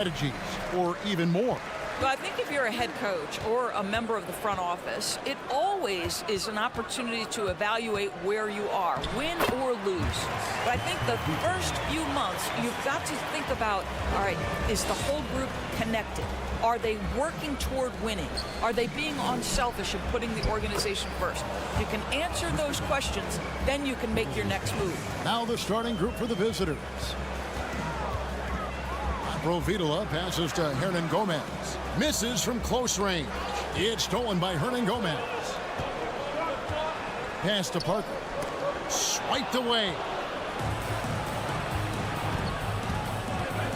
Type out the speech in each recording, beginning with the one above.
strategies or even more. Well, I think if you're a head coach or a member of the front office, it always is an opportunity to evaluate where you are, win or lose. But I think the first few months, you've got to think about, all right, is the whole group connected? Are they working toward winning? Are they being unselfish and putting the organization first? If you can answer those questions, then you can make your next move. Now the starting group for the visitors. Providula passes to Hernan Gomez. Misses from close range. It's stolen by Hernan Gomez. Pass to Parker. Swiped away.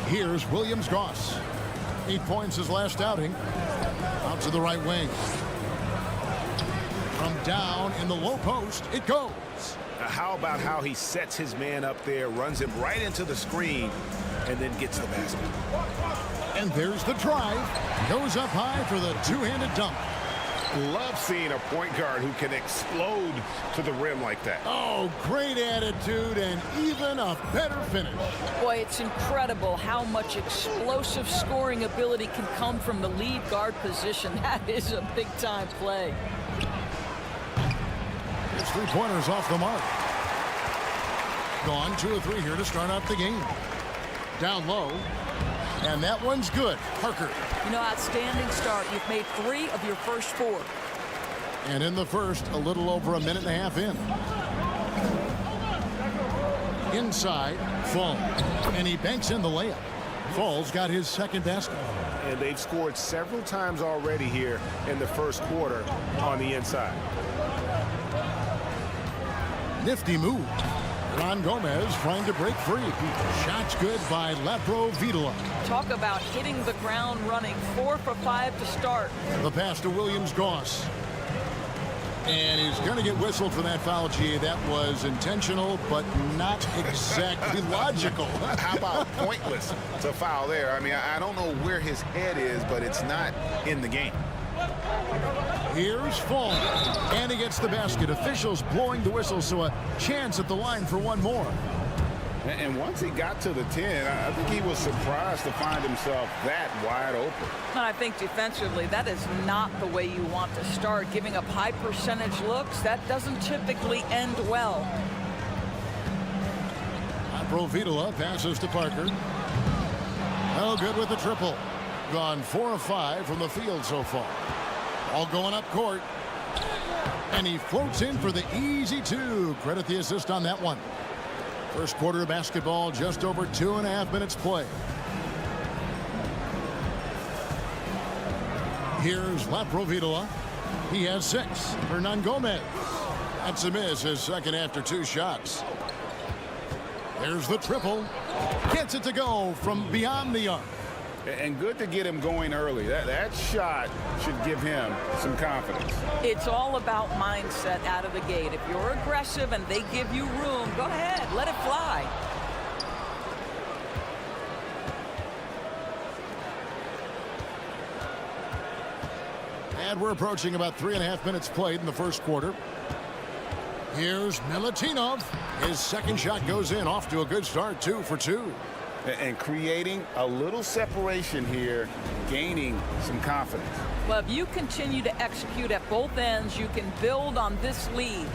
Here's Williams-Goss. 8 points his last outing. Out to the right wing. From down in the low post, it goes. How about how he sets his man up there, runs him right into the screen, and then gets the basket. And there's the drive. Goes up high for the two-handed dunk. Love seeing a point guard who can explode to the rim like that. Oh, great attitude and even a better finish. Boy, it's incredible how much explosive scoring ability can come from the lead guard position. That is a big-time play. His three-pointers off the mark. Gone 2 of 3 here to start out the game. Down low. And that one's good. Parker. You know, outstanding start. You've made 3 of your first 4. And in the first, a little over a minute and a half in. Inside, Fall. And he banks in the layup. Fall's got his second basket. And they've scored several times already here in the first quarter on the inside. Nifty move. Ron Gomez trying to break free. Shots good by Laprovitola. Talk about hitting the ground running. 4 for 5 to start. The pass to Williams-Goss. And he's going to get whistled for that foul, G. That was intentional, but not exactly logical. How about pointless to foul there? I mean, I don't know where his head is, but it's not in the game. Here's Fall. And he gets the basket. Officials blowing the whistle, so a chance at the line for one more. And once he got to the 10, I think he was surprised to find himself that wide open. And I think defensively, that is not the way you want to start. Giving up high percentage looks, that doesn't typically end well. Provitola passes to Parker. No good with the triple. Gone 4 of 5 from the field so far. All going up court. And he floats in for the easy 2. Credit the assist on that one. First quarter of basketball, just over 2.5 minutes play. Here's Laprovitola. He has 6. Hernan Gomez. That's a miss, his second after 2 shots. There's the triple. Gets it to go from beyond the arc. And good to get him going early. That shot should give him some confidence. It's all about mindset out of the gate. If you're aggressive and they give you room, go ahead, let it fly. And we're approaching about 3.5 minutes played in the first quarter. Here's Milutinov. His second shot goes in, off to a good start, 2 for 2. And creating a little separation here, gaining some confidence. Well, if you continue to execute at both ends, you can build on this lead.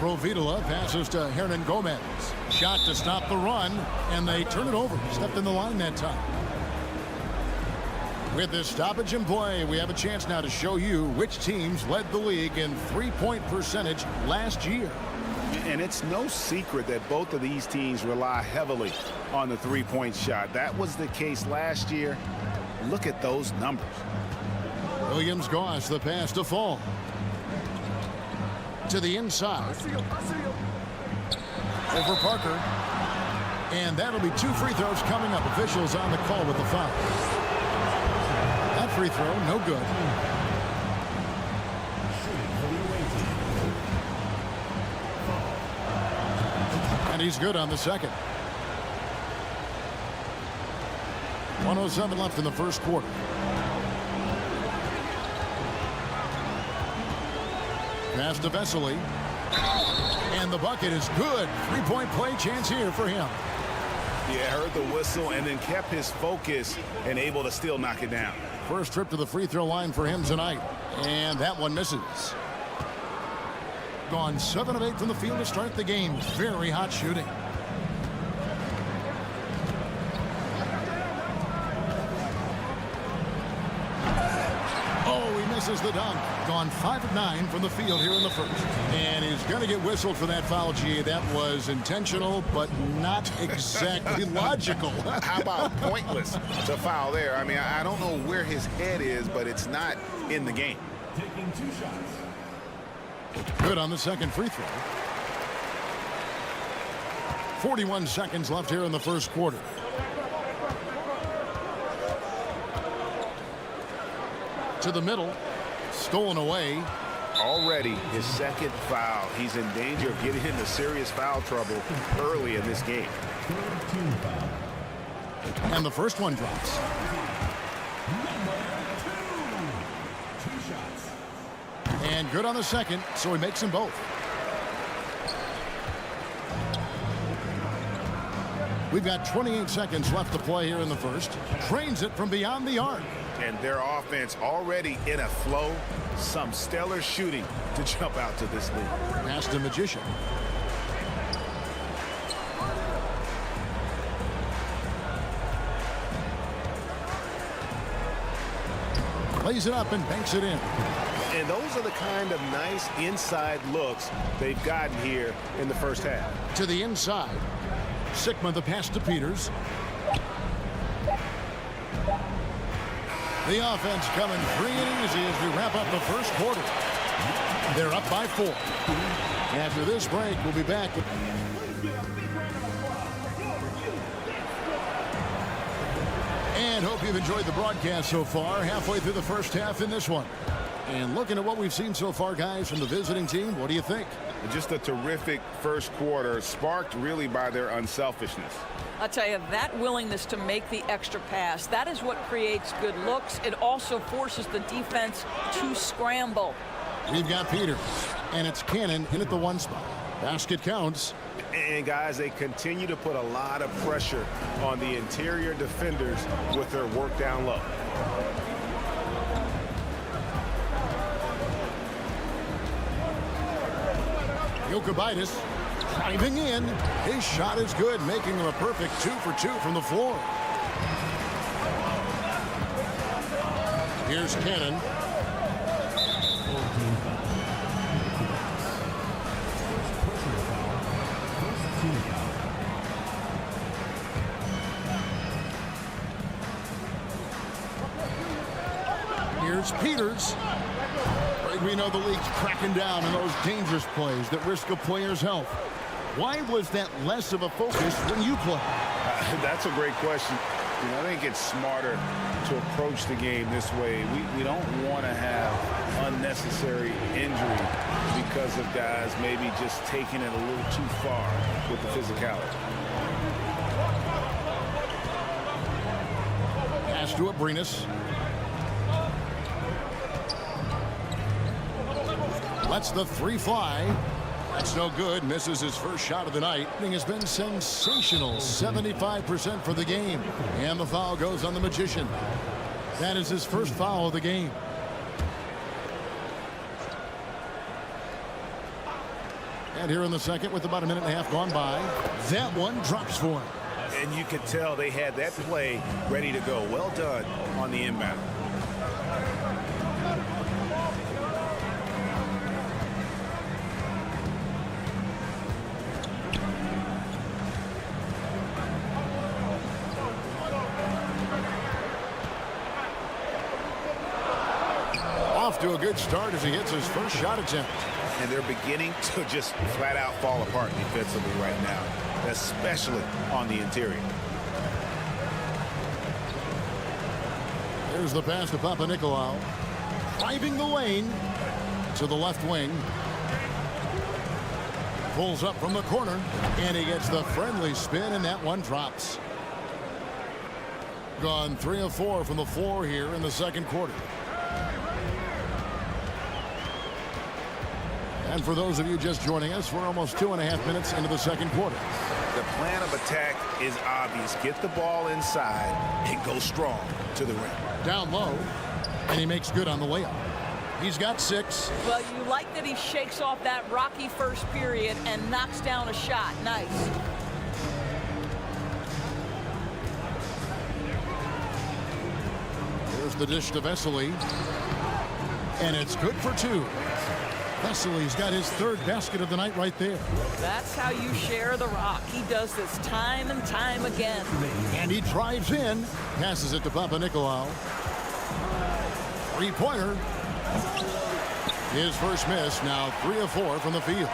Provitola passes to Hernan Gomez. Shot to stop the run, and they turn it over. Stepped in the line that time. With this stoppage in play, we have a chance now to show you which teams led the league in three-point percentage last year. And it's no secret that both of these teams rely heavily on the three-point shot. That was the case last year. Look at those numbers. Williams-Goss, the pass to Fall. To the inside. Over Parker. And that'll be 2 free throws coming up. Officials on the call with the foul. That free throw, no good. And he's good on the second. 1:07 left in the first quarter. Pass to Vesely. And the bucket is good. Three-point play chance here for him. Yeah, heard the whistle and then kept his focus and able to still knock it down. First trip to the free throw line for him tonight. And that one misses. Gone 7 of 8 from the field to start the game. Very hot shooting. Oh, he misses the dunk. Gone 5 of 9 from the field here in the first. And he's going to get whistled for that foul, G. That was intentional, but not exactly logical. How about pointless to foul there? I mean, I don't know where his head is, but it's not in the game. Taking 2 shots. Good on the second free throw. 41 seconds left here in the first quarter. To the middle. Stolen away. Already his second foul. He's in danger of getting into serious foul trouble early in this game. And the first one drops. And good on the second, so he makes them both. We've got 28 seconds left to play here in the first. Trains it from beyond the arc. And their offense already in a flow. Some stellar shooting to jump out to this lead. Pass to Magician. Lays it up and banks it in. And those are the kind of nice inside looks they've gotten here in the first half. To the inside. Sigma the pass to Peters. The offense coming free and easy as we wrap up the first quarter. They're up by 4. After this break, we'll be back. And hope you've enjoyed the broadcast so far. Halfway through the first half in this one. And looking at what we've seen so far, guys, from the visiting team, what do you think? Just a terrific first quarter, sparked really by their unselfishness. I'll tell you, that willingness to make the extra pass, that is what creates good looks. It also forces the defense to scramble. We've got Peters, and it's Cannon in at the 1 spot. Basket counts. And, guys, they continue to put a lot of pressure on the interior defenders with their work down low. Jokibitis driving in. His shot is good, making him a perfect 2 for 2 from the floor. Here's Cannon. Here's Peters. We know the league's cracking down on those dangerous plays that risk a player's health. Why was that less of a focus when you play? That's a great question. You know, I think it's smarter to approach the game this way. We don't want to have unnecessary injury because of guys maybe just taking it a little too far with the physicality. Pass to Abrinas. Lets the 3 fly. That's no good. Misses his first shot of the night. He has been sensational. 75% for the game. And the foul goes on the Magician. That is his first foul of the game. And here in the second, with about a minute and a half gone by, that one drops for him. And you could tell they had that play ready to go. Well done on the inbound. Off to a good start as he hits his first shot attempt. And they're beginning to just flat out fall apart defensively right now, especially on the interior. There's the pass to Papanikolaou. Driving the lane to the left wing. Pulls up from the corner, and he gets the friendly spin, and that one drops. Gone 3 of 4 from the floor here in the second quarter. And for those of you just joining us, we're almost 2.5 minutes into the second quarter. The plan of attack is obvious. Get the ball inside and go strong to the rim. Down low, and he makes good on the layup. He's got 6. Well, you like that he shakes off that rocky first period and knocks down a shot. Nice. Here's the dish to Vesely. And it's good for 2. Vesely's got his 3rd basket of the night right there. That's how you share the rock. He does this time and time again. And he drives in, passes it to Papanikolaou. 3-pointer. His first miss, now 3 of 4 from the field.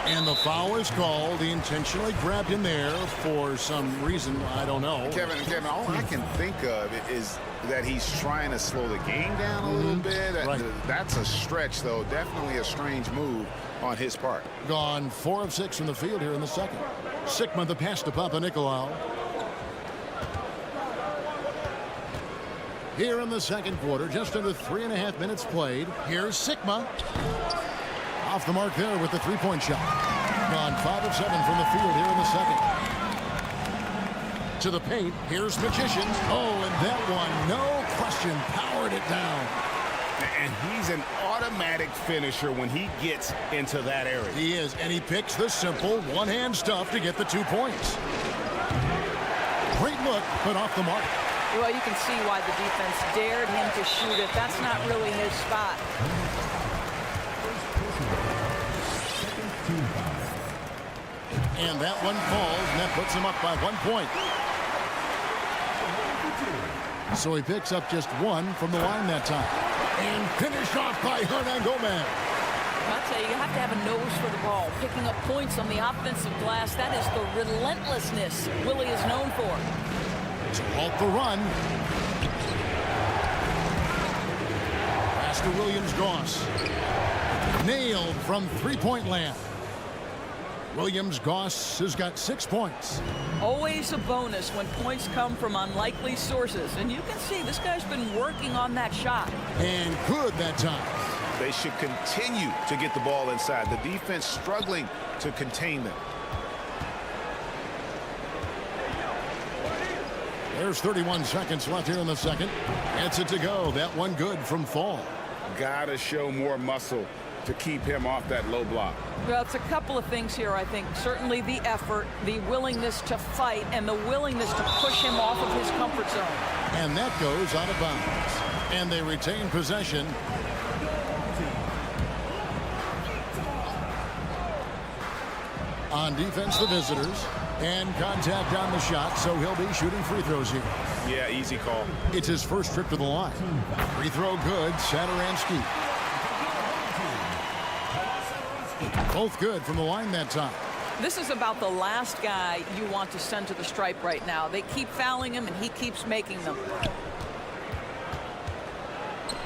And the foul is called. He intentionally grabbed him there for some reason, I don't know. Kevin, all I can think of is that he's trying to slow the game down a little bit. Right. That's a stretch, though. Definitely a strange move on his part. Gone 4 of 6 from the field here in the second. Sikma the pass to Papanikolaou. Here in the second quarter, just under 3.5 minutes played. Here's Sikma. Off the mark there with the 3-point shot. Gone 5 of 7 from the field here in the second. To the paint, here's Magician. Oh, and that one, no question, powered it down. And he's an automatic finisher when he gets into that area. He is, and he picks the simple one-hand stuff to get the 2 points. Great look, but off the mark. Well, you can see why the defense dared him to shoot it. That's not really his spot. And that one falls, and that puts him up by 1 point. So he picks up just 1 from the line that time. And finished off by Hernan Gomez. I'll tell you, you have to have a nose for the ball. Picking up points on the offensive glass, that is the relentlessness Willie is known for. To halt the run. Pass to Williams-Goss. Nailed from 3-point land. Williams-Goss has got 6 points. Always a bonus when points come from unlikely sources. And you can see this guy's been working on that shot. And good that time. They should continue to get the ball inside. The defense struggling to contain them. There's 31 seconds left here in the second. Gets it to go. That one good from Fall. Gotta show more muscle to keep him off that low block. Well, it's a couple of things here, I think. Certainly the effort, the willingness to fight, and the willingness to push him off of his comfort zone. And that goes out of bounds. And they retain possession. On defense, the visitors. And contact on the shot, so he'll be shooting free throws here. Yeah, easy call. It's his first trip to the line. Free throw good, Satoransky. Both good from the line that time. This is about the last guy you want to send to the stripe right now. They keep fouling him, and he keeps making them.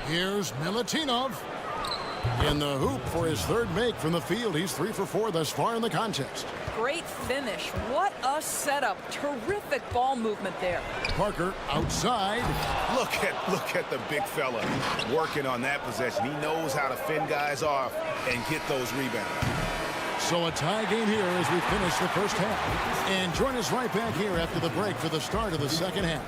Here's Milutinov. In the hoop for his 3rd make from the field. He's 3 for 4 thus far in the contest. Great finish. What a setup. Terrific ball movement there. Parker outside. Look at the big fella working on that possession. He knows how to fend guys off and get those rebounds. So a tie game here as we finish the first half. And join us right back here after the break for the start of the second half.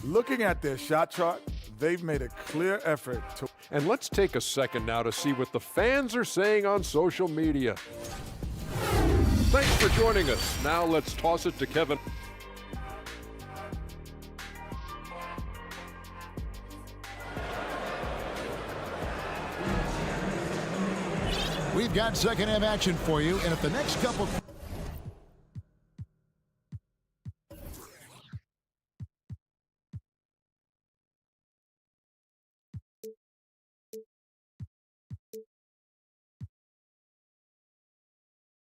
Looking at their shot chart, they've made a clear effort to... And let's take a second now to see what the fans are saying on social media. Thanks for joining us. Now let's toss it to Kevin. We've got second half action for you, and if the next couple...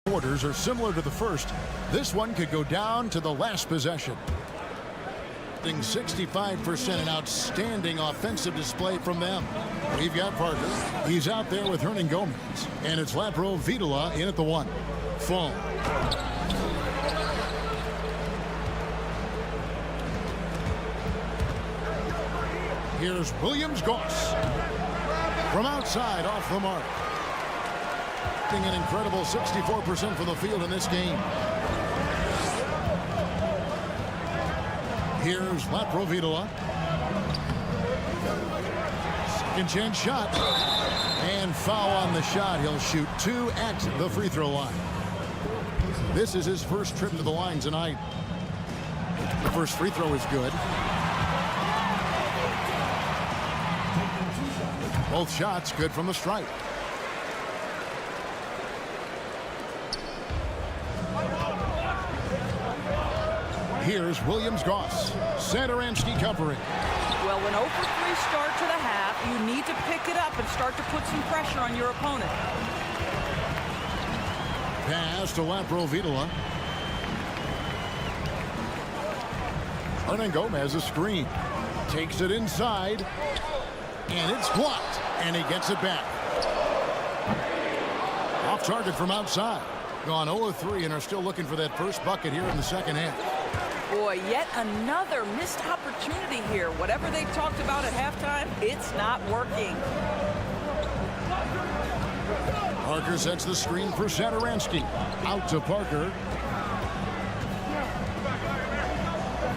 quarters are similar to the first, this one could go down to the last possession. 65%, an outstanding offensive display from them. We've got Parker. He's out there with Hernan Gomez. And it's Lapro Vidala in at the 1. Fall. Here's Williams-Goss. From outside, off the mark. An incredible 64% from the field in this game. Here's Laprovitola. Second chance shot. And foul on the shot. He'll shoot 2 at the free throw line. This is his first trip to the line tonight. The first free throw is good. Both shots good from the stripe. Here's Williams-Goss. Satoransky covering. Well, when 0 for 3 start to the half, you need to pick it up and start to put some pressure on your opponent. Pass to Laprovitola. Hernangomez a screen. Takes it inside. And it's blocked. And he gets it back. Off target from outside. Gone 0 of 3 and are still looking for that first bucket here in the second half. Boy, yet another missed opportunity here. Whatever they talked about at halftime, it's not working. Parker sets the screen for Satoransky. Out to Parker.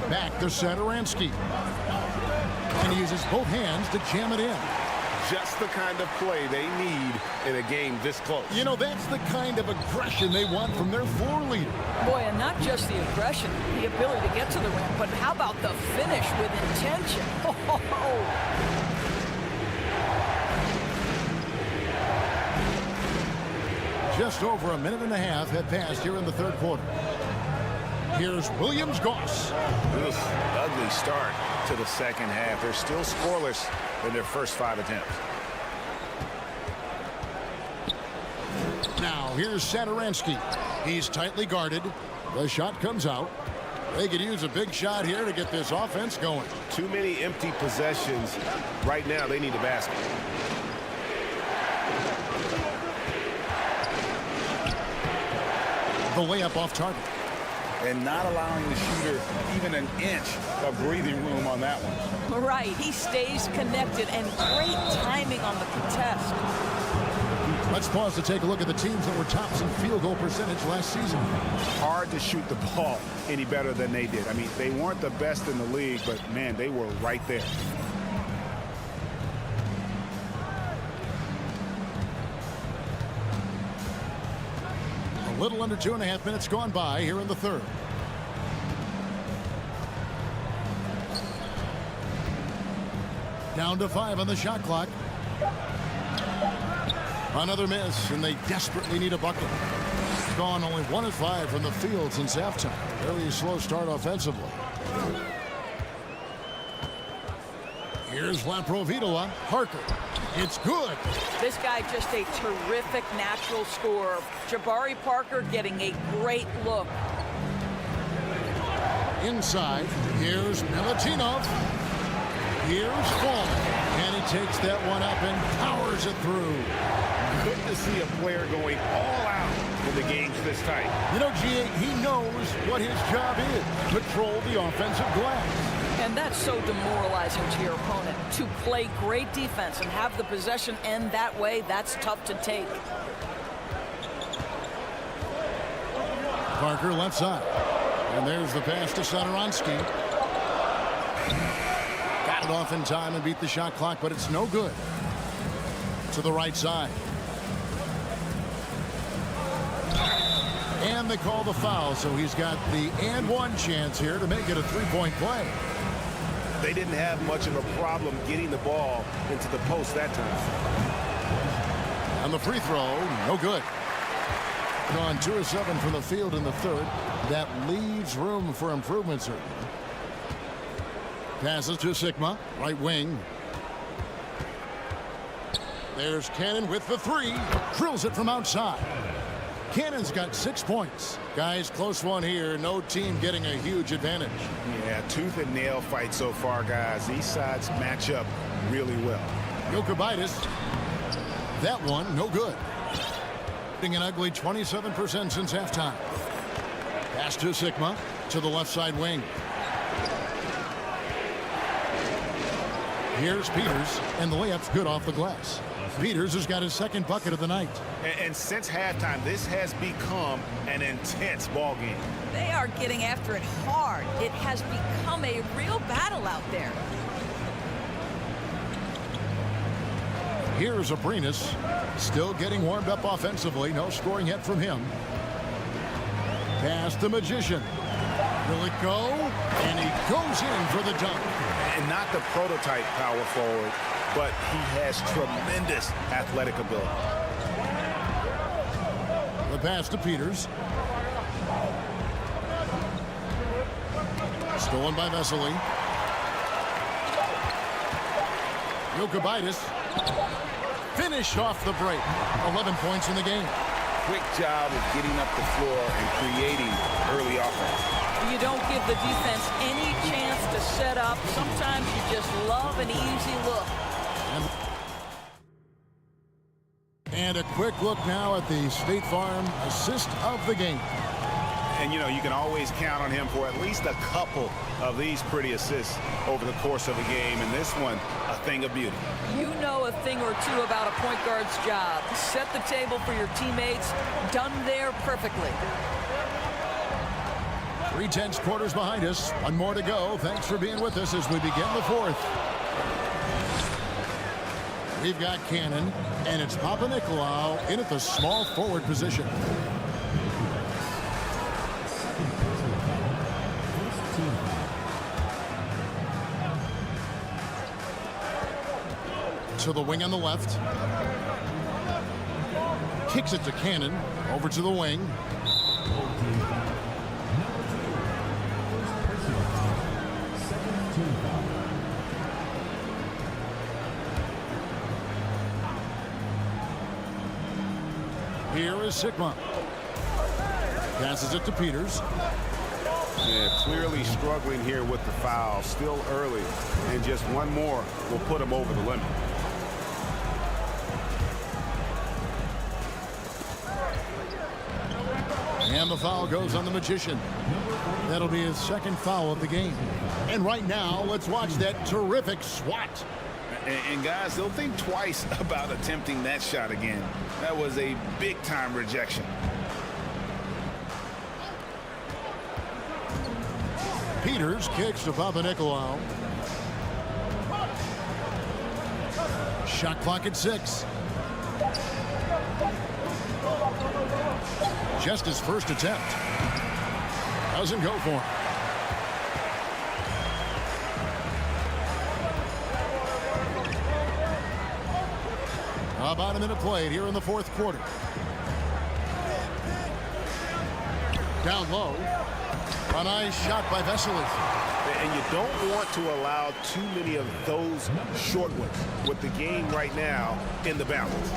Back to Satoransky. And he uses both hands to jam it in. Just the kind of play they need in a game this close. You know, that's the kind of aggression they want from their floor leader. Boy, and not just the aggression, the ability to get to the rim, but how about the finish with intention? Just over a minute and a half have passed here in the third quarter. Here's Williams-Goss. This ugly start to the second half. They're still scoreless in their first 5 attempts. Now here's Satoransky. He's tightly guarded. The shot comes out. They could use a big shot here to get this offense going. Too many empty possessions. Right now they need a basket. The layup off target. And not allowing the shooter even an inch of breathing room on that one. Right, he stays connected and great timing on the contest. Let's pause to take a look at the teams that were tops in field goal percentage last season. Hard to shoot the ball any better than they did. I mean, they weren't the best in the league, but man, they were right there. A little under 2.5 minutes gone by here in the third. Down to 5 on the shot clock. Another miss, and they desperately need a bucket. Gone only 1 of 5 from the field since halftime. Very slow start offensively. Here's Laprovitola. Parker. It's good. This guy just a terrific natural scorer. Jabari Parker getting a great look. Inside. Here's Milutinov. Here's Fallon. And he takes that one up and powers it through. Good to see a player going all out when the game's this tight. You know, G.A., he knows what his job is. Control the offensive glass. And that's so demoralizing to your opponent. To play great defense and have the possession end that way, that's tough to take. Parker left side. And there's the pass to Satoransky. Got it off in time and beat the shot clock, but it's no good. To the right side. And they call the foul, so he's got the and one chance here to make it a three-point play. They didn't have much of a problem getting the ball into the post that time. And the free throw, no good. Gone 2 of 7 from the field in the third. That leaves room for improvement, certainly. Passes to Sigma, right wing. There's Cannon with the 3. Drills it from outside. Cannon's got 6 points. Guys, close one here. No team getting a huge advantage. Yeah, tooth and nail fight so far, guys. These sides match up really well. Jokubaitis. That one, no good. An ugly 27% since halftime. Pass to Sigma to the left side wing. Here's Peters, and the layup's good off the glass. Peters has got his second bucket of the night. And since halftime, this has become an intense ball game. They are getting after it hard. It has become a real battle out there. Here's Abrinas, still getting warmed up offensively. No scoring yet from him. Pass the Magician. Will it go? And he goes in for the dunk. And not the prototype power forward, but he has tremendous athletic ability. The pass to Peters. Stolen by Vesely. Jokubaitis. Finish off the break. 11 points in the game. Quick job of getting up the floor and creating early offense. You don't give the defense any chance to set up. Sometimes you just love an easy look. And a quick look now at the State Farm assist of the game. And, you know, you can always count on him for at least a couple of these pretty assists over the course of the game. And this one, a thing of beauty. You know a thing or two about a point guard's job. Set the table for your teammates. Done there perfectly. 3/10 quarters behind us. One more to go. Thanks for being with us as we begin the fourth. We've got Cannon, and it's Papanikolaou in at the small forward position. To the wing on the left. Kicks it to Cannon. Over to the wing. Here is Sigma. Passes it to Peters. Yeah, clearly struggling here with the foul. Still early. And just one more will put him over the limit. And the foul goes on the Magician. That'll be his second foul of the game. And right now, let's watch that terrific swat. And guys, they'll think twice about attempting that shot again. That was a big-time rejection. Peters kicks to Papanikolaou. Shot clock at 6. Just his first attempt. Doesn't go for him. About a minute played here in the fourth quarter. Down low. A nice shot by Vesely. And you don't want to allow too many of those short ones with the game right now in the balance.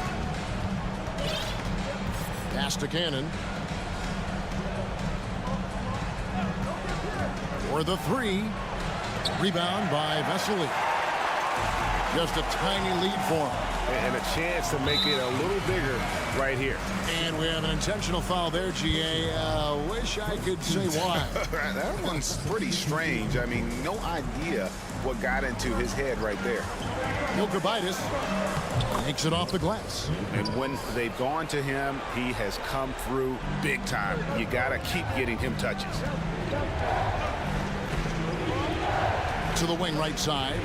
Pass to Cannon. For the three. Rebound by Vesely. Just a tiny lead for him. And a chance to make it a little bigger right here. And we have an intentional foul there, GA. Wish I could say why. That one's pretty strange. I mean, no idea what got into his head right there. Jokubaitis takes it off the glass. And when they've gone to him, he has come through big time. You got to keep getting him touches. To the wing right side.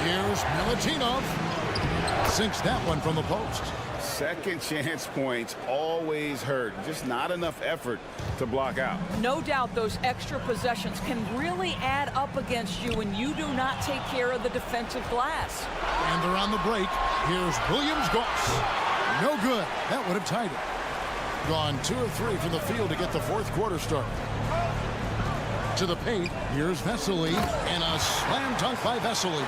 Here's Milutinov. Sinks that one from the post. Second chance points always hurt. Just not enough effort to block out. No doubt those extra possessions can really add up against you when you do not take care of the defensive glass. And they're on the break. Here's Williams-Goss. No good. That would have tied it. Gone 2 of 3 from the field to get the fourth quarter started. To the paint. Here's Vesely. And a slam dunk by Vesely.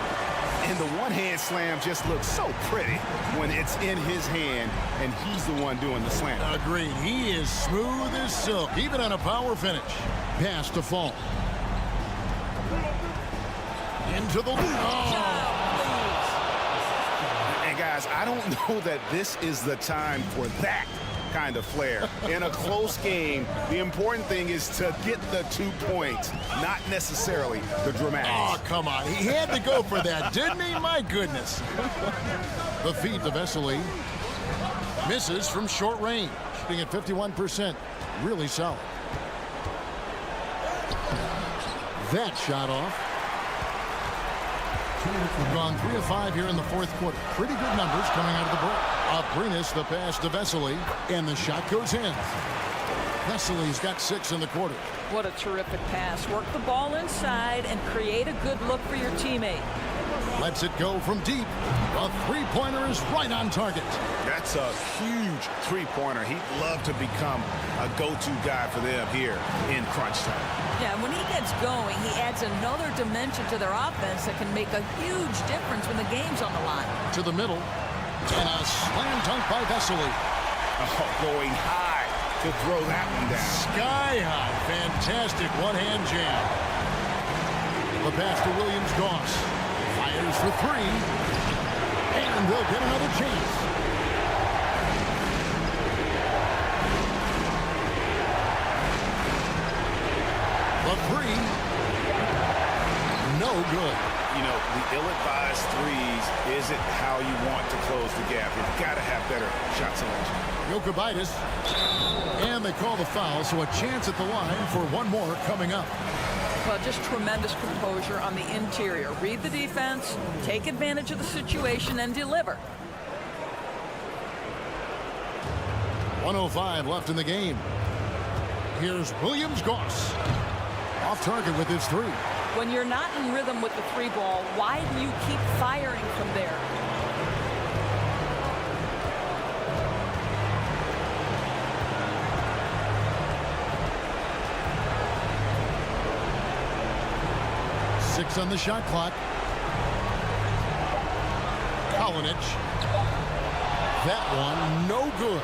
And the one-hand slam just looks so pretty when it's in his hand and he's the one doing the slam. Agreed. He is smooth as silk, even on a power finish. Pass to Fall. Into the lead. Oh. And guys, I don't know that this is the time for that kind of flair. In a close game, the important thing is to get the 2 points, not necessarily the dramatics. Oh, come on. He had to go for that, didn't he? My goodness. The feed to Vesely. Misses from short range. Shooting at 51%. Really solid. That shot off. We've gone 3 of 5 here in the fourth quarter. Pretty good numbers coming out of the break. Aprinas, the pass to Vesely, and the shot goes in. Vesely's got 6 in the quarter. What a terrific pass. Work the ball inside and create a good look for your teammate. Lets it go from deep. A three-pointer is right on target. That's a huge three-pointer. He'd love to become a go-to guy for them here in crunch time. Yeah, when he gets going, he adds another dimension to their offense that can make a huge difference when the game's on the line. To the middle. And a slam dunk by Vesely. Oh, going high to throw that one down. Sky high. Fantastic one-hand jam. The pass to Williams-Goss. Fires for 3. And they'll get another chance. The 3. No good. You know, the ill-advised threes isn't how you want to close the gap. You've got to have better shot selection. Jokibitis. And they call the foul, so a chance at the line for one more coming up. Well, just tremendous composure on the interior. Read the defense, take advantage of the situation, and deliver. 1:05 left in the game. Here's Williams-Goss. Off target with his 3. When you're not in rhythm with the 3 ball, why do you keep firing from there? Six on the shot clock. Kalinic. That one, no good.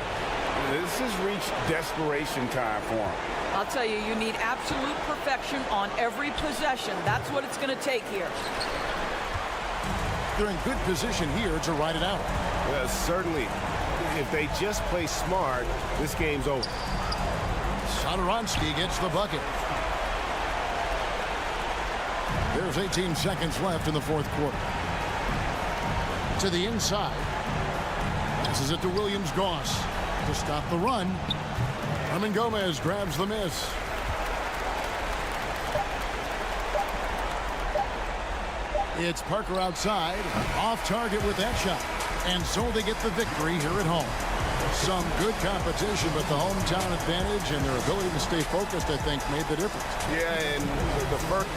This has reached desperation time for him. I'll tell you, you need absolute perfection on every possession. That's what it's going to take here. They're in good position here to ride it out. Well, certainly, if they just play smart, this game's over. Satoransky gets the bucket. There's 18 seconds left in the fourth quarter. To the inside. Passes it to Williams-Goss to stop the run. Herman Gomez grabs the miss. It's Parker outside, off target with that shot. And so they get the victory here at home. Some good competition, but the hometown advantage and their ability to stay focused, I think, made the difference. Yeah, and the first...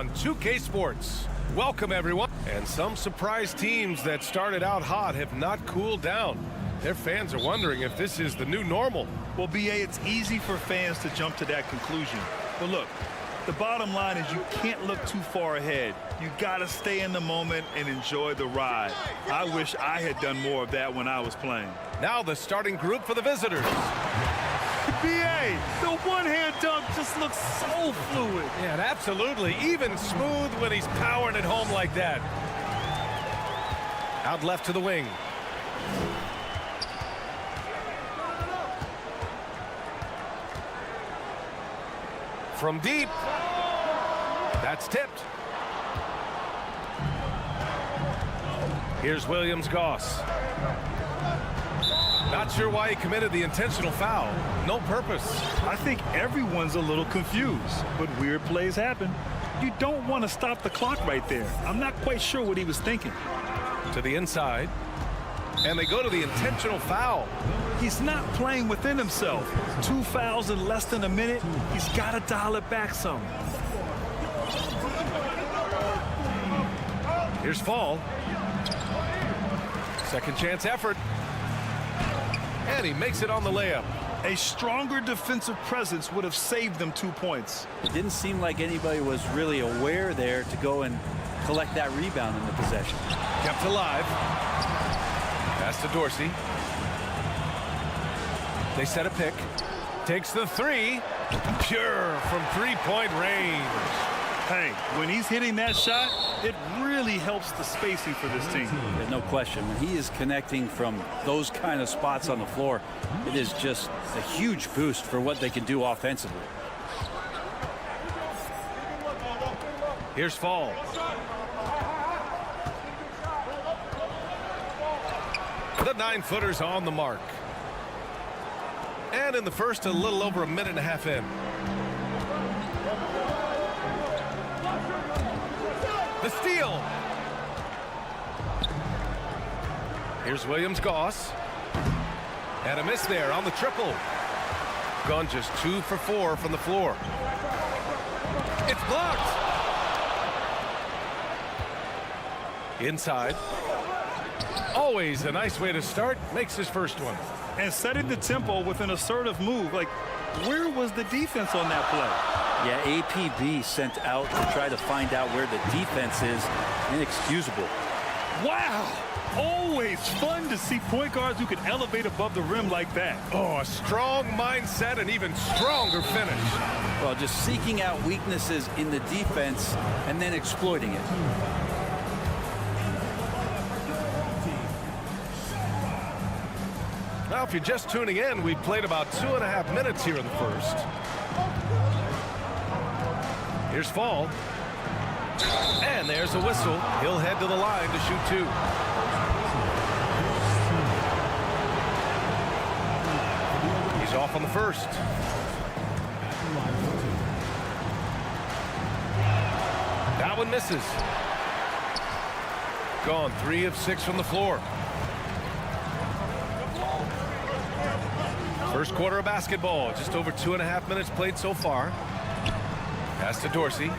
on 2K Sports. Welcome, everyone. And some surprise teams that started out hot have not cooled down. Their fans are wondering if this is the new normal. Well, BA, it's easy for fans to jump to that conclusion. But look, the bottom line is you can't look too far ahead. You got to stay in the moment and enjoy the ride. I wish I had done more of that when I was playing. Now the starting group for the visitors. BA, the one-hand dunk just looks so fluid. Yeah, and absolutely. Even smooth when he's powering it home like that. Out left to the wing. From deep. That's tipped. Here's Williams-Goss. Not sure why he committed the intentional foul. No purpose. I think everyone's a little confused, but weird plays happen. You don't want to stop the clock right there. I'm not quite sure what he was thinking. To the inside. And they go to the intentional foul. He's not playing within himself. 2 fouls in less than a minute. He's got to dial it back some. Here's Fall. Second chance effort. And he makes it on the layup. A stronger defensive presence would have saved them 2 points. It didn't seem like anybody was really aware there to go and collect that rebound in the possession. Kept alive. Pass to Dorsey. They set a pick. Takes the three. Pure from three-point range. Hey, when he's hitting that shot, it really helps the spacing for this team. There's no question. When he is connecting from those kind of spots on the floor, it is just a huge boost for what they can do offensively. Here's Fall. The 9-footer's on the mark. And in the first, a little over a minute and a half in. The steal. Here's Williams-Goss. And a miss there on the triple. Gone just 2 for 4 from the floor. It's blocked. Inside. Always a nice way to start. Makes his first one. And setting the tempo with an assertive move. Like, where was the defense on that play? Yeah, APB sent out to try to find out where the defense is. Inexcusable. Wow! Always fun to see point guards who can elevate above the rim like that. Oh, a strong mindset and even stronger finish. Well, just seeking out weaknesses in the defense and then exploiting it. Now, if you're just tuning in, we played about 2.5 minutes here in the first. Here's Fall. And there's a whistle. He'll head to the line to shoot 2. He's off on the first. That one misses. Gone 3 of 6 from the floor. First quarter of basketball. Just over 2.5 minutes played so far. Pass to Dorsey.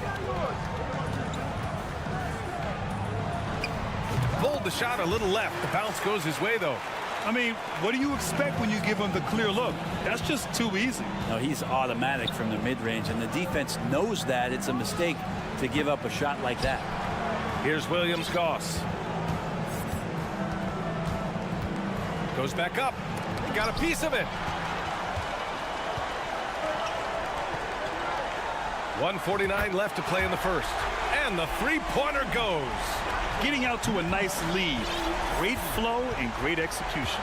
Pulled the shot a little left. The bounce goes his way, though. I mean, what do you expect when you give him the clear look? That's just too easy. No, he's automatic from the mid-range, and the defense knows that it's a mistake to give up a shot like that. Here's Williams-Goss. Goes back up. He got a piece of it. 1:49 left to play in the first. And the three-pointer goes. Getting out to a nice lead. Great flow and great execution.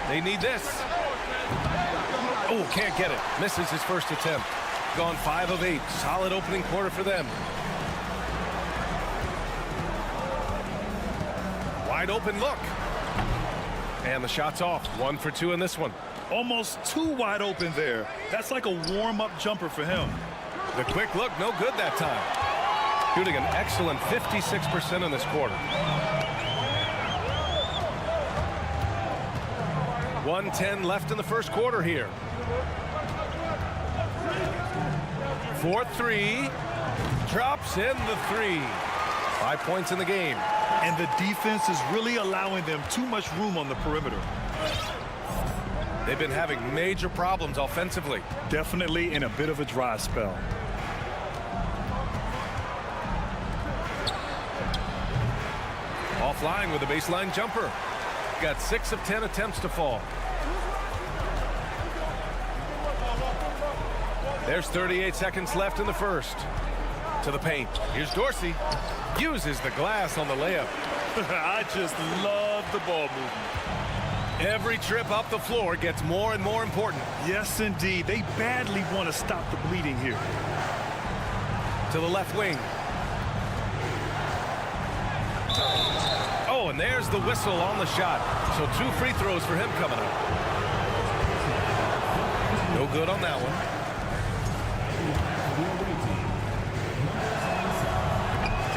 They need this. Oh, can't get it. Misses his first attempt. Gone 5 of 8. Solid opening quarter for them. Wide open look. And the shot's off. 1 for 2 in this one. Almost too wide open there. That's like a warm-up jumper for him. The quick look, no good that time. Shooting an excellent 56% in this quarter. 1:10 left in the first quarter here. 4-3. drops in the three. 5 points in the game. And the defense is really allowing them too much room on the perimeter. They've been having major problems offensively. Definitely in a bit of a dry spell. Offline with a baseline jumper. Got 6 of 10 attempts to fall. There's 38 seconds left in the first. To the paint. Here's Dorsey. Uses the glass on the layup. I just love the ball movement. Every trip up the floor gets more and more important. Yes, indeed. They badly want to stop the bleeding here. To the left wing. Oh, and there's the whistle on the shot. So 2 free throws for him coming up. No good on that one.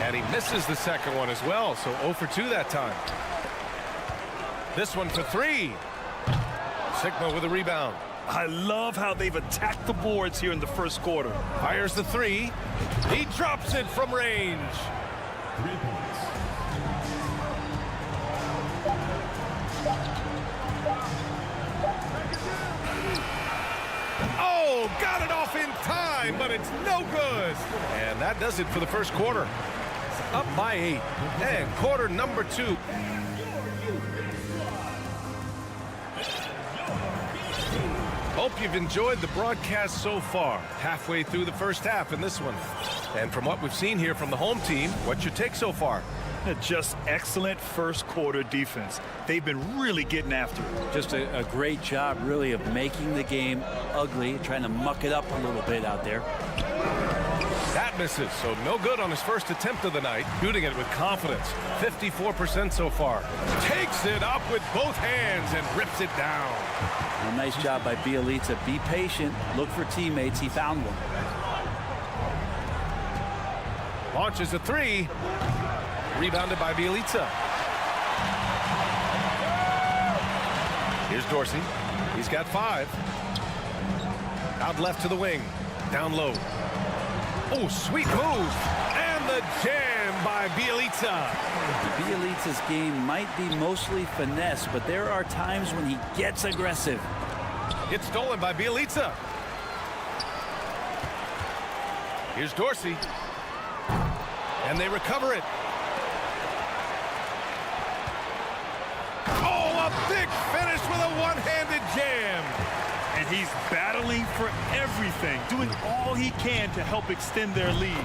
And he misses the second one as well, so 0 for 2 that time. This one for 3. Sigma with a rebound. I love how they've attacked the boards here in the first quarter. Fires the 3. He drops it from range. 3 points. Oh, got it off in time, but it's no good. And that does it for the first quarter. Up by 8. And quarter number 2. Hope you've enjoyed the broadcast so far. Halfway through the first half in this one. And from what we've seen here from the home team, what's your take so far? Just excellent first quarter defense. They've been really getting after it. Just a great job, really, of making the game ugly, trying to muck it up a little bit out there. That misses, so no good on his first attempt of the night. Shooting it with confidence. 54% so far. Takes it up with both hands and rips it down. A nice job by Bielitsa. Be patient. Look for teammates. He found one. Launches a 3. Rebounded by Bielitsa. Here's Dorsey. He's got 5. Out left to the wing. Down low. Oh, sweet move. And the jam by Bielitsa. Bielitsa's game might be mostly finesse, but there are times when he gets aggressive. It's stolen by Bielitsa. Here's Dorsey. And they recover it. Oh, a big finish with a one-handed jam. And he's battling for everything, doing all he can to help extend their lead.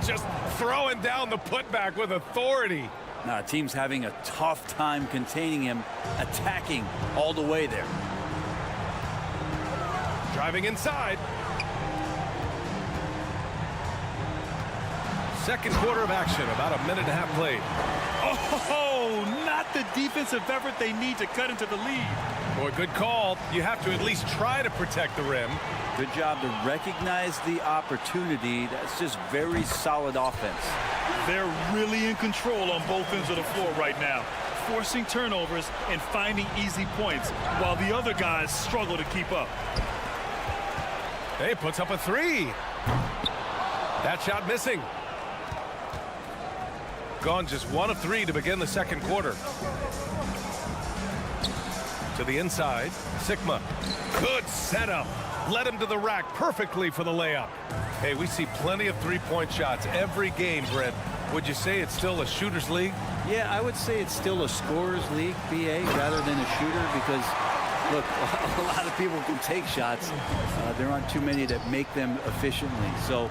Just throwing down the putback with authority. Now, team's having a tough time containing him, attacking all the way there. Driving inside. Second quarter of action, about a minute and a half played. Oh, not the defensive effort they need to cut into the lead. Boy, good call. You have to at least try to protect the rim. Good job to recognize the opportunity. That's just very solid offense. They're really in control on both ends of the floor right now, forcing turnovers and finding easy points while the other guys struggle to keep up. Hey, puts up a 3. That shot missing. Gone just 1 of 3 to begin the second quarter. To the inside, Sigma. Good setup. Led him to the rack perfectly for the layup. Hey, we see plenty of three-point shots every game, Brett. Would you say it's still a shooter's league? Yeah, I would say it's still a scorer's league, BA, rather than a shooter, because, look, a lot of people can take shots. There aren't too many that make them efficiently. So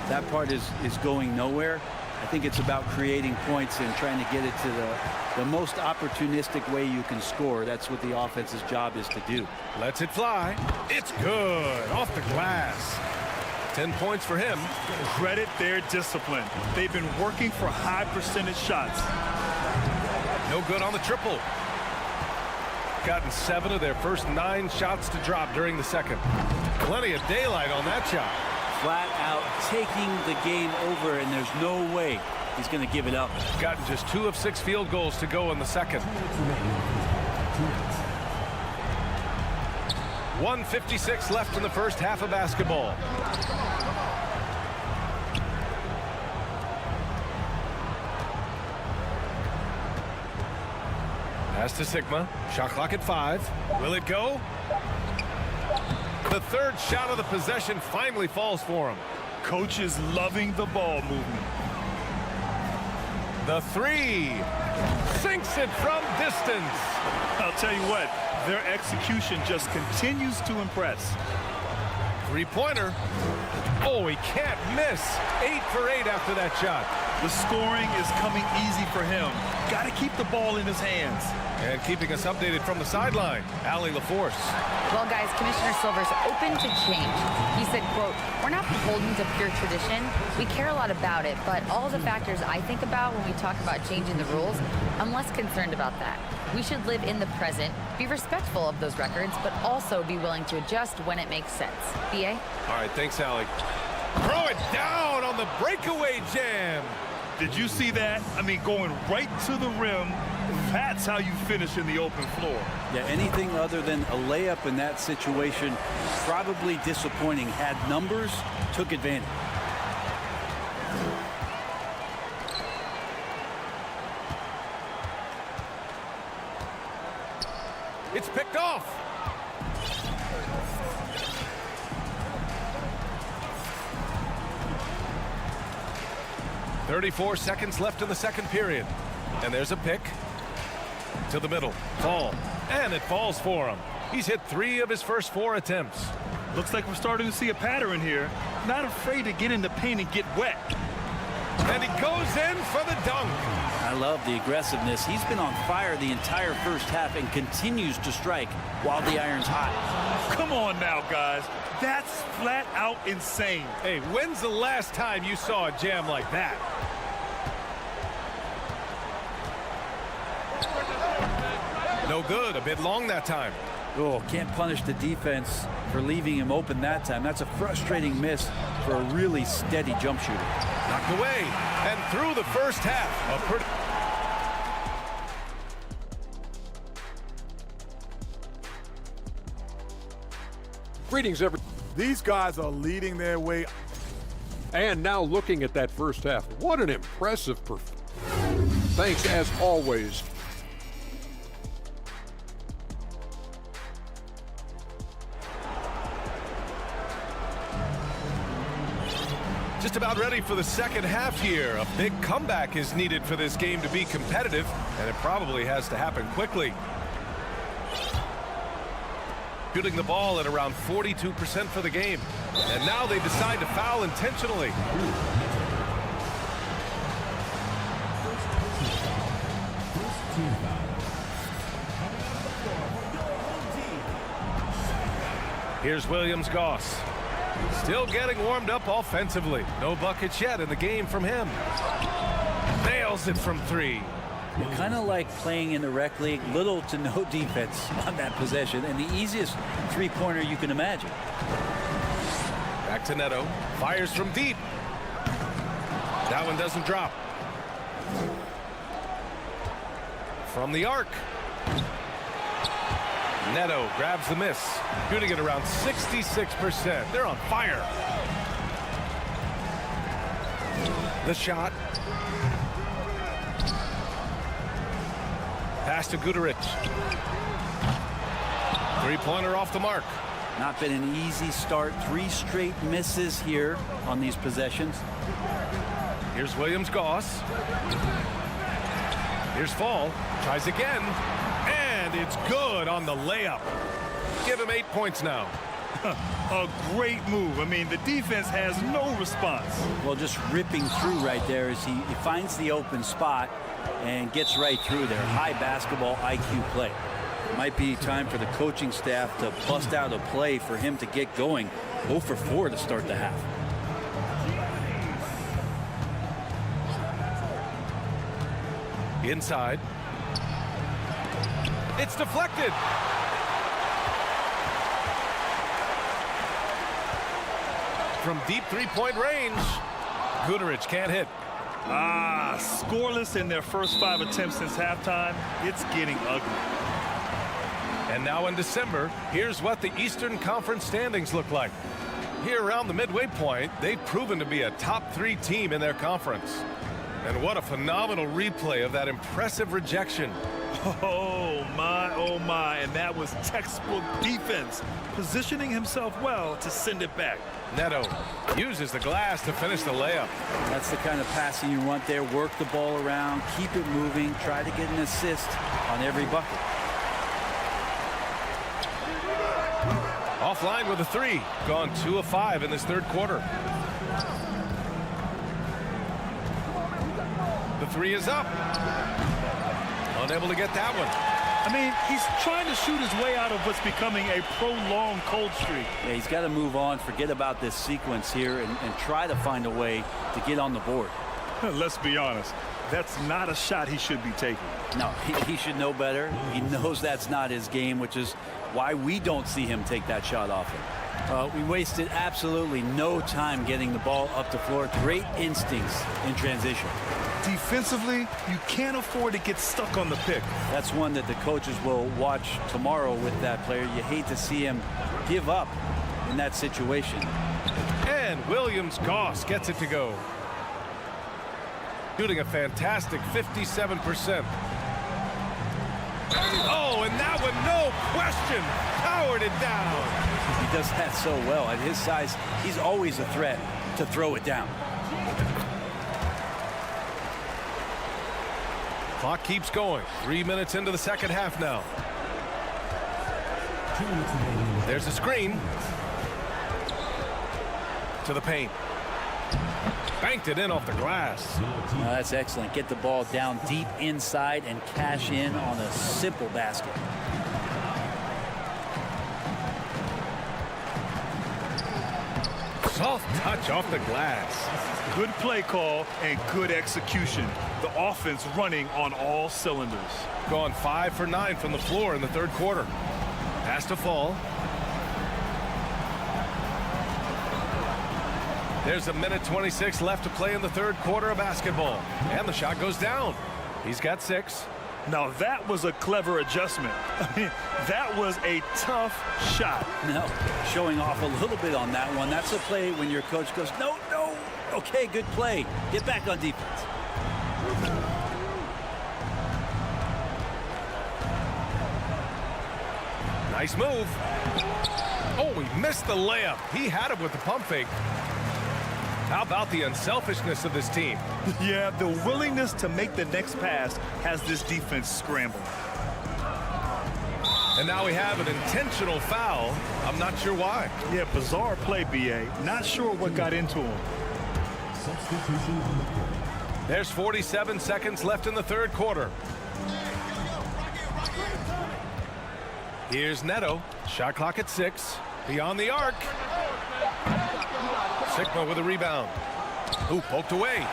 that part is going nowhere. I think it's about creating points and trying to get it to the most opportunistic way you can score. That's what the offense's job is to do. Lets it fly. It's good. Off the glass. 10 points for him. Credit their discipline. They've been working for high percentage shots. No good on the triple. Gotten 7 of their first 9 shots to drop during the second. Plenty of daylight on that shot. Flat out taking the game over, and there's no way he's going to give it up. Gotten just 2 of 6 field goals to go in the second. 1:56 left in the first half of basketball. Pass to Sigma. Shot clock at 5. Will it go? The third shot of the possession finally falls for him. Coach is loving the ball movement. The 3. Sinks it from distance. I'll tell you what, their execution just continues to impress. Three-pointer. Oh, he can't miss. 8 for 8 after that shot. The scoring is coming easy for him. Got to keep the ball in his hands. And keeping us updated from the sideline, Allie LaForce. Well, guys, Commissioner Silver's open to change. He said, quote, "We're not beholden to pure tradition. We care a lot about it, but all the factors I think about when we talk about changing the rules, I'm less concerned about that. We should live in the present, be respectful of those records, but also be willing to adjust when it makes sense." BA? All right, thanks, Allie. Throw it down on the breakaway jam. Did you see that? I mean, going right to the rim. That's how you finish in the open floor. Yeah, anything other than a layup in that situation, probably disappointing. Had numbers, took advantage. It's picked off. .34 seconds left in the second period. And there's a pick. To the middle. Fall. And it falls for him. He's hit 3 of his first 4 attempts. Looks like we're starting to see a pattern here. Not afraid to get in the paint and get wet. And he goes in for the dunk. I love the aggressiveness. He's been on fire the entire first half and continues to strike while the iron's hot. Come on now, guys. That's flat out insane. Hey, when's the last time you saw a jam like that? No good. A bit long that time. Oh, can't punish the defense for leaving him open that time. That's a frustrating miss for a really steady jump shooter. Knocked away and through the first half. Greetings, everyone. These guys are leading their way. And now looking at that first half, what an impressive performance. Thanks, as always. Just about ready for the second half here. A big comeback is needed for this game to be competitive, and it probably has to happen quickly. Shooting the ball at around 42% for the game. And now they decide to foul intentionally. Here's Williams-Goss. Still getting warmed up offensively. No buckets yet in the game from him. Nails it from 3. Kind of like playing in the rec league, little to no defense on that possession, and the easiest three-pointer you can imagine. Back to Neto. Fires from deep. That one doesn't drop. From the arc. Neto grabs the miss. Shooting it around 66%. They're on fire. The shot. Pass to Guduric. Three-pointer off the mark. Not been an easy start. 3 straight misses here on these possessions. Here's Williams-Goss. Here's Fall. Tries again. And it's good on the layup. Give him 8 points now. A great move. I mean, the defense has no response. Well, just ripping through right there as he finds the open spot and gets right through there. High basketball IQ play. Might be time for the coaching staff to bust out a play for him to get going. 0 for 4 to start the half. Inside. It's deflected. From deep three-point range, Guduric can't hit. Scoreless in their first 5 attempts since halftime. It's getting ugly. And now in December, here's what the Eastern Conference standings look like. Here around the midway point, they've proven to be a top 3 team in their conference. And what a phenomenal replay of that impressive rejection. Oh my, and that was textbook defense, positioning himself well to send it back. Neto uses the glass to finish the layup. That's the kind of passing you want there. Work the ball around, keep it moving, try to get an assist on every bucket. Offline with a three. Gone 2 of 5 in this third quarter. The three is up. Unable to get that one. I mean, he's trying to shoot his way out of what's becoming a prolonged cold streak. Yeah, he's got to move on, forget about this sequence here, and try to find a way to get on the board. Let's be honest, that's not a shot he should be taking. No, he should know better. He knows that's not his game, which is why we don't see him take that shot often. We wasted absolutely no time getting the ball up the floor. Great instincts in transition. Defensively, you can't afford to get stuck on the pick. That's one that the coaches will watch tomorrow with that player. You hate to see him give up in that situation. And Williams-Goss gets it to go. Shooting a fantastic 57%. Oh, and that one, no question, powered it down. He does that so well. At his size, he's always a threat to throw it down. Clock keeps going. 3 minutes into the second half now. There's a screen. To the paint. Banked it in off the glass. That's excellent. Get the ball down deep inside and cash in on a simple basket. Soft touch off the glass. Good play call and good execution. The offense running on all cylinders. Gone 5 for 9 from the floor in the third quarter. Pass to Fall. There's a minute 26 left to play in the third quarter of basketball. And the shot goes down. He's got 6. Now that was a clever adjustment. I mean, that was a tough shot. No, showing off a little bit on that one. That's a play when your coach goes, no. Okay, good play. Get back on defense. Nice move. Oh, he missed the layup. He had it with the pump fake. How about the unselfishness of this team? Yeah, the willingness to make the next pass has this defense scrambling. And now we have an intentional foul. I'm not sure why. Yeah, bizarre play, BA. Not sure what got into him. There's 47 seconds left in the third quarter. Here's Neto. Shot clock at 6. Beyond the arc. Sigma with a rebound. Ooh, poked away.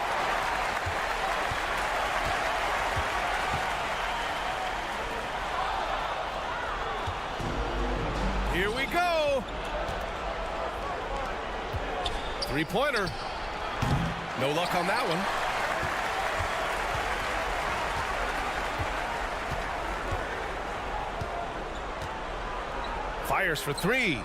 Here we go. Three-pointer. No luck on that one. Fires for 3.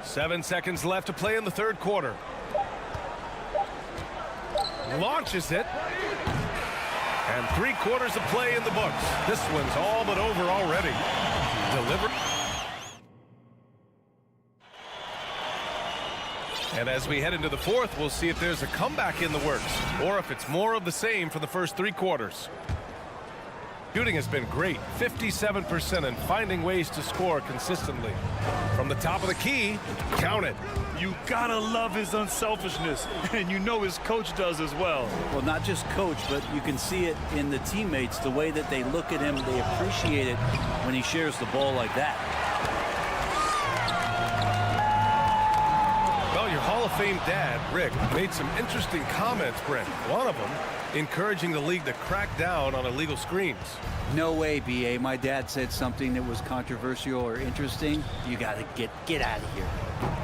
Seven seconds left to play in the third quarter. Launches it. And 3 quarters of play in the books. This one's all but over already. Delivered. And as we head into the fourth, we'll see if there's a comeback in the works or if it's more of the same for the first 3 quarters. Shooting has been great, 57%, and finding ways to score consistently. From the top of the key, count it. You gotta love his unselfishness, and you know his coach does as well. Well, not just coach, but you can see it in the teammates, the way that they look at him. They appreciate it when he shares the ball like that. Well, your Hall of Fame dad, Rick, made some interesting comments, Brent. One of them encouraging the league to crack down on illegal screens. No way, BA. My dad said something that was controversial or interesting. You got to get out of here.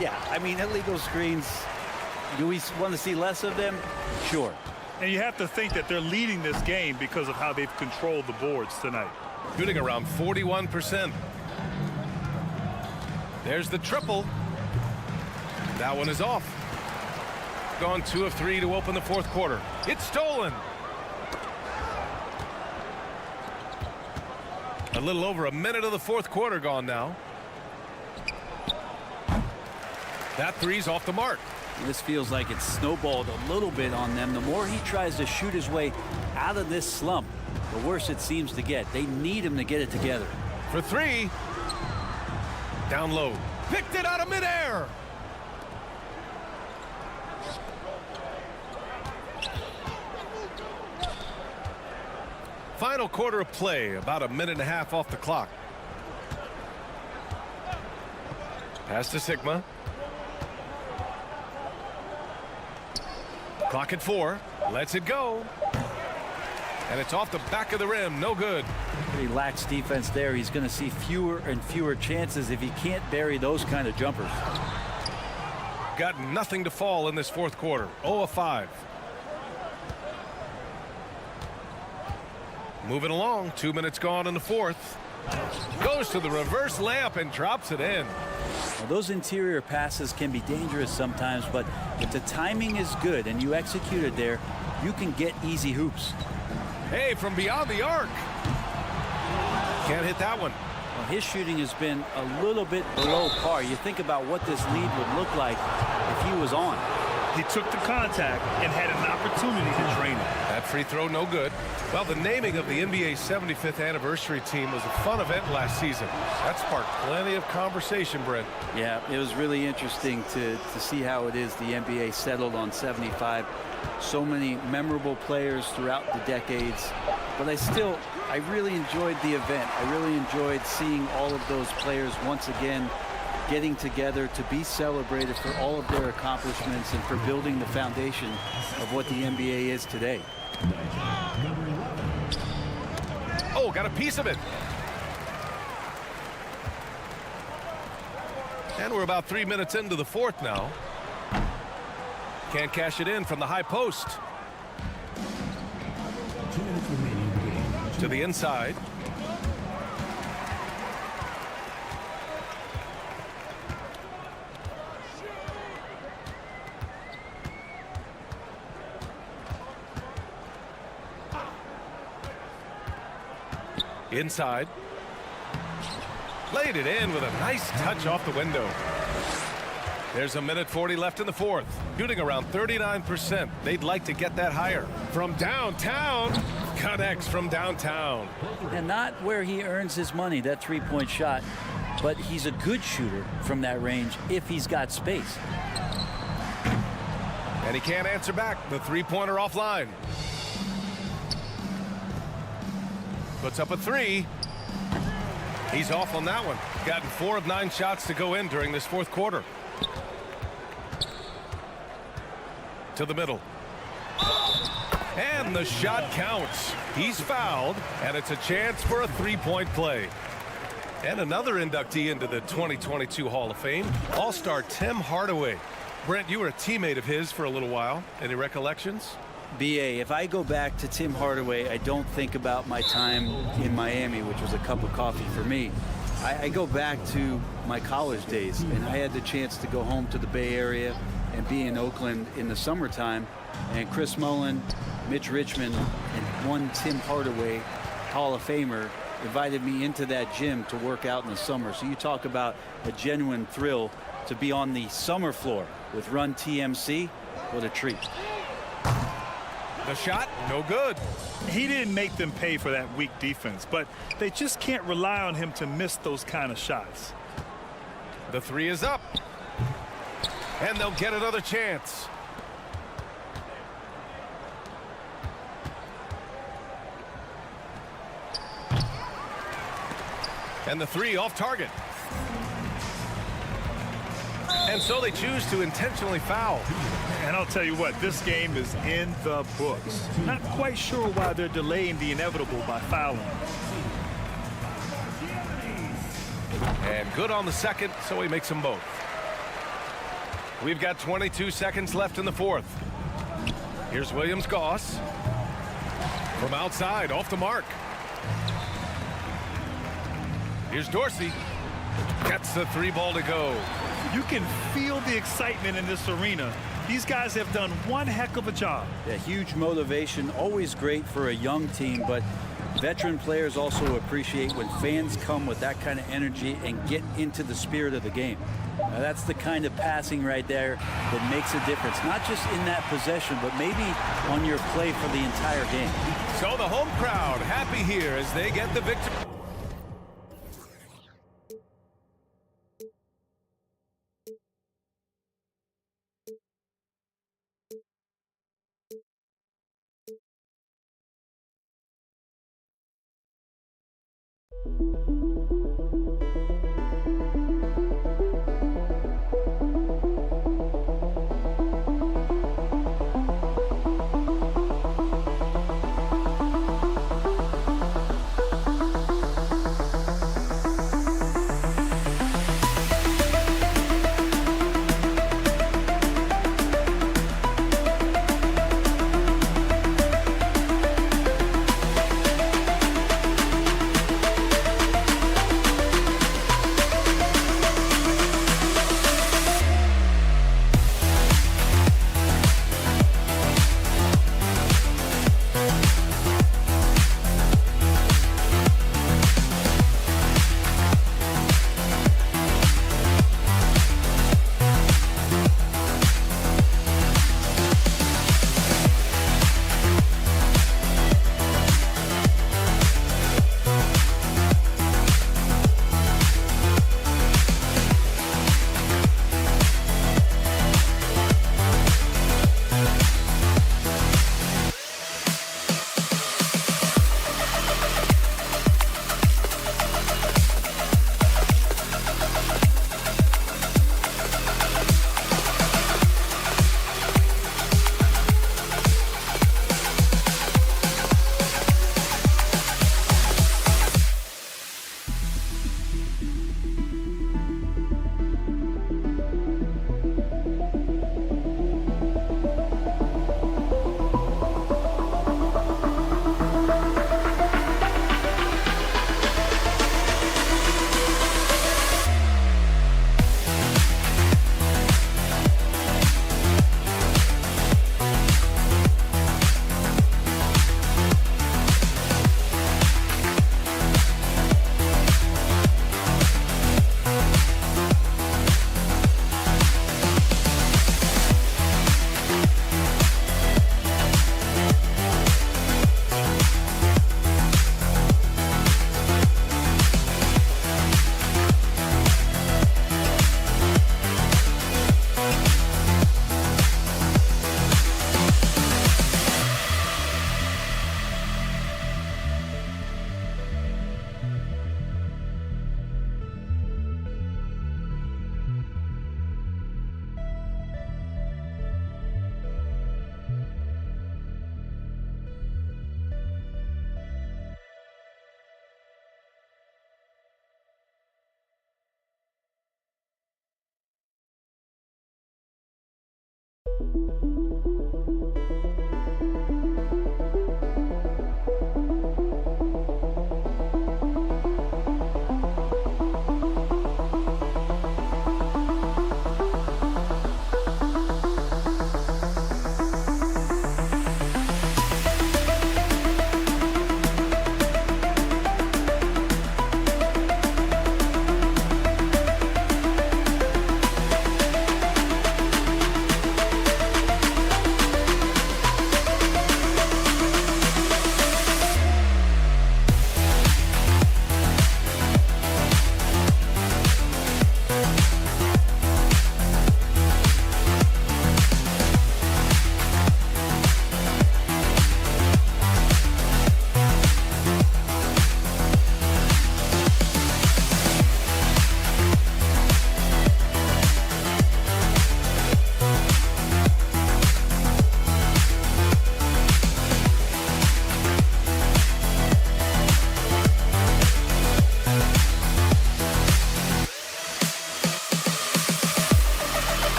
Yeah, I mean, illegal screens, do we want to see less of them? Sure. And you have to think that they're leading this game because of how they've controlled the boards tonight. Shooting around 41%. There's the triple. That one is off. Gone 2 of 3 to open the fourth quarter. It's stolen. A little over a minute of the fourth quarter gone now. That three's off the mark. This feels like it's snowballed a little bit on them. The more he tries to shoot his way out of this slump, the worse it seems to get. They need him to get it together. For three. Down low. Picked it out of midair. Final quarter of play, about a minute and a half off the clock. Pass to Sigma. Clock at 4. Lets it go. And it's off the back of the rim. No good. Pretty lax defense there. He's going to see fewer and fewer chances if he can't bury those kind of jumpers. Got nothing to fall in this fourth quarter. 0 of 5. Moving along. 2 minutes gone in the fourth. Goes to the reverse layup and drops it in. Well, those interior passes can be dangerous sometimes, but if the timing is good and you execute it there, you can get easy hoops. Hey, from beyond the arc. Can't hit that one. Well, his shooting has been a little bit below par. You think about what this lead would look like if he was on. He took the contact and had an opportunity to drain it. That free throw no good. Well, the naming of the NBA's 75th anniversary team was a fun event last season. That sparked plenty of conversation, Brent. Yeah, it was really interesting to see how it is the NBA settled on 75. So many memorable players throughout the decades. But I really enjoyed the event. I really enjoyed seeing all of those players once again getting together to be celebrated for all of their accomplishments and for building the foundation of what the NBA is today. Oh, got a piece of it. And we're about 3 minutes into the fourth now. Can't cash it in from the high post. 2 minutes remaining in the game. To the inside. Inside. Laid it in with a nice touch off the window. There's a minute 40 left in the fourth. Shooting around 39%. They'd like to get that higher. From downtown. Connects from downtown. And not where he earns his money, that three-point shot, but he's a good shooter from that range if he's got space. And he can't answer back. The three-pointer offline. Puts up a three. He's off on that one. Gotten 4 of 9 shots to go in during this fourth quarter. To the middle. And the shot counts. He's fouled, and it's a chance for a three-point play. And another inductee into the 2022 Hall of Fame, All-Star Tim Hardaway. Brent, you were a teammate of his for a little while. Any recollections? BA, if I go back to Tim Hardaway, I don't think about my time in Miami, which was a cup of coffee for me. I go back to my college days, and I had the chance to go home to the Bay Area and be in Oakland in the summertime. And Chris Mullin, Mitch Richmond, and one Tim Hardaway, Hall of Famer, invited me into that gym to work out in the summer. So you talk about a genuine thrill to be on the summer floor with Run TMC. What a treat. The shot, no good. He didn't make them pay for that weak defense, but they just can't rely on him to miss those kind of shots. The three is up. And they'll get another chance. And the three off target. And so they choose to intentionally foul. And I'll tell you what, this game is in the books. Not quite sure why they're delaying the inevitable by fouling. And good on the second, so he makes them both. We've got 22 seconds left in the fourth. Here's Williams-Goss. From outside, off the mark. Here's Dorsey. Gets the three ball to go. You can feel the excitement in this arena. These guys have done one heck of a job. Yeah, huge motivation, always great for a young team, but veteran players also appreciate when fans come with that kind of energy and get into the spirit of the game. Now, that's the kind of passing right there that makes a difference, not just in that possession, but maybe on your play for the entire game. So the home crowd happy here as they get the victory.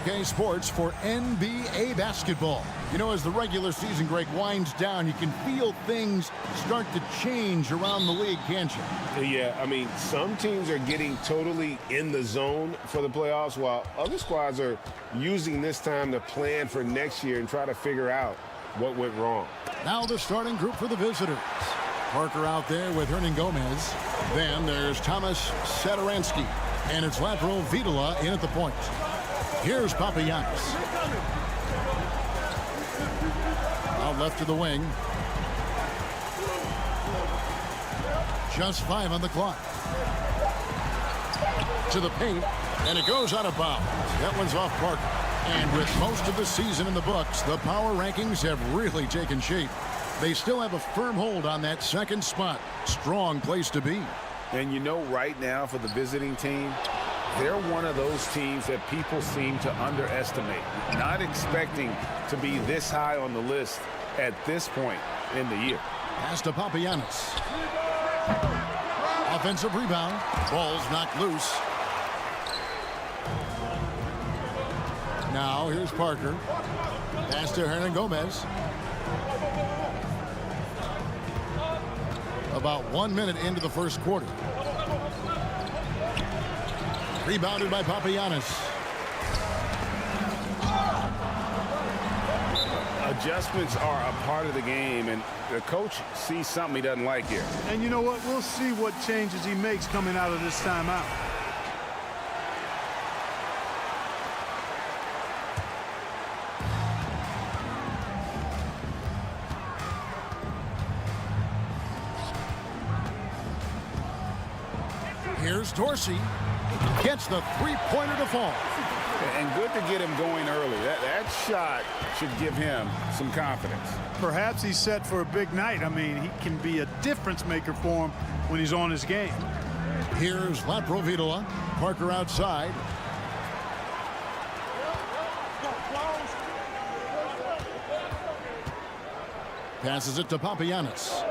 2K Sports for NBA basketball. You know, as the regular season, Greg, winds down, you can feel things start to change around the league, can't you? Yeah, I mean, some teams are getting totally in the zone for the playoffs, while other squads are using this time to plan for next year and try to figure out what went wrong. Now the starting group for the visitors. Parker out there with Hernan Gomez. Then there's Thomas Satoransky. And it's Latro Vidala in at the point. Here's Papagiannis. Out left to the wing. Just 5 on the clock. To the paint, and it goes out of bounds. That one's off Parker. And with most of the season in the books, the power rankings have really taken shape. They still have a firm hold on that second spot. Strong place to be. And you know, right now for the visiting team, they're one of those teams that people seem to underestimate. Not expecting to be this high on the list at this point in the year. Pass to Papagiannis. Offensive rebound. Ball's knocked loose. Now here's Parker. Pass to Hernan Gomez. About 1 minute into the first quarter. Rebounded by Papagiannis. Adjustments are a part of the game, and the coach sees something he doesn't like here. And you know what? We'll see what changes he makes coming out of this timeout. Here's Dorsey. Gets the three-pointer to fall. And good to get him going early. That shot should give him some confidence. Perhaps he's set for a big night. I mean, he can be a difference maker for him when he's on his game. Here's Latro Vidala. Parker outside. Passes it to Papagiannis.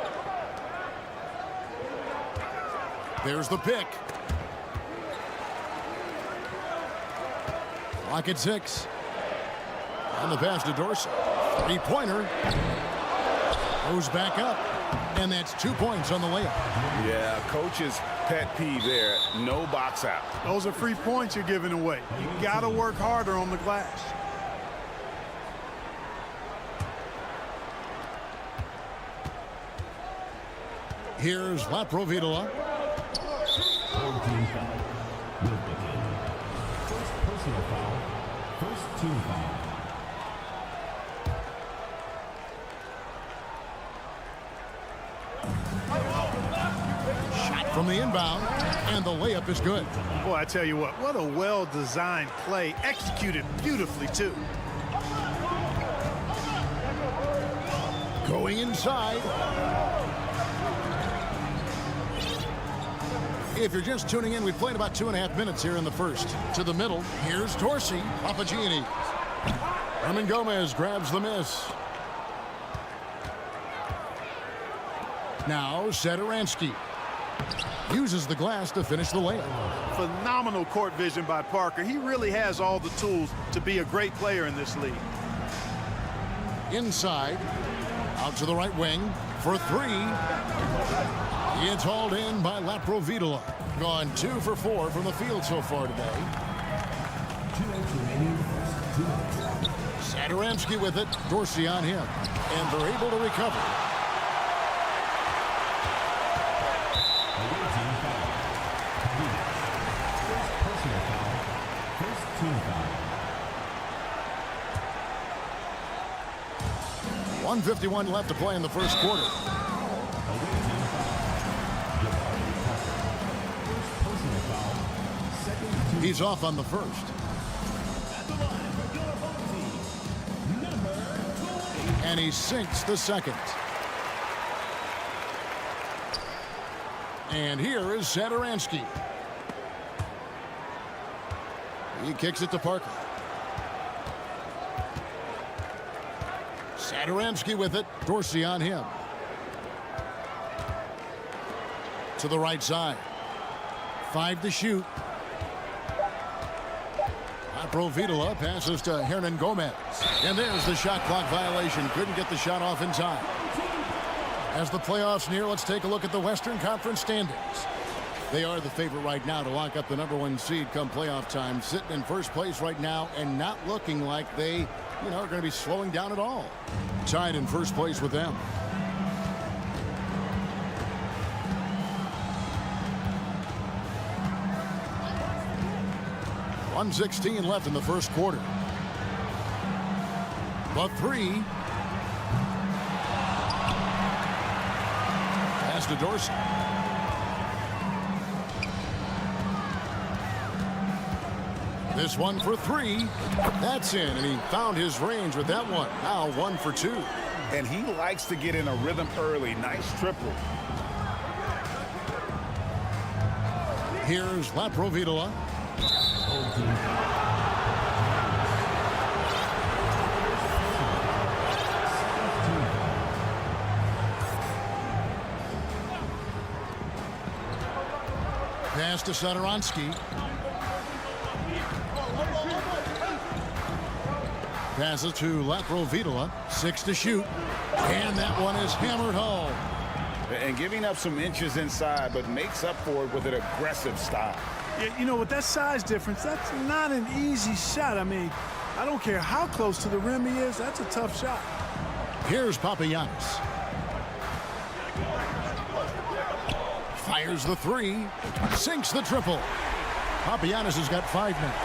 There's the pick. Clock at 6. On the pass to Dorsey. Three-pointer. Goes back up. And that's 2 points on the layup. Yeah, coach's pet peeve there. No box out. Those are free points you're giving away. You got to work harder on the glass. Here's Latro Vidala. Will begin. First personal foul. First team foul. Shot from the inbound, and the layup is good. Boy, I tell you what a well-designed play, executed beautifully too. Going inside. If you're just tuning in, we've played about 2.5 minutes here in the first. To the middle, here's Dorsey. Papagiannis. Hernan Gomez grabs the miss. Now Satoransky uses the glass to finish the layup. Phenomenal court vision by Parker. He really has all the tools to be a great player in this league. Inside, out to the right wing for 3. It's hauled in by Latro Vidala. Gone 2 for 4 from the field so far today. 2 minutes remaining. 2 minutes. Satoransky with it. Dorsey on him. And they're able to recover. Away team foul. First personal foul. First team foul. 1:51 left to play in the first quarter. He's off on the first. And he sinks the second. And here is Satoransky. He kicks it to Parker. Satoransky with it. Dorsey on him. To the right side. 5 to shoot. Provitola passes to Hernan Gomez. And there's the shot clock violation. Couldn't get the shot off in time. As the playoffs near, let's take a look at the Western Conference standings. They are the favorite right now to lock up the #1 seed come playoff time. Sitting in first place right now and not looking like they, are going to be slowing down at all. Tied in first place with them. .116 left in the first quarter. The three. Pass to Dorsey. This one for three. That's in, and he found his range with that one. Now 1 for 2. And he likes to get in a rhythm early. Nice triple. Here's Provitola. Pass to Satoransky. Passes to Provitola. 6 to shoot. And that one is hammered home. And giving up some inches inside, but makes up for it with an aggressive style. Yeah, with that size difference, that's not an easy shot. I mean, I don't care how close to the rim he is. That's a tough shot. Here's Papagiannis. Fires the three. Sinks the triple. Papagiannis has got 5 minutes.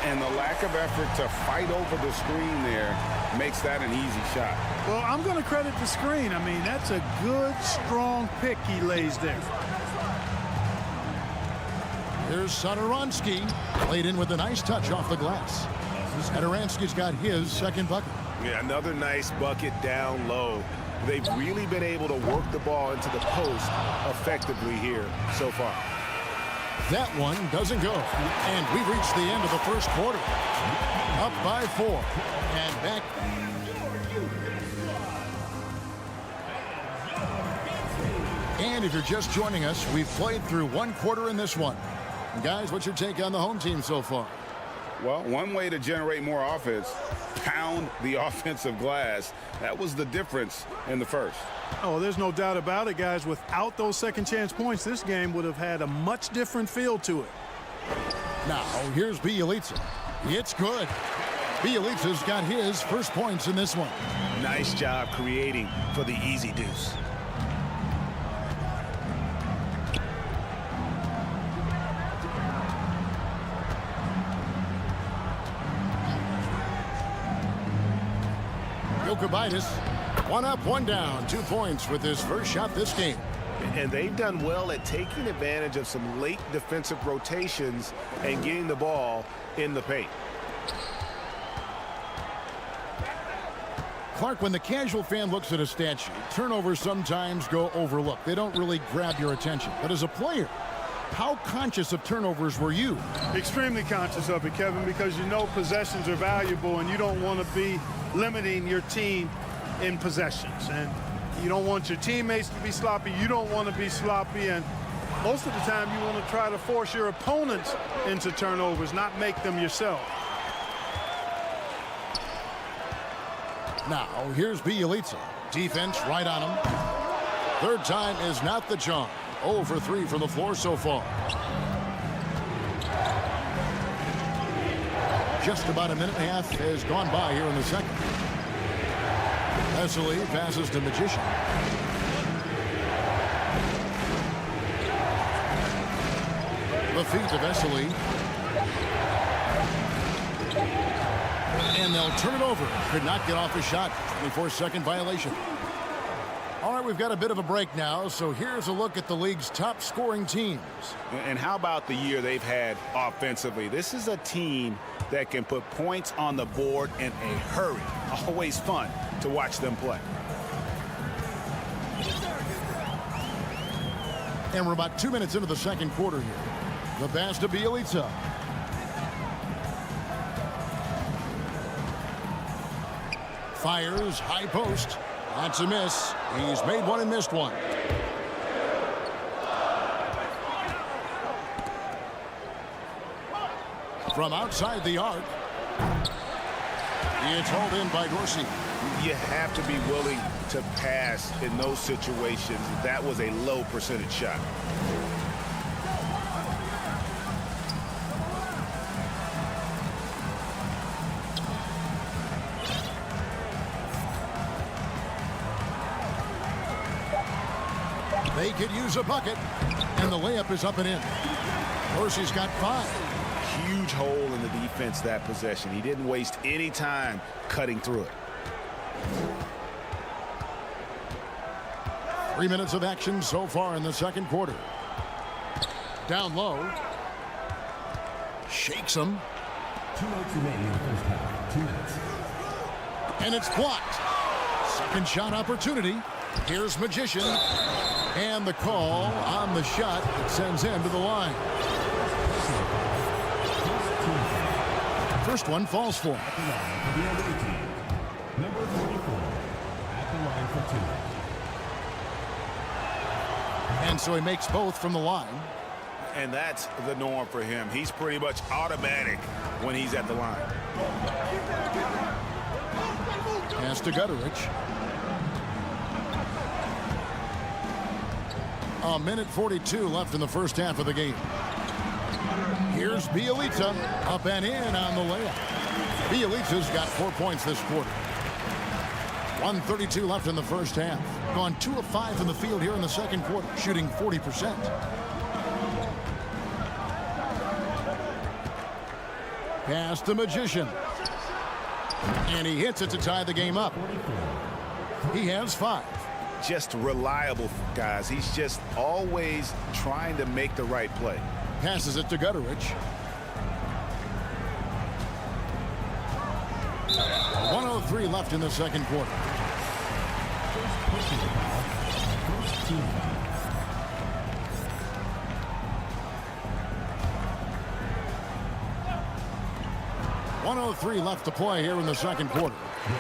And the lack of effort to fight over the screen there makes that an easy shot. Well, I'm going to credit the screen. I mean, that's a good, strong pick he lays there. Here's Satoransky. Played in with a nice touch off the glass. Satoransky's got his second bucket. Yeah, another nice bucket down low. They've really been able to work the ball into the post effectively here so far. That one doesn't go. And we've reached the end of the first quarter. Up by 4. And back. And if you're just joining us, we've played through 1 quarter in this one. Guys, what's your take on the home team so far? Well, one way to generate more offense, pound the offensive glass. That was the difference in the first. Oh, there's no doubt about it, guys. Without those second chance points, this game would have had a much different feel to it. Now, here's Bjelica. It's good. Bjelica's got his first points in this one. Nice job creating for the easy deuce. Jokubaitis, 1 up, 1 down, 2 points with his first shot this game. And they've done well at taking advantage of some late defensive rotations and getting the ball in the paint. Clark, when the casual fan looks at a stat sheet, turnovers sometimes go overlooked. They don't really grab your attention. But as a player, how conscious of turnovers were you? Extremely conscious of it, Kevin, because you know possessions are valuable and you don't want to be limiting your team in possessions. And you don't want your teammates to be sloppy. You don't want to be sloppy. And most of the time you want to try to force your opponents into turnovers, not make them yourself. Now, here's Bjelica. Defense right on him. Third time is not the charm. 0 for 3 from the floor so far. Just about a minute and a half has gone by here in the second. Vesely passes to Magician. The feet to Vesely. And they'll turn it over. Could not get off the shot. 24-second violation. All right, we've got a bit of a break now, so here's a look at the league's top scoring teams. And how about the year they've had offensively? This is a team that can put points on the board in a hurry. Always fun to watch them play. And we're about 2 minutes into the second quarter here. The pass to Bjelica. Fires, high post. That's a miss. He's made one and missed one. From outside the arc. It's hauled in by Dorsey. You have to be willing to pass in those situations. That was a low percentage shot. They could use a bucket, and the layup is up and in. Dorsey's got 5. Huge hole in the defense that possession. He didn't waste any time cutting through it. 3 minutes of action so far in the second quarter. Down low. Shakes him. 2 minutes remaining in the first half. 2 minutes. And it's blocked. Second shot opportunity. Here's Magician. And the call on the shot that sends him to the line. First one falls for him. Number 44 at the line for 2. And so he makes both from the line. And that's the norm for him. He's pretty much automatic when he's at the line. Pass to Gutterich. A minute 42 left in the first half of the game. Here's Bielitsa, up and in on the layup. Bielitsa's got 4 points this quarter. 1:32 left in the first half. Gone 2 of 5 from the field here in the second quarter, shooting 40%. Pass to Magician. And he hits it to tie the game up. He has 5. Just reliable, guys. He's just always trying to make the right play. Passes it to Gutterich. 1:03 left in the second quarter. First team foul. 1:03 left to play here in the second quarter.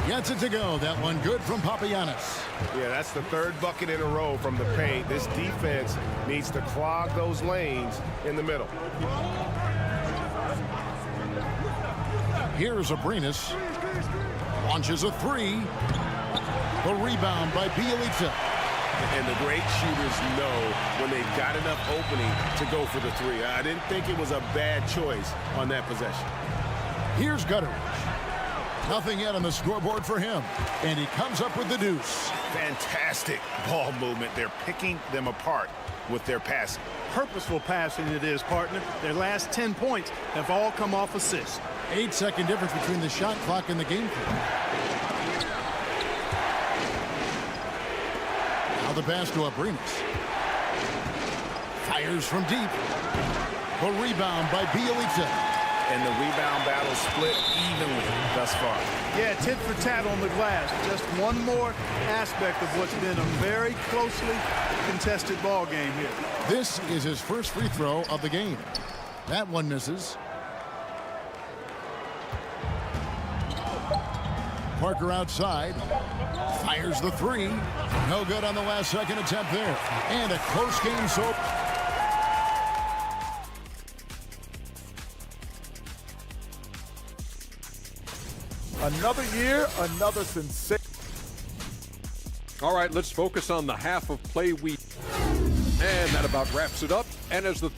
Gets it to go. That one good from Papagiannis. Yeah, that's the 3rd bucket in a row from the paint. This defense needs to clog those lanes in the middle. Here's Abrinas. Launches a 3. The rebound by Bielitsa. And the great shooters know when they've got enough opening to go for the 3. I didn't think it was a bad choice on that possession. Here's Gutterich. Nothing yet on the scoreboard for him. And he comes up with the deuce. Fantastic ball movement. They're picking them apart with their passing. Purposeful passing it is, partner. Their last 10 points have all come off assists. 8-second difference between the shot clock and the game clock. Now the pass to Abrinas. Fires from deep. The rebound by Bielitsa. And the rebound battle split evenly thus far. Yeah, tit for tat on the glass. Just one more aspect of what's been a very closely contested ball game here. This is his first free throw of the game. That one misses. Parker outside. Fires the 3. No good on the last second attempt there. And a close game so. Another year, another sensation. All right, let's focus on the half of play we. And that about wraps it up. And as the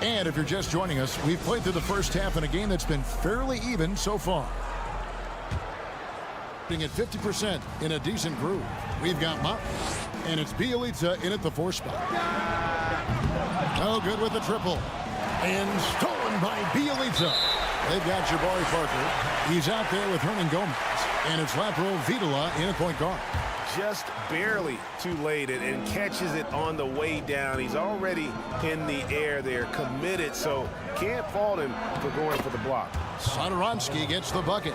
And if you're just joining us, we've played through the first half in a game that's been fairly even so far. Being at 50% in a decent groove. We've got Mott, and it's Bielitsa in at the 4 spot. No good with the triple. And stolen by Bielitsa. They've got Jabari Parker. He's out there with Hernan Gomez. And it's Lapro Vidala in at point guard. Just barely too late and catches it on the way down. He's already in the air there, committed, so can't fault him for going for the block. Satoransky gets the bucket.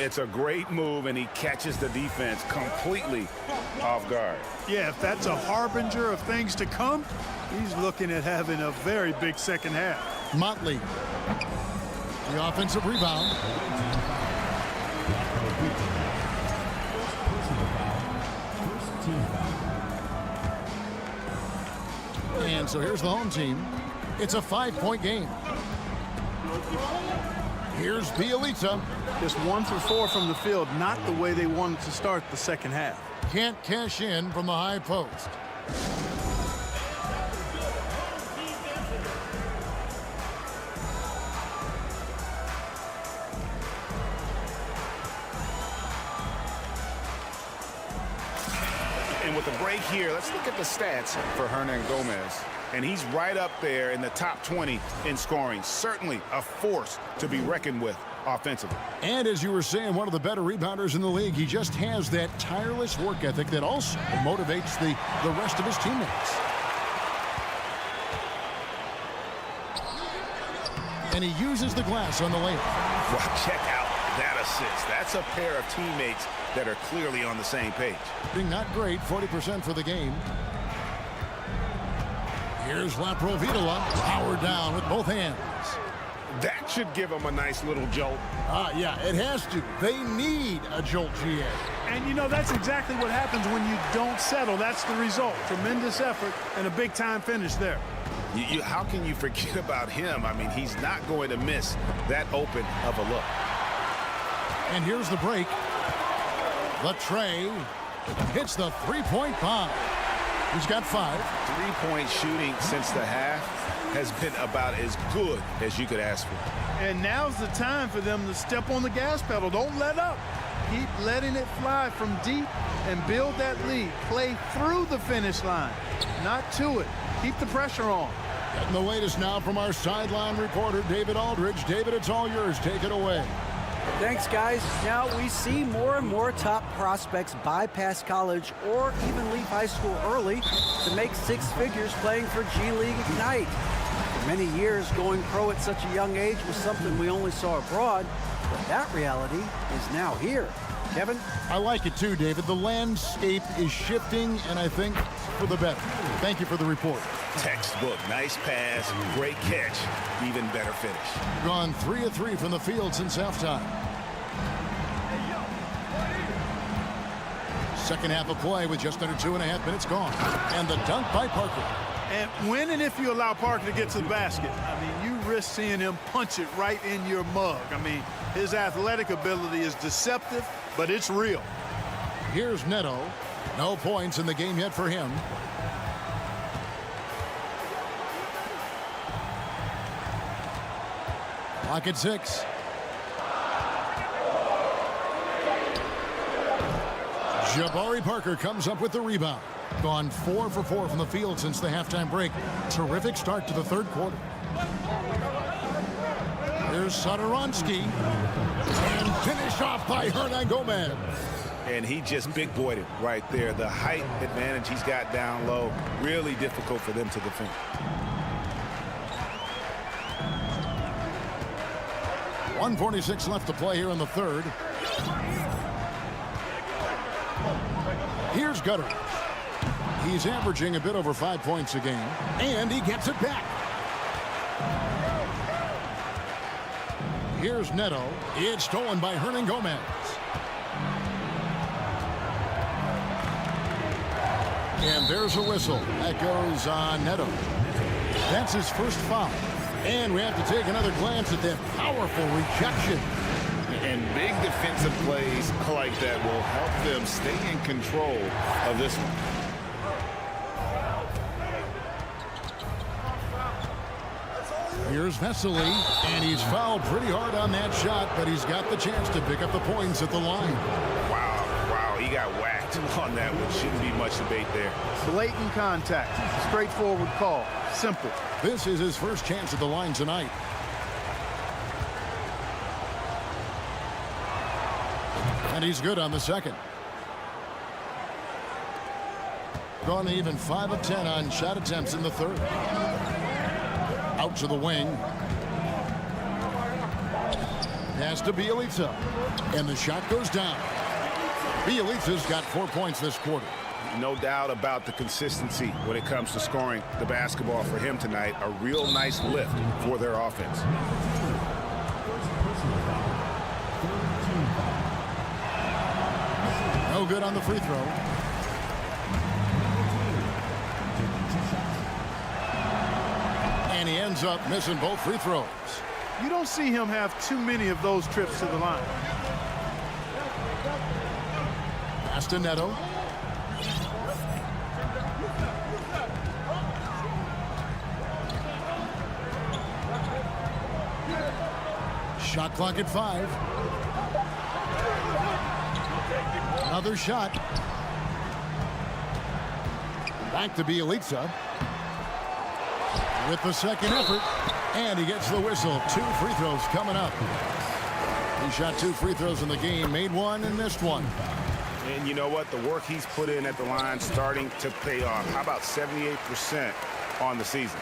It's a great move, and he catches the defense completely off guard. Yeah, if that's a harbinger of things to come, he's looking at having a very big second half. Motley. The offensive rebound. And so here's the home team. It's a 5-point game. Here's Bielitsa. Just 1 for 4 from the field, not the way they wanted to start the second half. Can't cash in from the high post. And with the break here, let's look at the stats for Hernan Gomez. And he's right up there in the top 20 in scoring. Certainly a force to be reckoned with offensively. And as you were saying, one of the better rebounders in the league. He just has that tireless work ethic that also motivates the rest of his teammates. And he uses the glass on the layup. Well, check out that assist. That's a pair of teammates that are clearly on the same page. Being not great, 40% for the game. Here's Laprovitola, powered down with both hands. That should give them a nice little jolt. Yeah, it has to. They need a jolt, GA. And, you know, that's exactly what happens when you don't settle. That's the result. Tremendous effort and a big-time finish there. How can you forget about him? I mean, he's not going to miss that open of a look. And here's the break. Latre hits the three-point bomb. He's got 5. Three-point shooting since the half has been about as good as you could ask for. And now's the time for them to step on the gas pedal. Don't let up. Keep letting it fly from deep and build that lead. Play through the finish line, not to it. Keep the pressure on. Getting the latest now from our sideline reporter, David Aldridge. David, it's all yours. Take it away. Thanks, guys. Now, we see more and more top prospects bypass college or even leave high school early to make 6 figures playing for G League Ignite. For many years, going pro at such a young age was something we only saw abroad, but that reality is now here. Kevin? I like it too, David. The landscape is shifting, and I think for the better. Thank you for the report. Textbook. Nice pass, great catch, even better finish. Gone 3 of 3 from the field since halftime. Second half of play with just under 2.5 minutes gone. And the dunk by Parker. And when and if you allow Parker to get to the basket, I mean, you risk seeing him punch it right in your mug. I mean, his athletic ability is deceptive, but it's real. Here's Neto. No points in the game yet for him. Clock at 6. Jabari Parker comes up with the rebound. Gone 4 for 4 from the field since the halftime break. Terrific start to the third quarter. Here's Satoransky. And finish off by Hernan Gomez. And he just big boyed it right there. The height advantage he's got down low, really difficult for them to defend. .146 left to play here in the third. Here's Gutter. He's averaging a bit over 5 points a game, and he gets it back. Here's Neto. It's stolen by Hernan Gomez. And there's a whistle. That goes on Neto. That's his first foul. And we have to take another glance at that powerful rejection. And big defensive plays like that will help them stay in control of this one. Here's Vesely, and he's fouled pretty hard on that shot, but he's got the chance to pick up the points at the line. Wow, he got whacked on that one. Shouldn't be much debate there. Blatant contact, straightforward call, simple. This is his first chance at the line tonight. And he's good on the second. Gone even 5 of 10 on shot attempts in the third. Out to the wing. Pass to Bielitsa. And the shot goes down. Bielitsa's got 4 points this quarter. No doubt about the consistency when it comes to scoring the basketball for him tonight. A real nice lift for their offense. No good on the free throw. And he ends up missing both free throws. You don't see him have too many of those trips to the line. Pass to Neto. Shot clock at 5. Another shot. Back to Bielitsa. With the second effort. And he gets the whistle. 2 free throws coming up. He shot 2 free throws in the game. Made 1 and missed 1. And you know what? The work he's put in at the line starting to pay off. How about 78% on the season?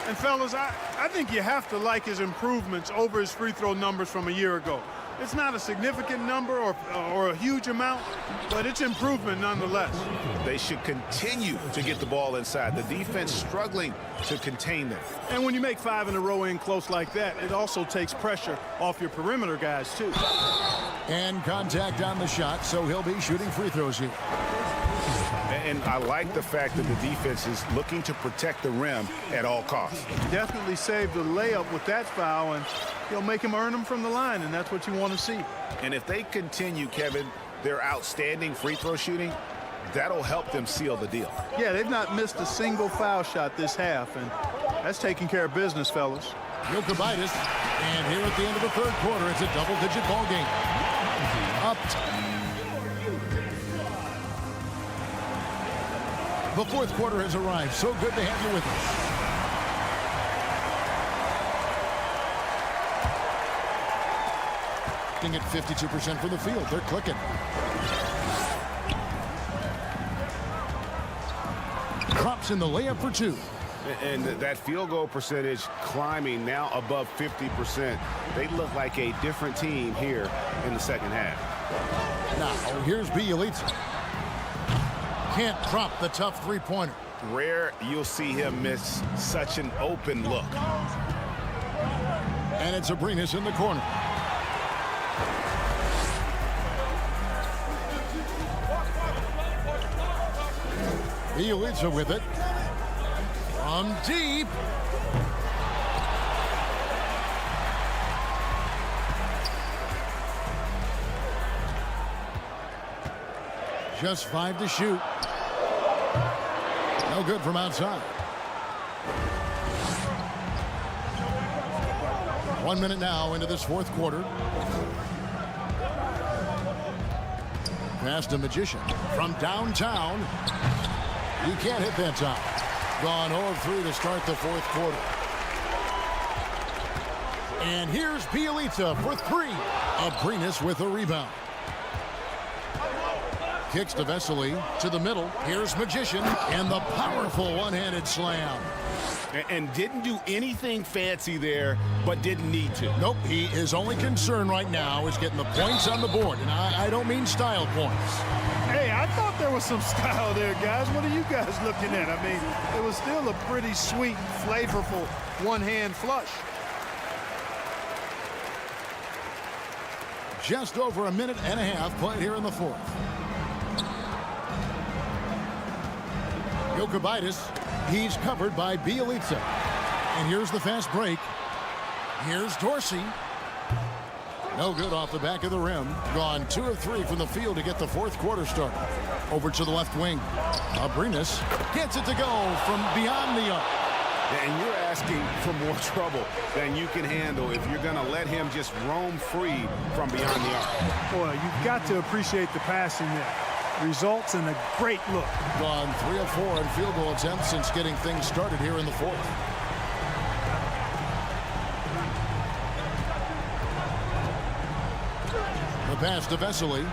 And fellas, I think you have to like his improvements over his free throw numbers from a year ago. It's not a significant number or a huge amount, but it's improvement nonetheless. They should continue to get the ball inside. The defense struggling to contain them. And when you make 5 in a row in close like that, it also takes pressure off your perimeter guys, too. And contact on the shot, so he'll be shooting free throws here. And I like the fact that the defense is looking to protect the rim at all costs. Definitely saved the layup with that foul, and he'll make him earn them from the line, and that's what you want to see. And if they continue, Kevin, their outstanding free throw shooting, that'll help them seal the deal. Yeah, they've not missed a single foul shot this half, and that's taking care of business, fellas. Jokubaitis, and here at the end of the third quarter, it's a double-digit ball game. Up. The fourth quarter has arrived. So good to have you with us. At 52% from the field. They're clicking. Drops in the layup for 2. And that field goal percentage climbing now above 50%. They look like a different team here in the second half. Now, here's Bielitsa. Can't drop the tough three-pointer. Rare you'll see him miss such an open look. And it's Abrinas in the corner. Bielitsa with it. From deep. Just 5 to shoot. No good from outside. 1 minute now into this fourth quarter. Pass to Magician from downtown. He can't hit that time. Gone 0 of 3 to start the fourth quarter. And here's Bielitsa for 3. Abrinas with a rebound. Kicks to Vesely to the middle. Here's Magician and the powerful one-handed slam. And didn't do anything fancy there, but didn't need to. Nope, his only concern right now is getting the points on the board. And I don't mean style points. Hey, I thought there was some style there, guys. What are you guys looking at? I mean, it was still a pretty sweet, flavorful one-hand flush. Just over a minute and a half played here in the fourth. Jokubaitis, he's covered by Bielitsa. And here's the fast break. Here's Dorsey. No good off the back of the rim. Gone 2 of 3 from the field to get the fourth quarter started. Over to the left wing. Abrinas gets it to go from beyond the arc. And you're asking for more trouble than you can handle if you're going to let him just roam free from beyond the arc. Boy, you've got to appreciate the passing there. Results in a great look. Gone 3 of 4 in field goal attempts since getting things started here in the fourth. The pass to Vesely.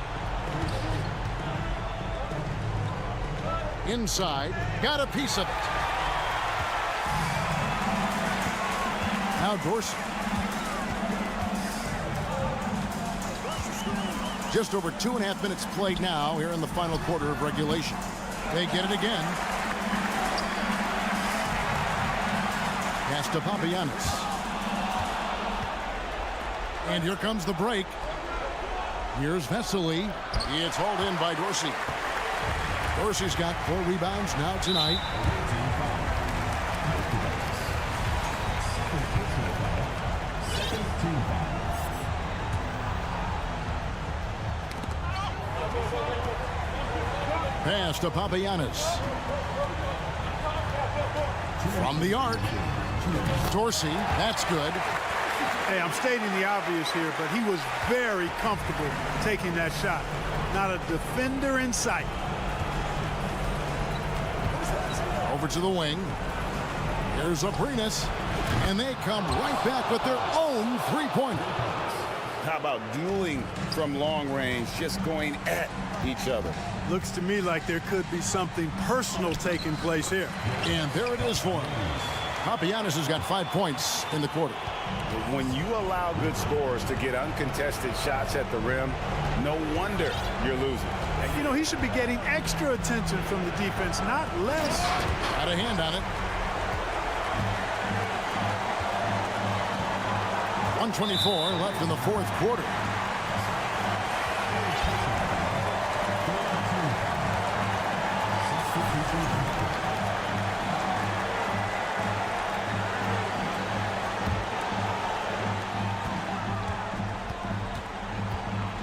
Inside. Got a piece of it. Now Dorsey. Just over 2.5 minutes played now here in the final quarter of regulation. They get it again. Pass to Papagiannis. And here comes the break. Here's Vesely. It's hauled in by Dorsey. Dorsey's got 4 rebounds now tonight. pass to Papagiannis. From the arc. Dorsey, that's good. Hey, I'm stating the obvious here, but he was very comfortable taking that shot. Not a defender in sight. Over to the wing. Here's Aprinas. And they come right back with their own three-pointer. How about dueling from long range, just going at each other? Looks to me like there could be something personal taking place here. And there it is for him. Papagiannis has got 5 points in the quarter. When you allow good scorers to get uncontested shots at the rim, no wonder you're losing. And, you know, he should be getting extra attention from the defense, not less. Got a hand on it. 1:24 left in the fourth quarter.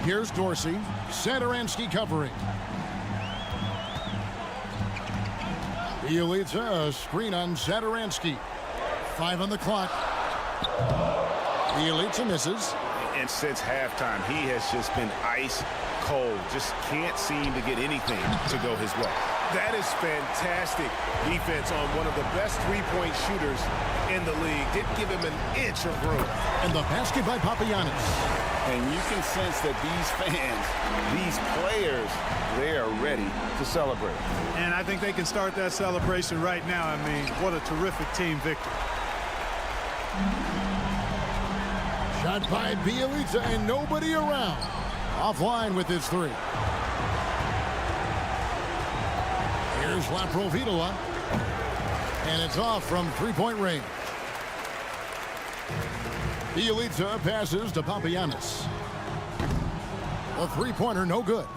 Here's Dorsey. Satoransky covering. Bielitsa, a screen on Satoransky. 5 on the clock. Bielitsa misses. And since halftime, he has just been ice cold. Just can't seem to get anything to go his way. That is fantastic defense on one of the best three-point shooters in the league. Didn't give him an inch of room. And the basket by Papagiannis. And you can sense that these fans, these players, they are ready to celebrate. And I think they can start that celebration right now. I mean, what a terrific team victory. Shot by Bielitsa and nobody around. Offline with his three. Here's Laprovitola. And it's off from three-point range. Bielitsa passes to Papagiannis. A three-pointer, no good.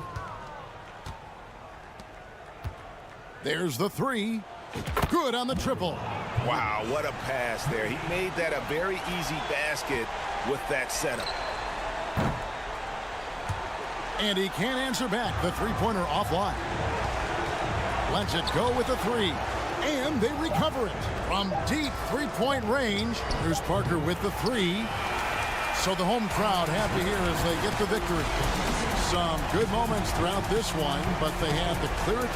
There's the three. Good on the triple. Wow, what a pass there. He made that a very easy basket with that setup. And he can't answer back. The three-pointer offline. Lets it go with the three. And they recover it from deep three-point range. Here's Parker with the three. So the home crowd happy here as they get the victory. Some good moments throughout this one, but they have to clear it.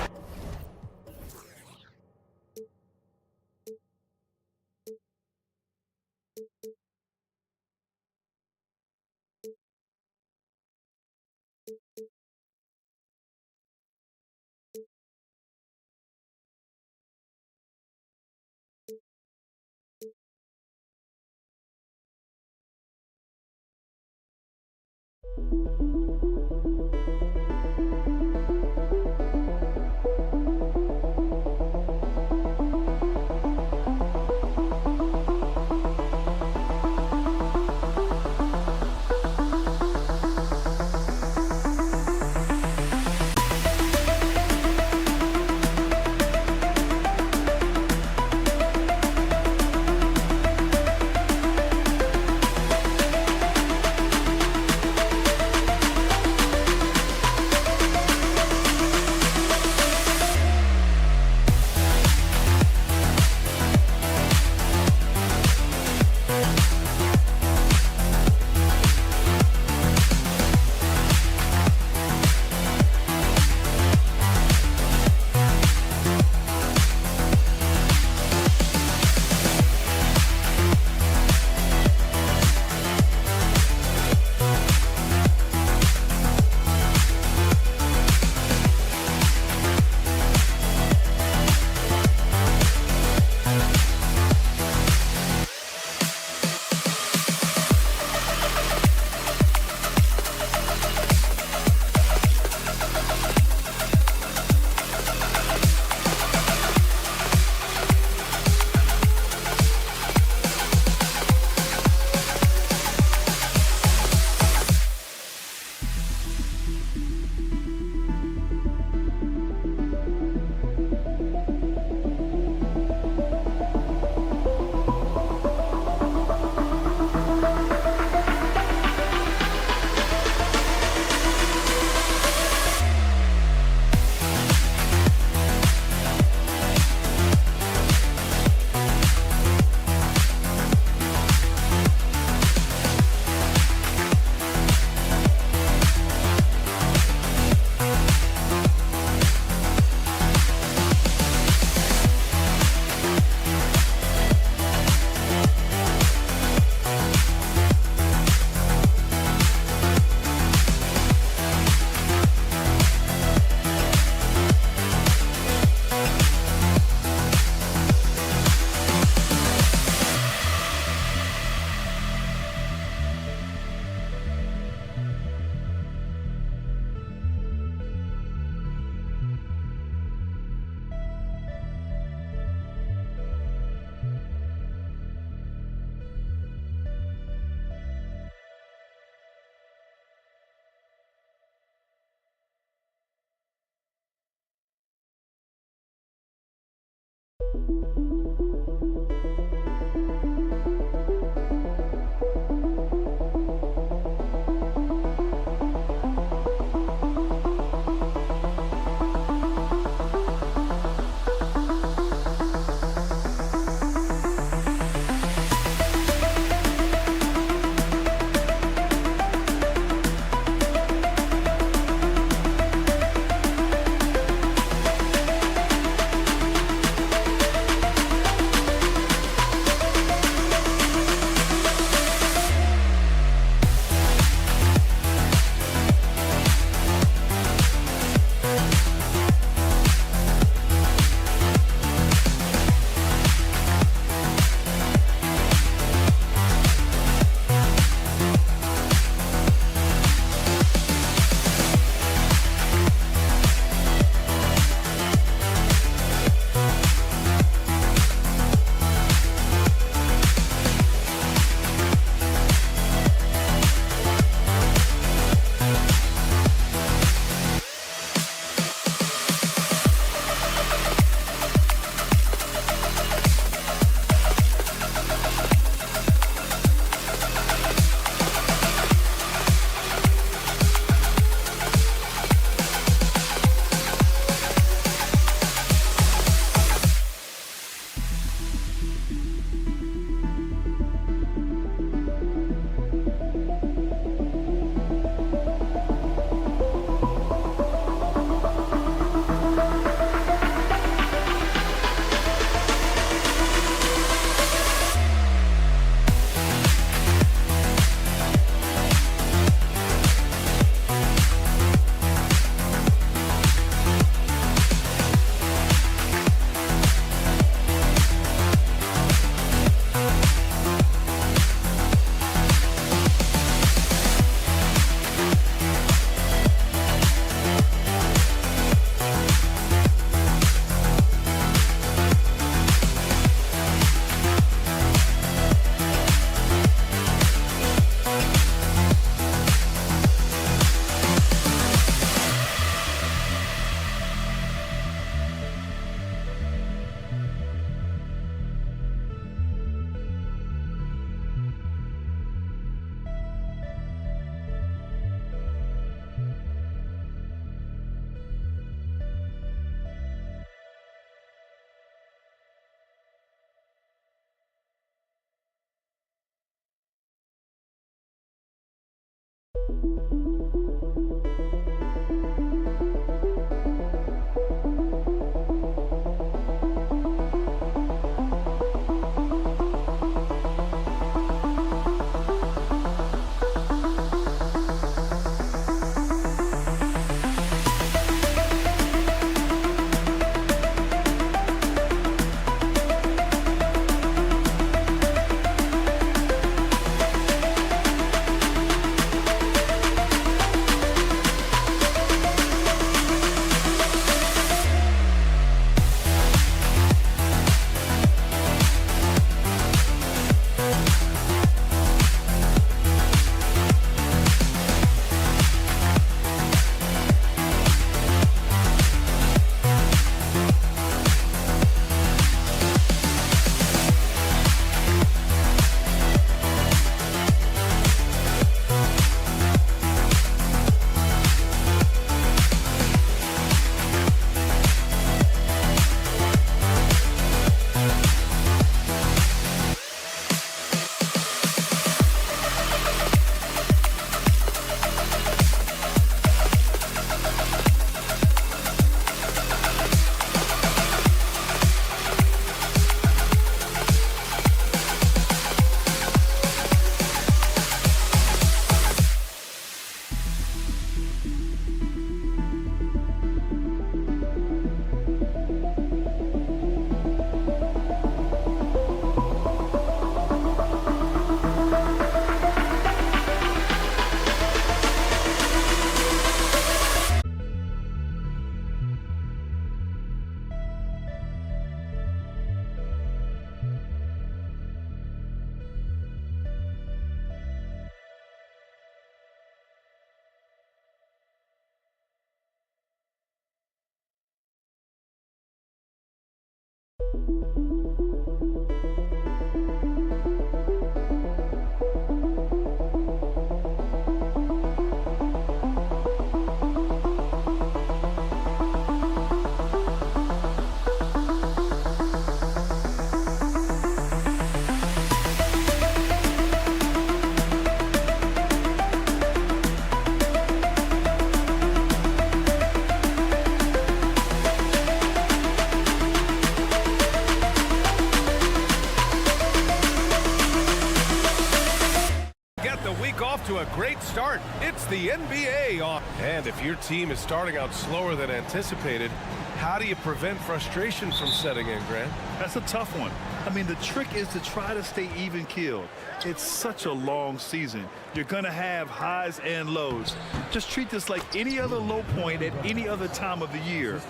Off to a great start. It's the NBA off. And if your team is starting out slower than anticipated, how do you prevent frustration from setting in, Grant? That's a tough one. I mean, the trick is to try to stay even-keeled. It's such a long season. You're going to have highs and lows. Just treat this like any other low point at any other time of the year.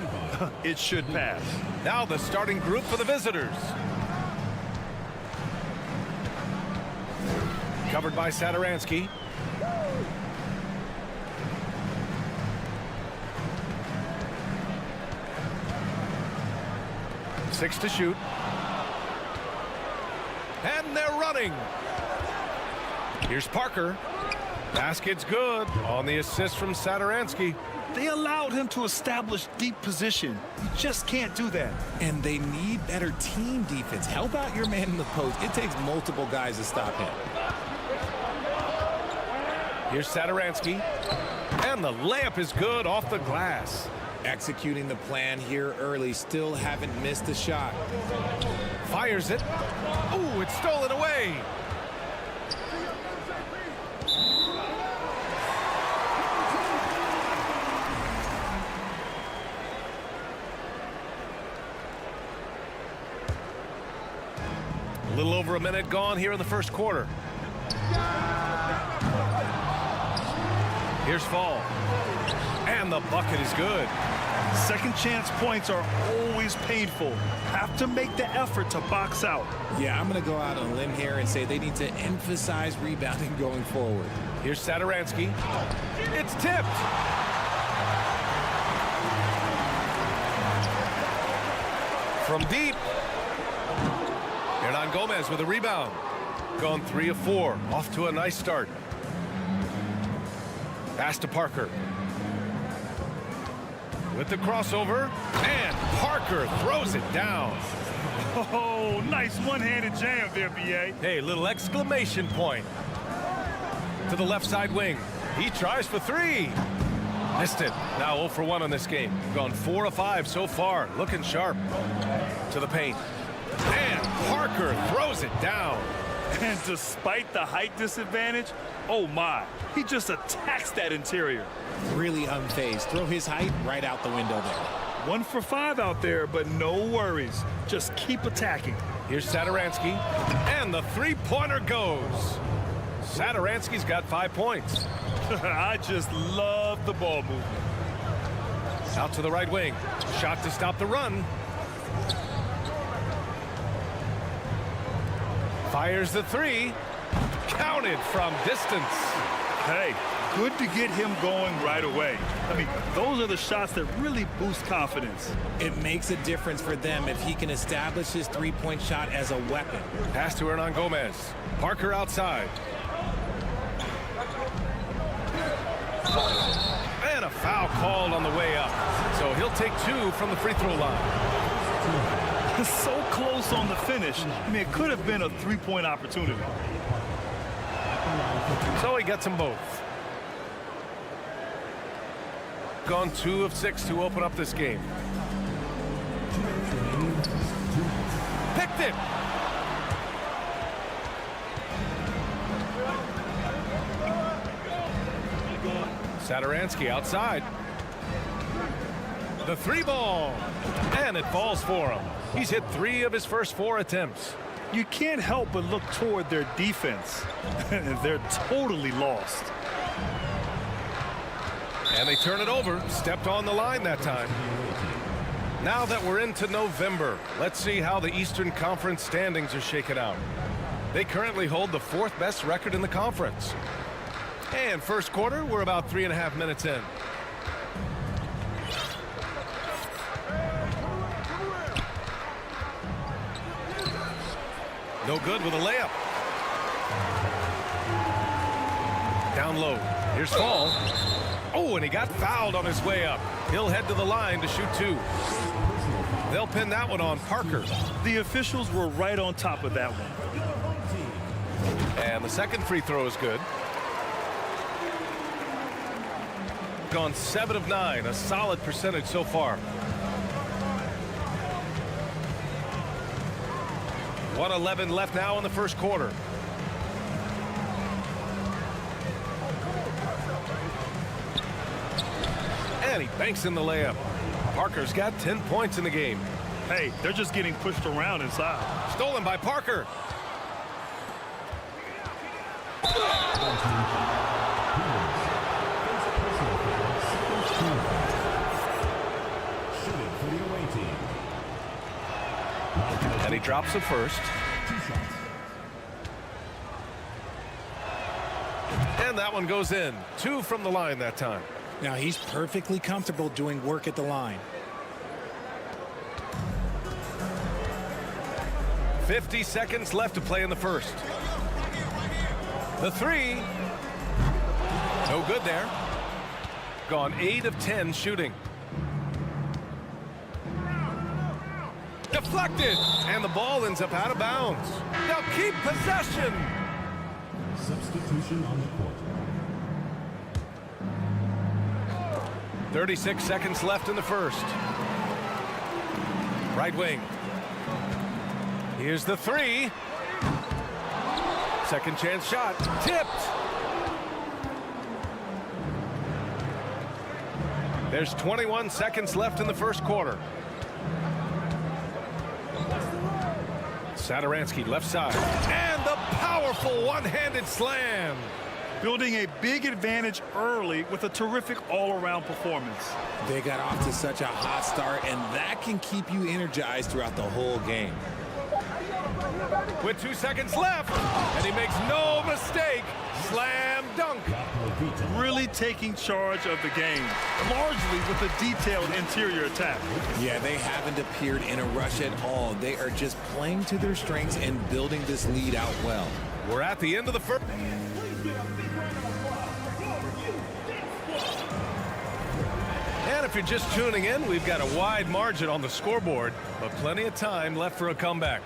It should pass. Now the starting group for the visitors. Covered by Satoransky. Six to shoot. And they're running. Here's Parker. Basket's good on the assist from Satoransky. They allowed him to establish deep position. You just can't do that. And they need better team defense. Help out your man in the post. It takes multiple guys to stop him. Here's Satoransky. And the layup is good off the glass. Executing the plan here early. Still haven't missed a shot. Fires it. Ooh, it's stolen away. A little over a minute gone here in the first quarter. Here's Fall. And the bucket is good. Second chance points are always painful. Have to make the effort to box out. Yeah, I'm going to go out on a limb here and say they need to emphasize rebounding going forward. Here's Satoransky. It's tipped. From deep. Hernan Gomez with a rebound. Gone 3 of 4. Off to a nice start. Pass to Parker. With the crossover, and Parker throws it down. Oh, nice one-handed jam there, B.A. Hey, little exclamation point. To the left side wing. He tries for 3. Missed it. Now 0 for 1 on this game. Gone 4 of 5 so far. Looking sharp. To the paint. And Parker throws it down. And despite the height disadvantage, oh my, he just attacks that interior. Really unfazed. Throw his height right out the window there. 1 for 5 out there, but no worries. Just keep attacking. Here's Satoransky, and the three-pointer goes. Satoransky's got 5 points. I just love the ball movement. Out to the right wing. Shot to stop the run. Fires the 3. Counted from distance. Hey, good to get him going right away. I mean, those are the shots that really boost confidence. It makes a difference for them if he can establish his three-point shot as a weapon. Pass to Hernan Gomez. Parker outside. And a foul called on the way up. So he'll take 2 from the free throw line. So close on the finish. I mean, it could have been a three-point opportunity. So he gets them both. Gone 2 of 6 to open up this game. Picked it. Satoransky outside. The 3 ball. And it falls for him. He's hit 3 of his first 4 attempts. You can't help but look toward their defense. They're totally lost. And they turn it over. Stepped on the line that time. Now that we're into November, let's see how the Eastern Conference standings are shaken out. They currently hold the 4th best record in the conference. And first quarter, we're about 3.5 minutes in. No good with a layup. Down low. Here's Fall. Oh, and he got fouled on his way up. He'll head to the line to shoot 2. They'll pin that one on Parker. The officials were right on top of that one. And the second free throw is good. Gone 7 of 9, a solid percentage so far. 1:11 left now in the first quarter. And he banks in the layup. Parker's got 10 points in the game. Hey, they're just getting pushed around inside. Stolen by Parker. And he drops the first. And that one goes in. 2 from the line that time. Now he's perfectly comfortable doing work at the line. 50 seconds left to play in the first. The 3. No good there. Gone 8 of 10 shooting. Deflected. And the ball ends up out of bounds. Now keep possession. Substitution on the court. 36 seconds left in the first. Right wing. Here's the 3. Second chance shot. Tipped. There's 21 seconds left in the first quarter. Sadaransky left side. And the powerful one-handed slam. Building a big advantage early with a terrific all-around performance. They got off to such a hot start, and that can keep you energized throughout the whole game. With 2 seconds left, and he makes no mistake. Slam dunk. Really taking charge of the game, largely with a detailed interior attack. Yeah, they haven't appeared in a rush at all. They are just playing to their strengths and building this lead out well. We're at the end of the first. And if you're just tuning in, we've got a wide margin on the scoreboard, but plenty of time left for a comeback.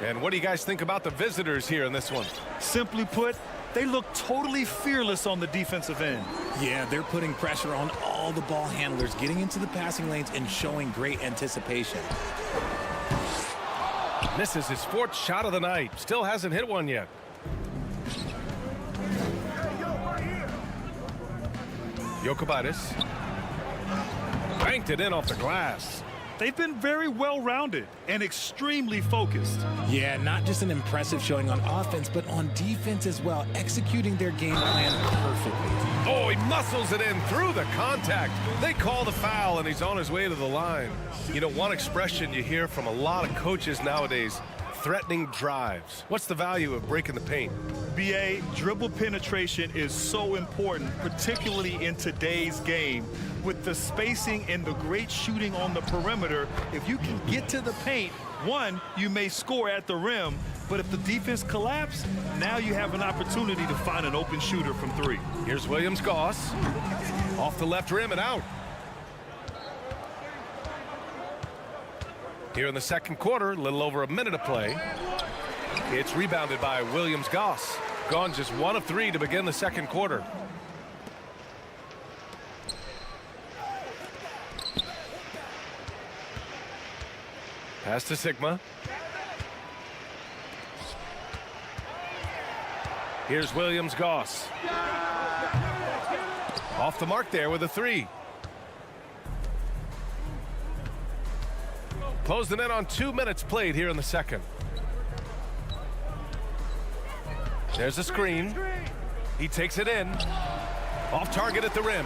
And what do you guys think about the visitors here in this one? Simply put, they look totally fearless on the defensive end. Yeah, they're putting pressure on all the ball handlers, getting into the passing lanes and showing great anticipation. Misses his 4th shot of the night. Still hasn't hit one yet. Jokubaitis banked it in off the glass. They've been very well-rounded and extremely focused. Yeah, not just an impressive showing on offense, but on defense as well, executing their game plan perfectly. Oh, he muscles it in through the contact. They call the foul, and he's on his way to the line. You know, one expression you hear from a lot of coaches nowadays, threatening drives. What's the value of breaking the paint? BA, dribble penetration is so important, particularly in today's game. With the spacing and the great shooting on the perimeter, if you can get to the paint, one, you may score at the rim, but if the defense collapses, now you have an opportunity to find an open shooter from 3. Here's Williams-Goss. Off the left rim and out. Here in the second quarter, a little over a minute of play. It's rebounded by Williams-Goss. Gone just 1 of 3 to begin the second quarter. Pass to Sigma. Here's Williams-Goss. Off the mark there with a 3. Closing in on 2 minutes played here in the second. There's a screen. He takes it in. Off target at the rim.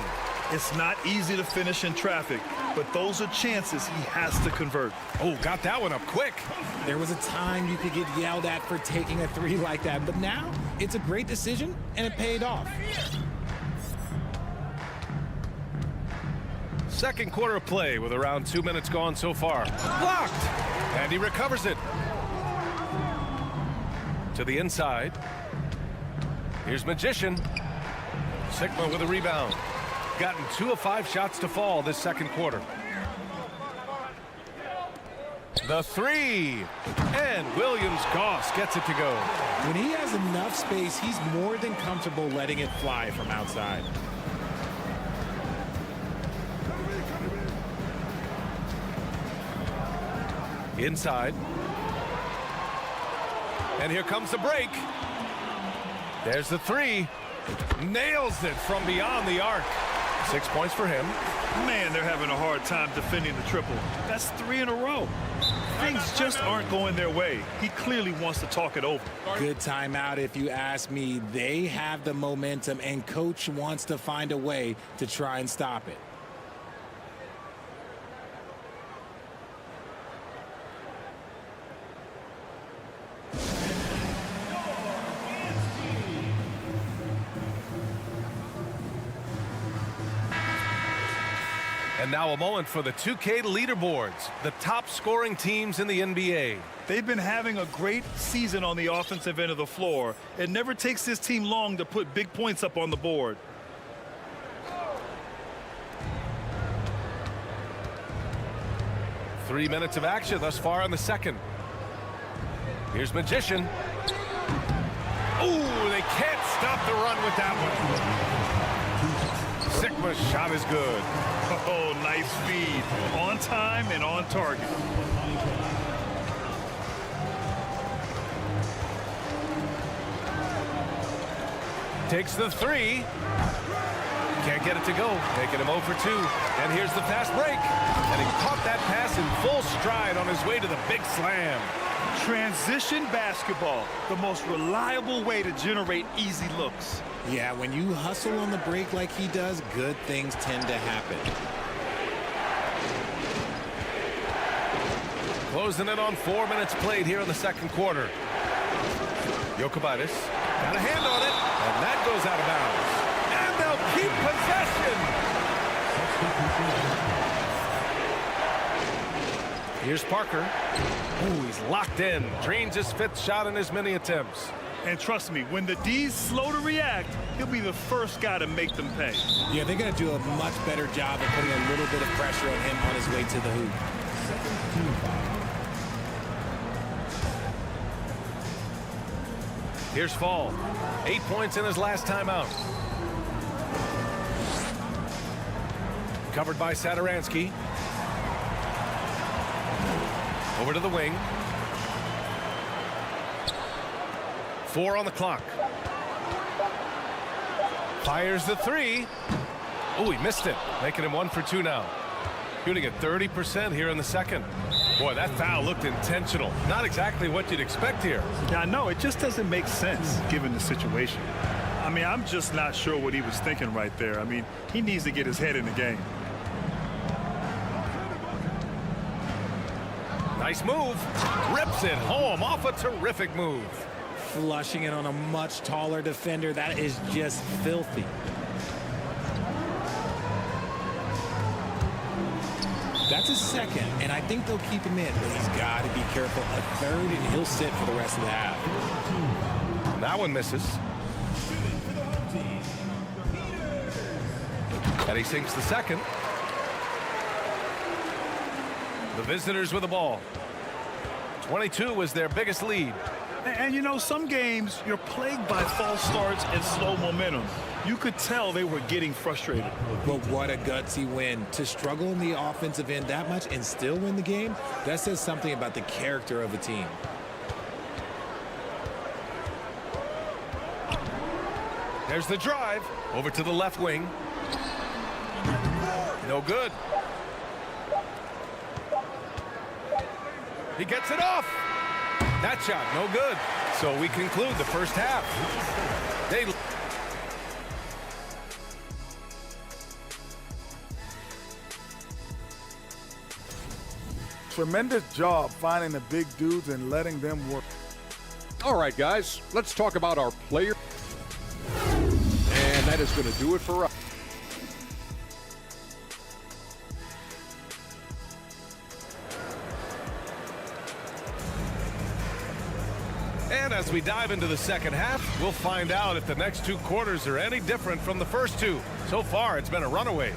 It's not easy to finish in traffic, but those are chances he has to convert. Oh, got that one up quick. There was a time you could get yelled at for taking a 3 like that, but now it's a great decision and it paid off. Second quarter of play with around 2 minutes gone so far. Blocked! And he recovers it. To the inside. Here's Magician. Sigma with a rebound. Gotten 2 of 5 shots to fall this second quarter. The three. And Williams-Goss gets it to go. When he has enough space, he's more than comfortable letting it fly from outside. Inside. And here comes the break. There's the three. Nails it from beyond the arc. 6 points for him. Man, they're having a hard time defending the triple. That's 3 in a row. Things just aren't going their way. He clearly wants to talk it over. Good timeout if you ask me. They have the momentum, and coach wants to find a way to try and stop it. And now a moment for the 2K leaderboards, the top scoring teams in the NBA. They've been having a great season on the offensive end of the floor. It never takes this team long to put big points up on the board. Three minutes of action thus far in the second. Here's Magician. Ooh, they can't stop the run with that one. Sigma's shot is good. Oh, nice feed. On time and on target. Takes the three. Can't get it to go. Making him 0 for 2. And here's the fast break. And he caught that pass in full stride on his way to the big slam. Transition basketball, the most reliable way to generate easy looks. Yeah, when you hustle on the break like he does, good things tend to happen. Closing in on 4 minutes played here in the second quarter. Jokubaitis got a hand on it, and that goes out of bounds. And they'll keep possession. Here's Parker. Ooh, he's locked in. Drains his 5th shot in as many attempts. And trust me, when the D's slow to react, he'll be the first guy to make them pay. Yeah, they're going to do a much better job of putting a little bit of pressure on him on his way to the hoop. Here's Fall. 8 points in his last timeout. Covered by Satoransky. Over to the wing. 4 on the clock. Fires the three. Oh, he missed it. Making him 1 for 2 now. Shooting at 30% here in the second. Boy, that foul looked intentional. Not exactly what you'd expect here. Yeah, I know. It just doesn't make sense given the situation. I mean, I'm just not sure what he was thinking right there. I mean, he needs to get his head in the game. Nice move. Rips it home off a terrific move. Flushing it on a much taller defender. That is just filthy. That's a second, and I think they'll keep him in, but he's got to be careful. A third, and he'll sit for the rest of the half. That one misses. And he sinks the second. The visitors with the ball. 22 was their biggest lead. And you know, some games you're plagued by false starts and slow momentum. You could tell they were getting frustrated. But what a gutsy win. To struggle in the offensive end that much and still win the game, that says something about the character of the team. There's the drive. Over to the left wing. No good. He gets it off. That shot, no good. So we conclude the first half. They... Tremendous job finding the big dudes and letting them work. All right, guys, let's talk about our player. And that is going to do it for us. And as we dive into the second half, we'll find out if the next 2 quarters are any different from the first 2. So far, it's been a runaway.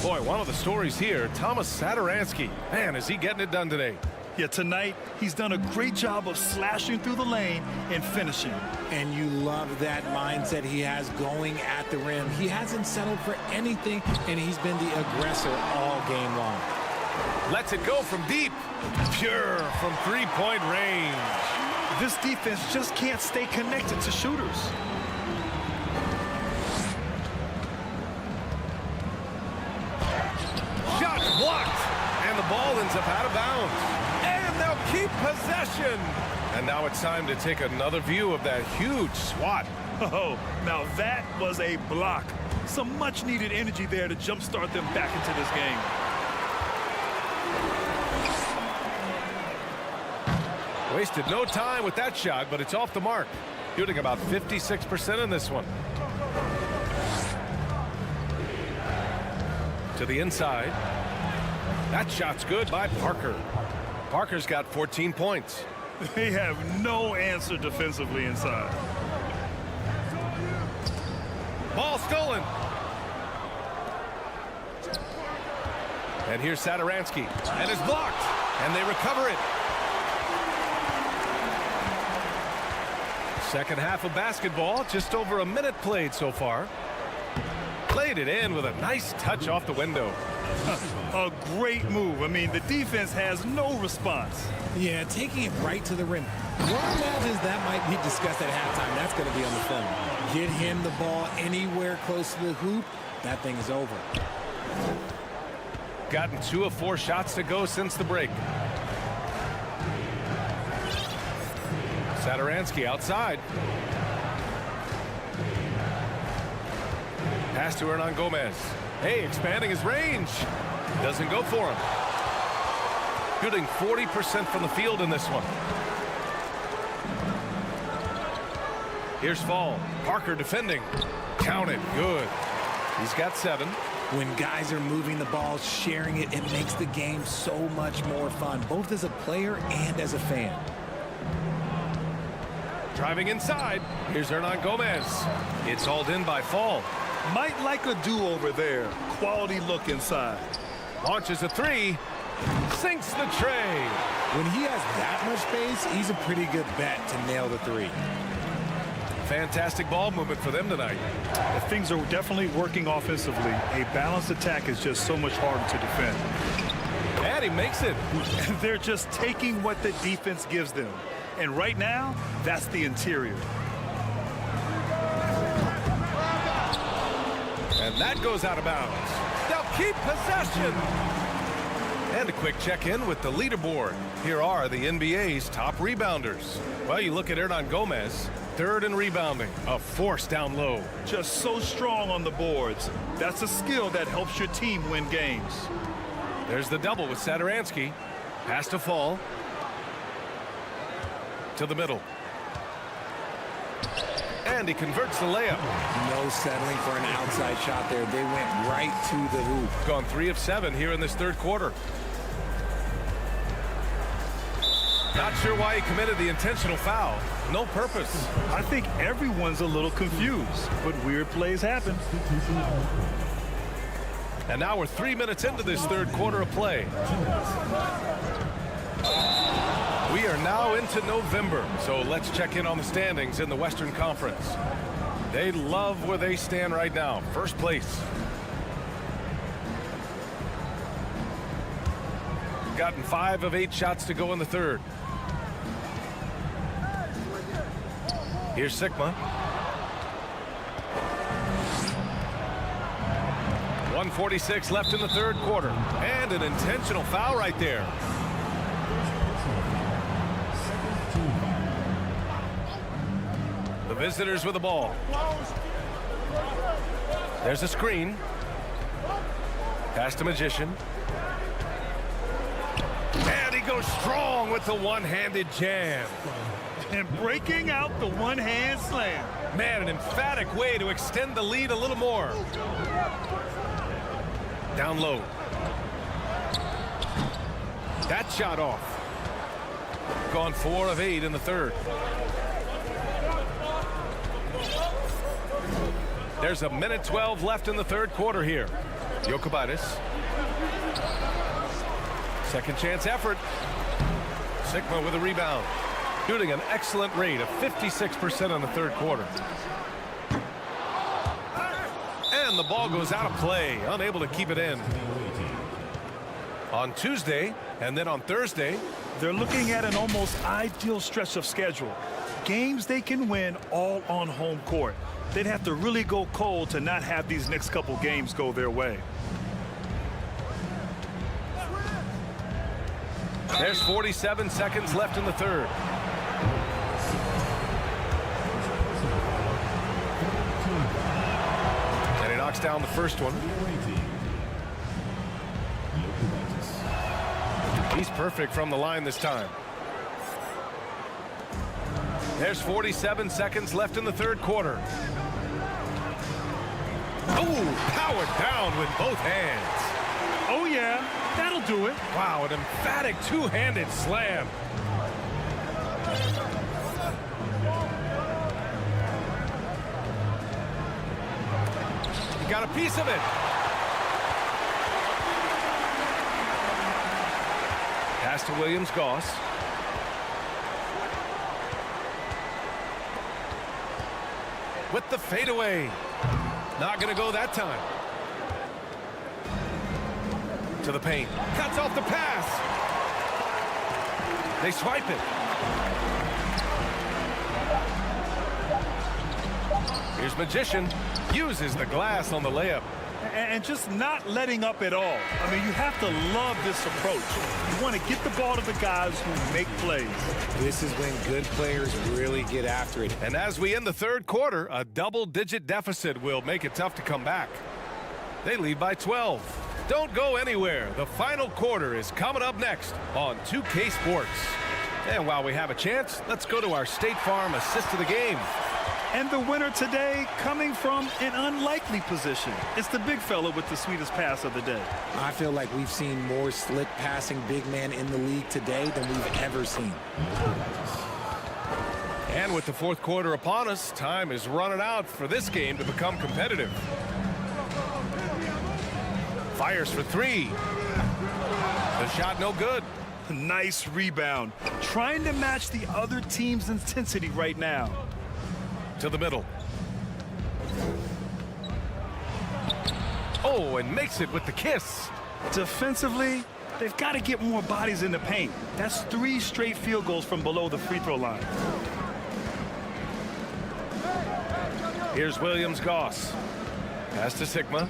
Boy, one of the stories here, Thomas Satoransky. Man, is he getting it done today. Yeah, tonight he's done a great job of slashing through the lane and finishing. And you love that mindset he has going at the rim. He hasn't settled for anything, and he's been the aggressor all game long. Lets it go from deep. Pure from three-point range. This defense just can't stay connected to shooters. Shot blocked. And the ball ends up out of bounds. And they'll keep possession. And now it's time to take another view of that huge swat. Oh, now that was a block. Some much-needed energy there to jumpstart them back into this game. Wasted no time with that shot, but it's off the mark. Shooting about 56% in this one. To the inside. That shot's good by Parker. Parker's got 14 points. They have no answer defensively inside. Ball stolen. And here's Satoransky. And it's blocked. And they recover it. Second half of basketball, just over a minute played so far. Played it in with a nice touch off the window. A great move. I mean, the defense has no response. Yeah, taking it right to the rim. One imagines that might be discussed at halftime. That's going to be on the film. Get him the ball anywhere close to the hoop. That thing is over. Gotten 2 of 4 shots to go since the break. Satoransky outside. Pass to Hernan Gomez. Hey, expanding his range. Doesn't go for him. Shooting 40% from the field in this one. Here's Fall. Parker defending. Count it. Good. He's got 7. When guys are moving the ball, sharing it, it makes the game so much more fun, both as a player and as a fan. Driving inside. Here's Hernan Gomez. It's hauled in by Fall. Might like a do-over there. Quality look inside. Launches a 3. Sinks the tray. When he has that much space, he's a pretty good bet to nail the 3. Fantastic ball movement for them tonight. Things are definitely working offensively. A balanced attack is just so much harder to defend. And he makes it. They're just taking what the defense gives them. And right now, that's the interior. And that goes out of bounds. They'll keep possession. And a quick check-in with the leaderboard. Here are the NBA's top rebounders. Well, you look at Hernan Gomez, 3rd in rebounding, a force down low. Just so strong on the boards. That's a skill that helps your team win games. There's the double with Satoransky. Pass to Fall. To the middle. And he converts the layup. No settling for an outside shot there. They went right to the hoop. Gone 3 of 7 here in this 3rd quarter. Not sure why he committed the intentional foul. No purpose. I think everyone's a little confused, but weird plays happen. And now we're 3 minutes into this 3rd quarter of play. We are now into November, so let's check in on the standings in the Western Conference. They love where they stand right now. First place. Gotten 5 of 8 shots to go in the 3rd. Here's Sigma. 1:46 left in the 3rd quarter. And an intentional foul right there. The visitors with the ball. There's a screen. Pass to Magician. And he goes strong with the one-handed jam. And breaking out the one-hand slam. Man, an emphatic way to extend the lead a little more. Down low. That shot off. Gone 4 of 8 in the 3rd. There's a minute 12 left in the third quarter here. Jokubaitis. Second chance effort. Sigma with a rebound. Shooting an excellent rate of 56% in the third quarter. And the ball goes out of play, unable to keep it in. On Tuesday and then on Thursday, they're looking at an almost ideal stretch of schedule. Games they can win all on home court. They'd have to really go cold to not have these next couple games go their way. There's 47 seconds left in the third. And he knocks down the first one. He's perfect from the line this time. There's 47 seconds left in the third quarter. Oh, powered down with both hands. Oh, yeah, that'll do it. Wow, an emphatic two-handed slam. He got a piece of it. Pass to Williams-Goss. With the fadeaway. Not going to go that time. To the paint. Cuts off the pass. They swipe it. Here's Magician. Uses the glass on the layup. And just not letting up at all. I mean, you have to love this approach. You want to get the ball to the guys who make plays. This is when good players really get after it. And as we end the third quarter, a double-digit deficit will make it tough to come back. They lead by 12. Don't go anywhere. The final quarter is coming up next on 2K Sports. And while we have a chance, let's go to our State Farm assist of the game. And the winner today coming from an unlikely position. It's the big fella with the sweetest pass of the day. I feel like we've seen more slick passing big man in the league today than we've ever seen. And with the fourth quarter upon us, time is running out for this game to become competitive. Fires for three. The shot no good. Nice rebound. Trying to match the other team's intensity right now. To the middle. Oh, and makes it with the kiss. Defensively, they've got to get more bodies in the paint. That's 3 straight field goals from below the free throw line. Here's Williams-Goss. Pass to Sigma.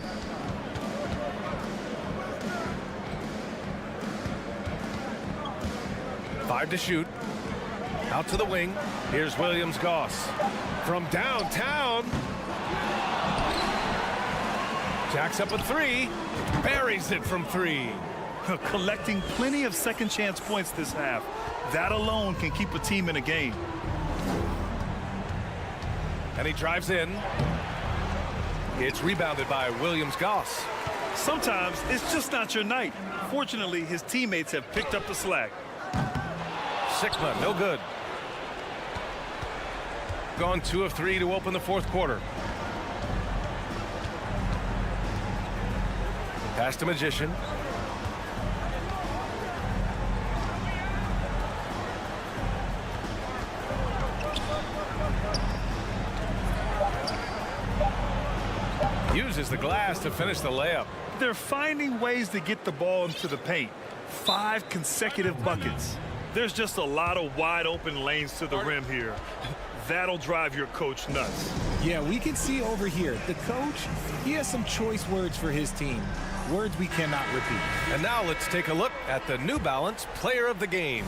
Five to shoot. Out to the wing. Here's Williams-Goss. From downtown. Jacks up a three. Buries it from three. Collecting plenty of second chance points this half. That alone can keep a team in a game. And he drives in. It's rebounded by Williams-Goss. Sometimes it's just not your night. Fortunately, his teammates have picked up the slack. Sigma, no good. Gone 2 of 3 to open the fourth quarter. Pass to Magician. Uses the glass to finish the layup. They're finding ways to get the ball into the paint. 5 consecutive buckets. There's just a lot of wide open lanes to the rim here. That'll drive your coach nuts. Yeah, we can see over here, the coach, he has some choice words for his team. Words we cannot repeat. And now let's take a look at the New Balance Player of the Game.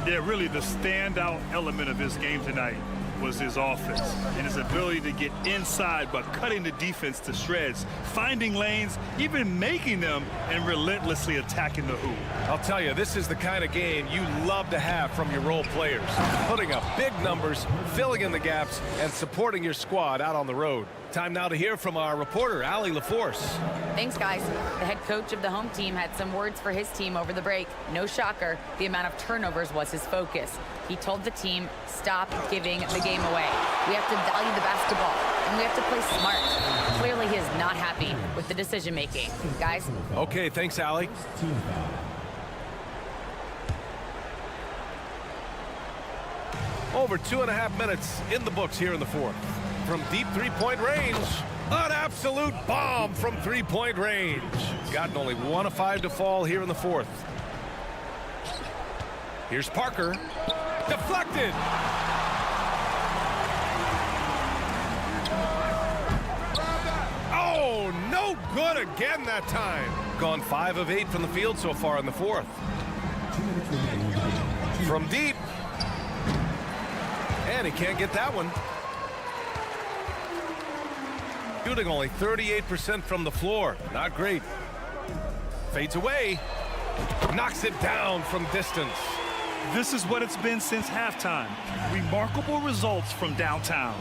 Yeah, really the standout element of his game tonight was his offense and his ability to get inside but cutting the defense to shreds, finding lanes, even making them, and relentlessly attacking the hoop. I'll tell you, this is the kind of game you love to have from your role players. Putting up big numbers, filling in the gaps, and supporting your squad out on the road. Time now to hear from our reporter, Allie LaForce. Thanks, guys. The head coach of the home team had some words for his team over the break. No shocker, the amount of turnovers was his focus. He told the team, stop giving the game away. We have to value the basketball. and we have to play smart. Clearly, he is not happy with the decision-making. Guys? Okay, thanks, Allie. Over 2.5 minutes in the books here in the fourth. From deep three-point range, an absolute bomb from three-point range. Gotten only 1 of 5 to fall here in the fourth. Here's Parker. Deflected. Oh, no good again that time. Gone 5 of 8 from the field so far in the fourth. From deep. And he can't get that one. Shooting only 38% from the floor. Not great. Fades away. Knocks it down from distance. This is what it's been since halftime. Remarkable results from downtown.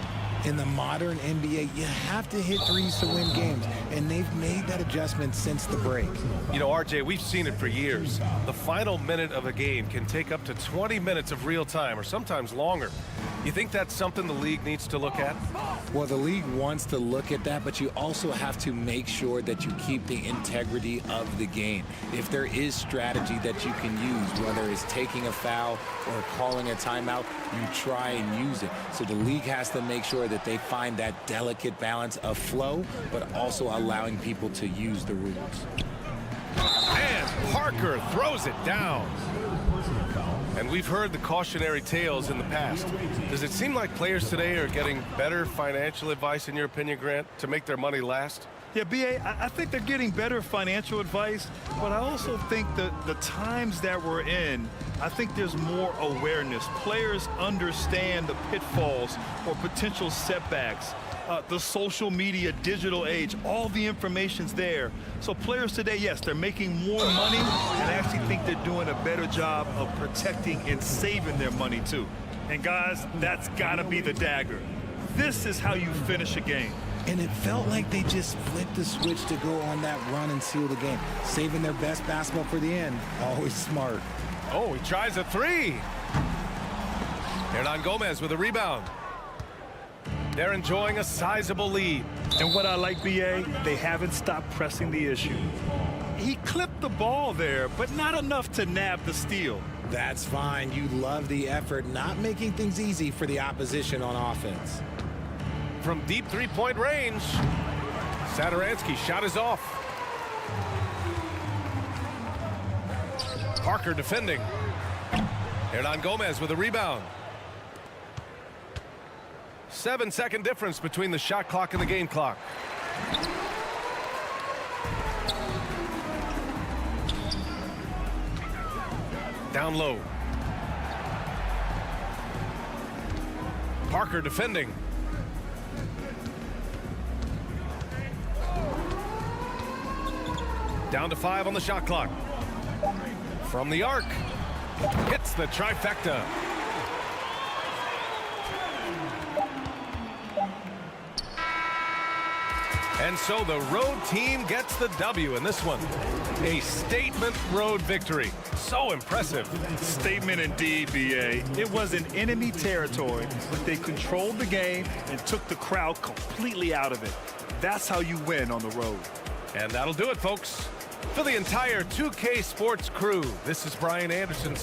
In the modern NBA, you have to hit threes to win games, and they've made that adjustment since the break. You know, RJ, we've seen it for years. The final minute of a game can take up to 20 minutes of real time, or sometimes longer. You think that's something the league needs to look at? Well, the league wants to look at that, but you also have to make sure that you keep the integrity of the game. If there is strategy that you can use, whether it's taking a foul or calling a timeout, you try and use it. So the league has to make sure that they find that delicate balance of flow, but also allowing people to use the rules. And Parker throws it down. And we've heard the cautionary tales in the past. Does it seem like players today are getting better financial advice, in your opinion, Grant, to make their money last? Yeah, B.A., I think they're getting better financial advice, but I also think that the times that we're in, I think there's more awareness. Players understand the pitfalls or potential setbacks. The social media, digital age, all the information's there. So players today, yes, they're making more money, and I actually think they're doing a better job of protecting and saving their money, too. And guys, that's gotta be the dagger. This is how you finish a game. And it felt like they just flipped the switch to go on that run and seal the game. Saving their best basketball for the end. Always smart. Oh, he tries a three. Hernan Gomez with a rebound. They're enjoying a sizable lead. And what I like, B.A., they haven't stopped pressing the issue. He clipped the ball there, but not enough to nab the steal. That's fine. You love the effort, not making things easy for the opposition on offense. From deep three-point range, Satoransky's shot is off. Parker defending. Hernan Gomez with a rebound. 7-second difference between the shot clock and the game clock. Down low. Parker defending. Down to 5 on the shot clock. From the arc. Hits the trifecta. And so the road team gets the W in this one. A statement road victory. So impressive. Statement indeed, B.A. It was in enemy territory, but they controlled the game and took the crowd completely out of it. That's how you win on the road. And that'll do it, folks. For the entire 2K Sports crew, this is Brian Anderson.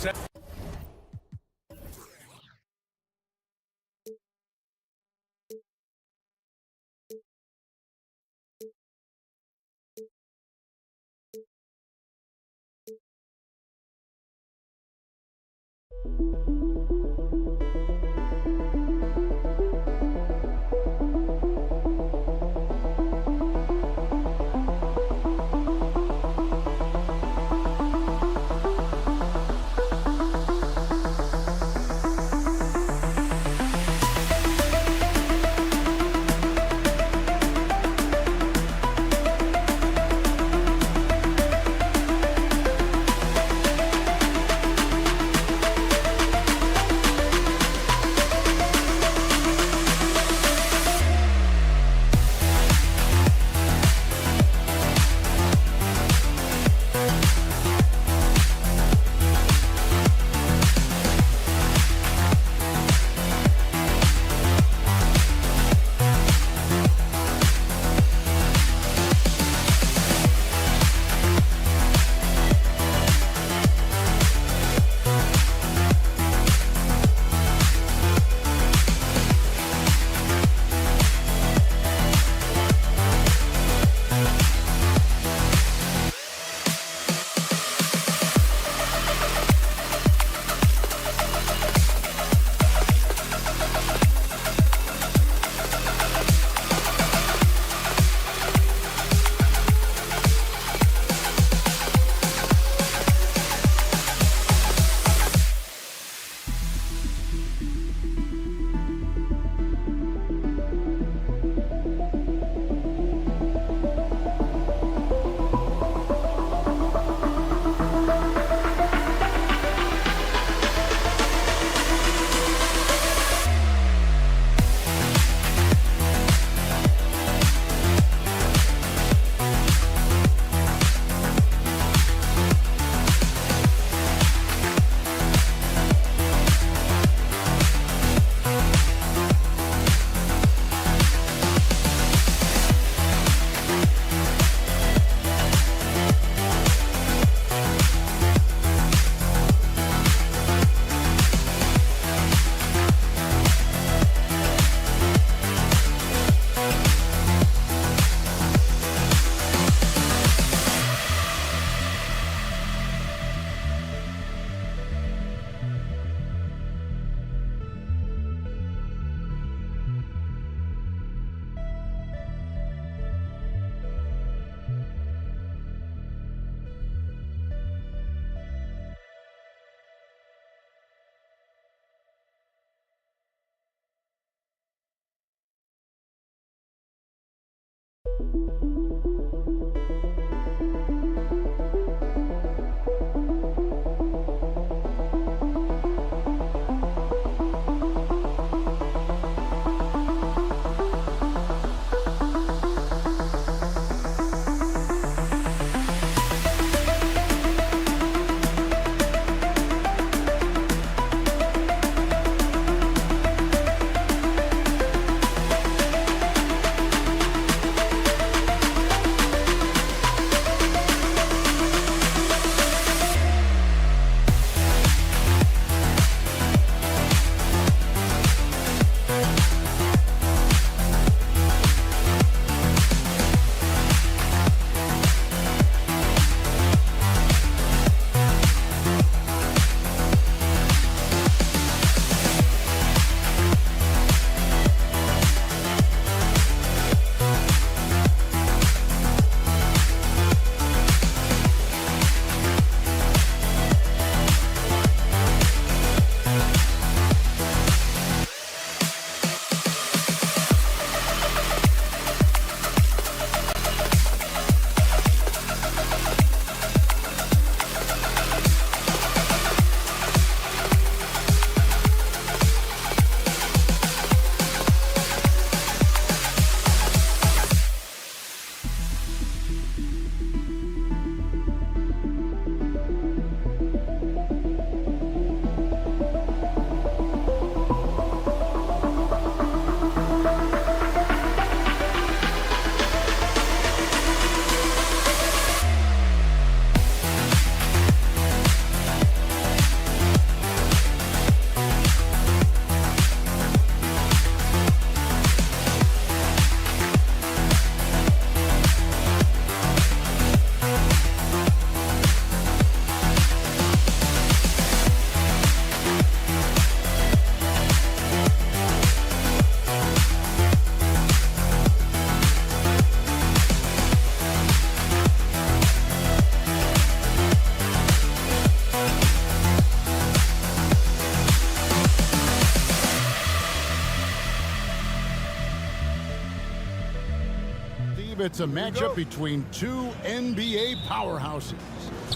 It's a matchup between two NBA powerhouses.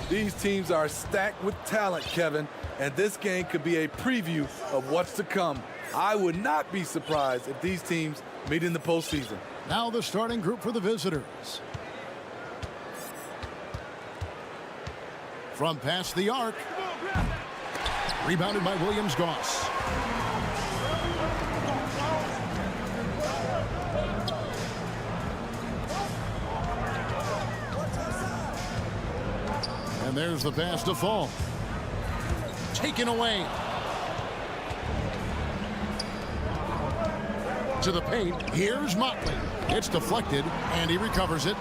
These teams are stacked with talent, Kevin, and this game could be a preview of what's to come. I would not be surprised if these teams meet in the postseason. Now the starting group for the visitors. From past the arc. Rebounded by Williams-Goss. And there's the pass to Fall. Taken away. To the paint. Here's Motley. It's deflected, and he recovers it.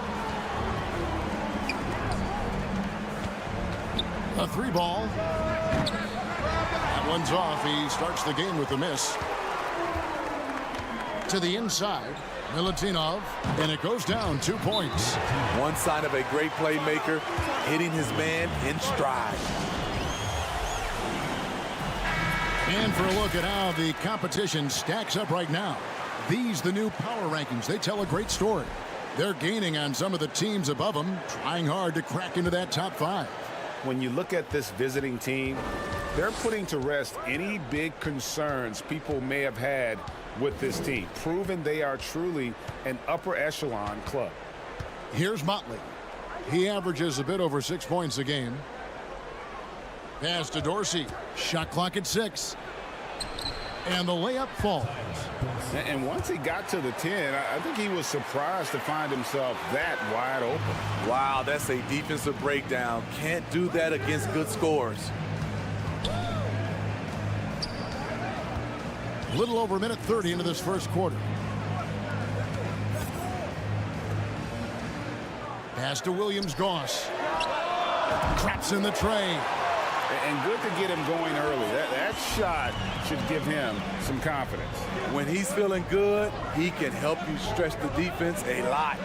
A three ball. That one's off. He starts the game with a miss. To the inside. Milutinov, and it goes down 2 points. One sign of a great playmaker, hitting his man in stride. And for a look at how the competition stacks up right now. These, the new power rankings, they tell a great story. They're gaining on some of the teams above them, trying hard to crack into that top 5. When you look at this visiting team, they're putting to rest any big concerns people may have had with this team, proving they are truly an upper echelon club. Here's Motley. He averages a bit over 6 points a game. Pass to Dorsey. Shot clock at 6. And the layup falls. And once he got to the 10, I think he was surprised to find himself that wide open. Wow, that's a defensive breakdown. Can't do that against good scores. A little over a minute 30 into this first quarter. Pass to Williams-Goss. Traps in the tray. And good to get him going early. That shot should give him some confidence. When he's feeling good, he can help you stretch the defense a lot.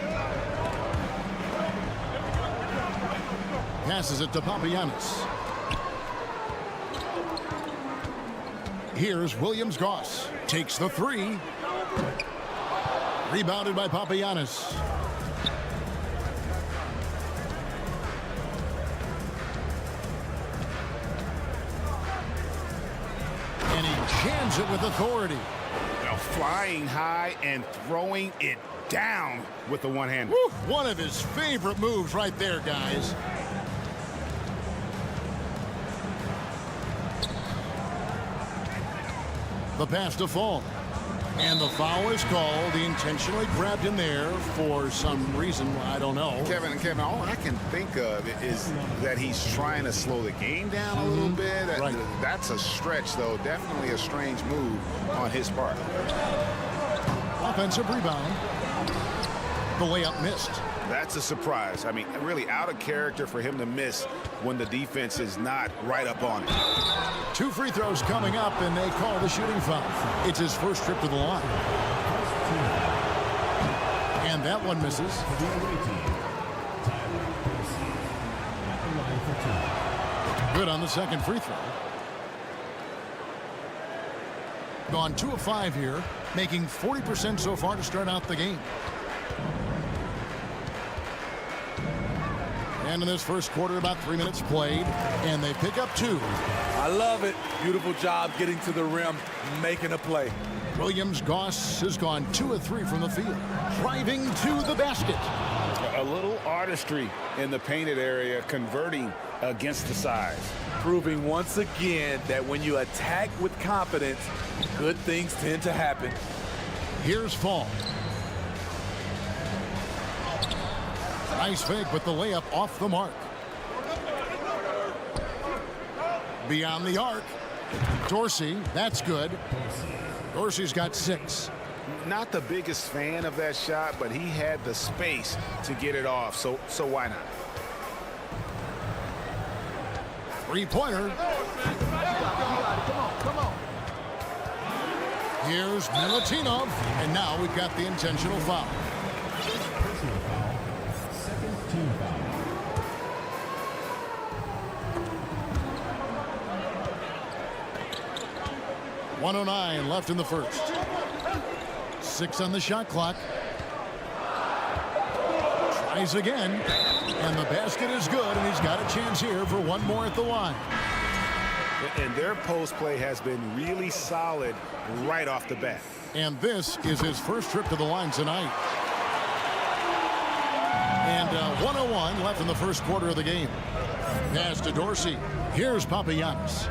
Passes it to Papagiannis. Here's Williams-Goss. Takes the 3. Rebounded by Papagiannis. And he jams it with authority. You know, flying high and throwing it down with the one-hander. One of his favorite moves right there, guys. The pass to Fall. And the foul is called. He intentionally grabbed in there for some reason. I don't know. Kevin, all I can think of is that he's trying to slow the game down a little bit. Right. That's a stretch, though. Definitely a strange move on his part. Offensive rebound. The layup missed. That's a surprise. I mean, really out of character for him to miss when the defense is not right up on it. 2 free throws coming up, and they call the shooting foul. It's his first trip to the line. And that one misses. Good on the second free throw. Gone 2 of 5 here, making 40% so far to start out the game. And in this first quarter, about 3 minutes played, and they pick up 2. I love it. Beautiful job getting to the rim, making a play. Williams-Goss has gone 2 of 3 from the field, driving to the basket. A little artistry in the painted area, converting against the size. Proving once again that when you attack with confidence, good things tend to happen. Here's Fall. Nice fake, but the layup off the mark. Beyond the arc. Dorsey, that's good. Dorsey's got 6. Not the biggest fan of that shot, but he had the space to get it off, so why not? 3-pointer. Come on. Here's Milutinov, and now we've got the intentional foul. Personal foul. Second team foul. .109 left in the first. 6 on the shot clock. Tries again, and the basket is good, and he's got a chance here for one more at the line. And their post play has been really solid right off the bat. And this is his first trip to the line tonight. And 101 left in the first quarter of the game. Pass to Dorsey. Here's Papagiannis.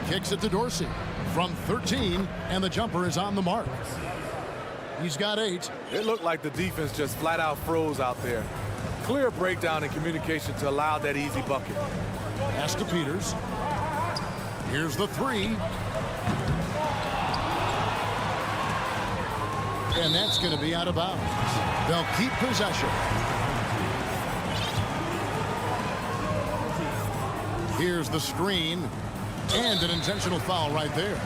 Kicks it to Dorsey from 13, and the jumper is on the mark. He's got 8. It looked like the defense just flat out froze out there. Clear breakdown in communication to allow that easy bucket. Pass to Peters. Here's the 3. And that's going to be out of bounds. They'll keep possession. Here's the screen. And an intentional foul right there.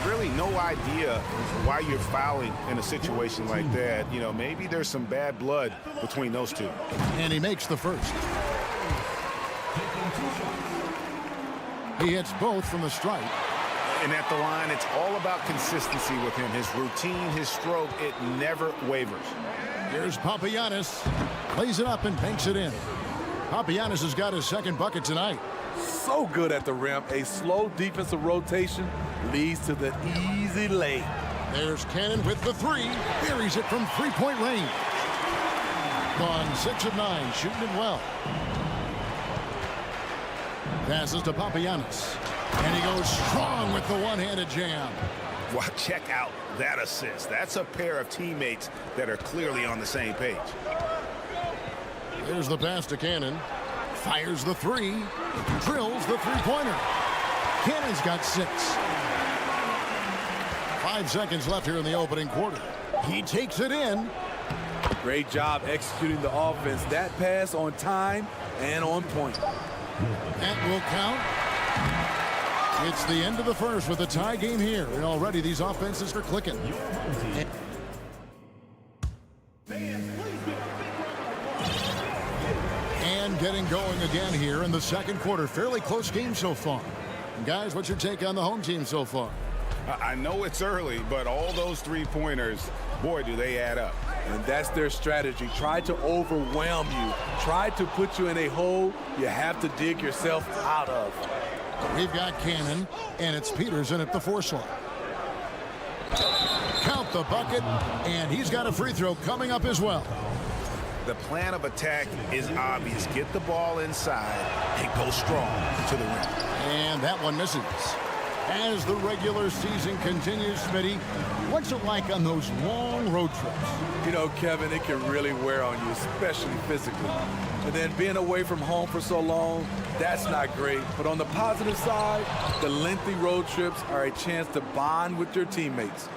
Really no idea why you're fouling in a situation like that. You know, maybe there's some bad blood between those two. And he makes the first. He hits both from the stripe. And at the line, it's all about consistency with him. His routine, his stroke, it never wavers. Here's Papagiannis. Lays it up and banks it in. Papagiannis has got his second bucket tonight. So good at the rim. A slow defensive rotation leads to the easy lay. There's Cannon with the 3. Buries it from 3-point range. Gone 6 of 9, shooting it well. Passes to Papagiannis. And he goes strong with the one-handed jam. Well, check out that assist. That's a pair of teammates that are clearly on the same page. Here's the pass to Cannon. Fires the 3. Drills the 3-pointer. Cannon's got 6. 5 seconds left here in the opening quarter. He takes it in. Great job executing the offense. That pass on time and on point. That will count. It's the end of the first with a tie game here. And already these offenses are clicking. And getting going again here in the second quarter. Fairly close game so far. Guys, what's your take on the home team so far? I know it's early, but all those 3-pointers, boy, do they add up. And that's their strategy. Try to overwhelm you. Try to put you in a hole you have to dig yourself out of. We've got Cannon, and it's Peterson at the 4 slot. Count the bucket, and he's got a free throw coming up as well. The plan of attack is obvious. Get the ball inside and go strong to the rim. And that one misses. As the regular season continues, Smitty, what's it like on those long road trips? You know, Kevin, it can really wear on you, especially physically. And then being away from home for so long, that's not great. But on the positive side, the lengthy road trips are a chance to bond with your teammates.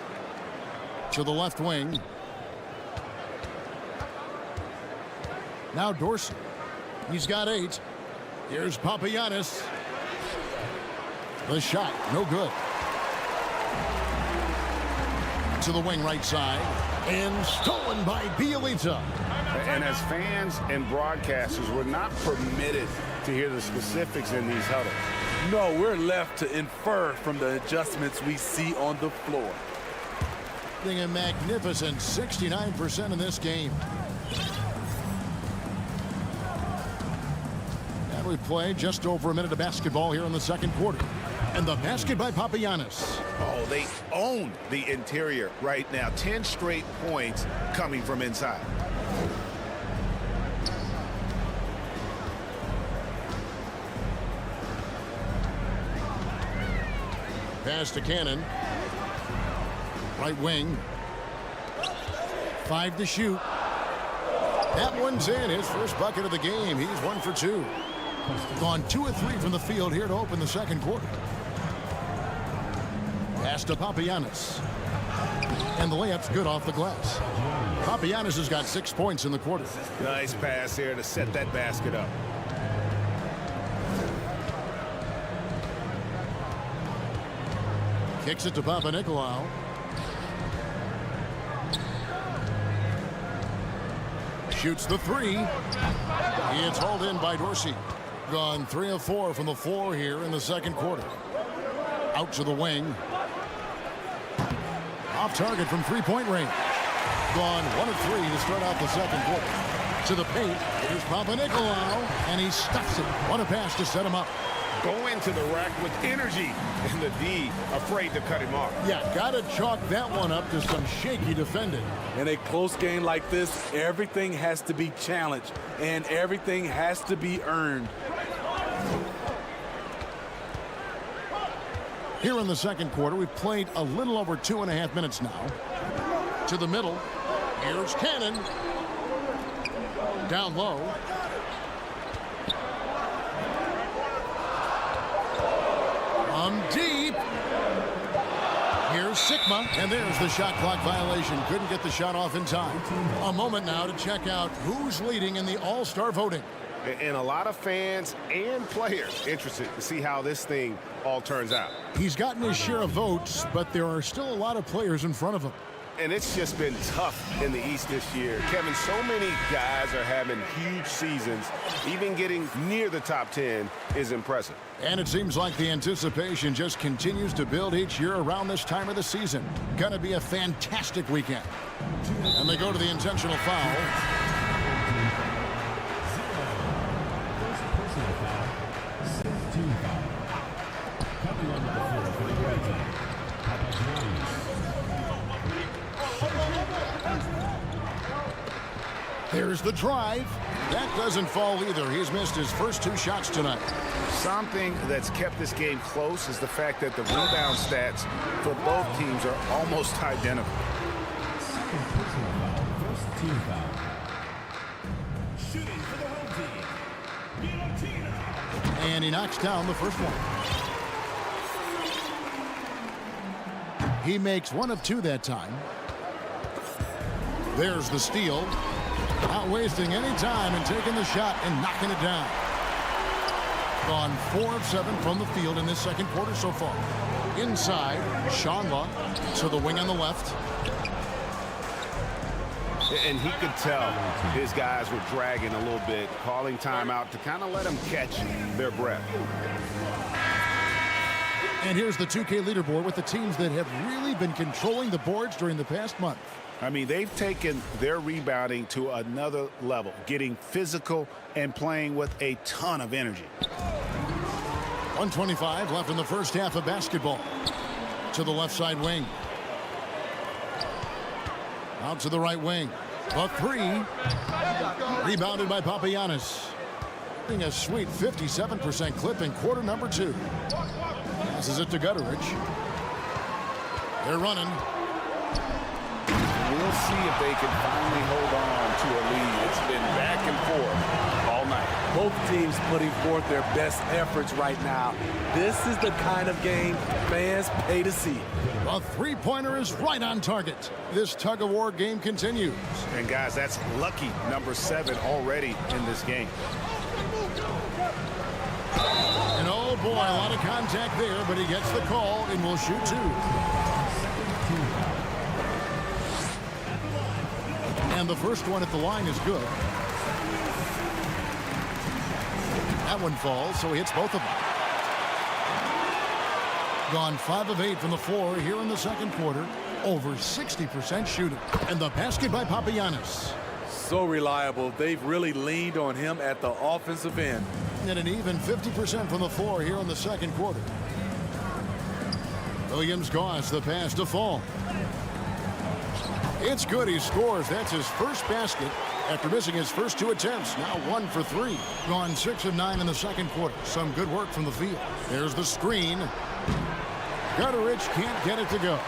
To the left wing. Now Dorsey. He's got 8. Here's Papagiannis. The shot, no good. To the wing right side. And stolen by Bielitsa. And as fans and broadcasters, we're not permitted to hear the specifics in these huddles. No, we're left to infer from the adjustments we see on the floor. A magnificent 69% in this game. And we play just over a minute of basketball here in the second quarter. And the basket by Papagiannis. Oh, they own the interior right now. 10 straight points coming from inside. Pass to Cannon. Right wing. 5 to shoot. That one's in. His first bucket of the game. He's 1 for 2. Gone 2 of 3 from the field here to open the second quarter. Pass to Papagiannis. And the layup's good off the glass. Papagiannis has got 6 points in the quarter. Nice pass here to set that basket up. Kicks it to Papanikolaou. Shoots the 3. It's hauled in by Dorsey. Gone 3 of 4 from the floor here in the second quarter. Out to the wing. Off target from 3-point range. Gone 1 of 3 to start out the second quarter. To the paint. Here's Papanikolaou, and he stuffs it. What a pass to set him up. Go into the rack with energy, and the D afraid to cut him off. Yeah, got to chalk that one up to some shaky defending. In a close game like this, everything has to be challenged, and everything has to be earned. Here in the second quarter, we've played a little over 2.5 minutes now. To the middle. Here's Cannon. Down low. Deep. Here's Sigma, and there's the shot clock violation. Couldn't get the shot off in time. A moment now to check out who's leading in the All-Star voting. And a lot of fans and players interested to see how this thing all turns out. He's gotten his share of votes, but there are still a lot of players in front of him. And it's just been tough in the East this year. Kevin, so many guys are having huge seasons. Even getting near the top 10 is impressive. And it seems like the anticipation just continues to build each year around this time of the season. Gonna be a fantastic weekend. And they go to the intentional foul. First personal foul, 6-2 foul. Coming on the floor for the red team, Papagiannis. There's the drive. That doesn't fall either. He's missed his first 2 shots tonight. Something that's kept this game close is the fact that the rebound stats for both teams are almost identical. Second personal foul, first team foul. Shooting for the home team, And he knocks down the first one. He makes 1 of 2 that time. There's the steal. Not wasting any time and taking the shot and knocking it down. Gone 4 of 7 from the field in this second quarter so far. Inside, Shanla to the wing on the left. And he could tell his guys were dragging a little bit, calling timeout to kind of let them catch their breath. And here's the 2K leaderboard with the teams that have really been controlling the boards during the past month. I mean, they've taken their rebounding to another level, getting physical and playing with a ton of energy. 1:25 left in the first half of basketball. To the left side wing. Out to the right wing. A three. Rebounded by Papagiannis. Getting a sweet 57% clip in quarter number 2. Passes it to Gutteridge. They're running. We'll see if they can finally hold on to a lead. It's been back and forth all night. Both teams putting forth their best efforts right now. This is the kind of game fans pay to see. A three-pointer is right on target. This tug-of-war game continues. And guys, that's lucky number 7 already in this game. And oh boy, a lot of contact there, but he gets the call and will shoot 2. And the first one at the line is good. That one falls, so he hits both of them. Gone 5 of 8 from the floor here in the second quarter. Over 60% shooting. And the basket by Papagiannis. So reliable. They've really leaned on him at the offensive end. And an even 50% from the floor here in the second quarter. Williams-Goss, the pass to Fall. It's good. He scores. That's his first basket after missing his first 2 attempts. Now 1 for 3. Gone 6 of 9 in the second quarter. Some good work from the field. There's the screen. Gutteridge can't get it to go.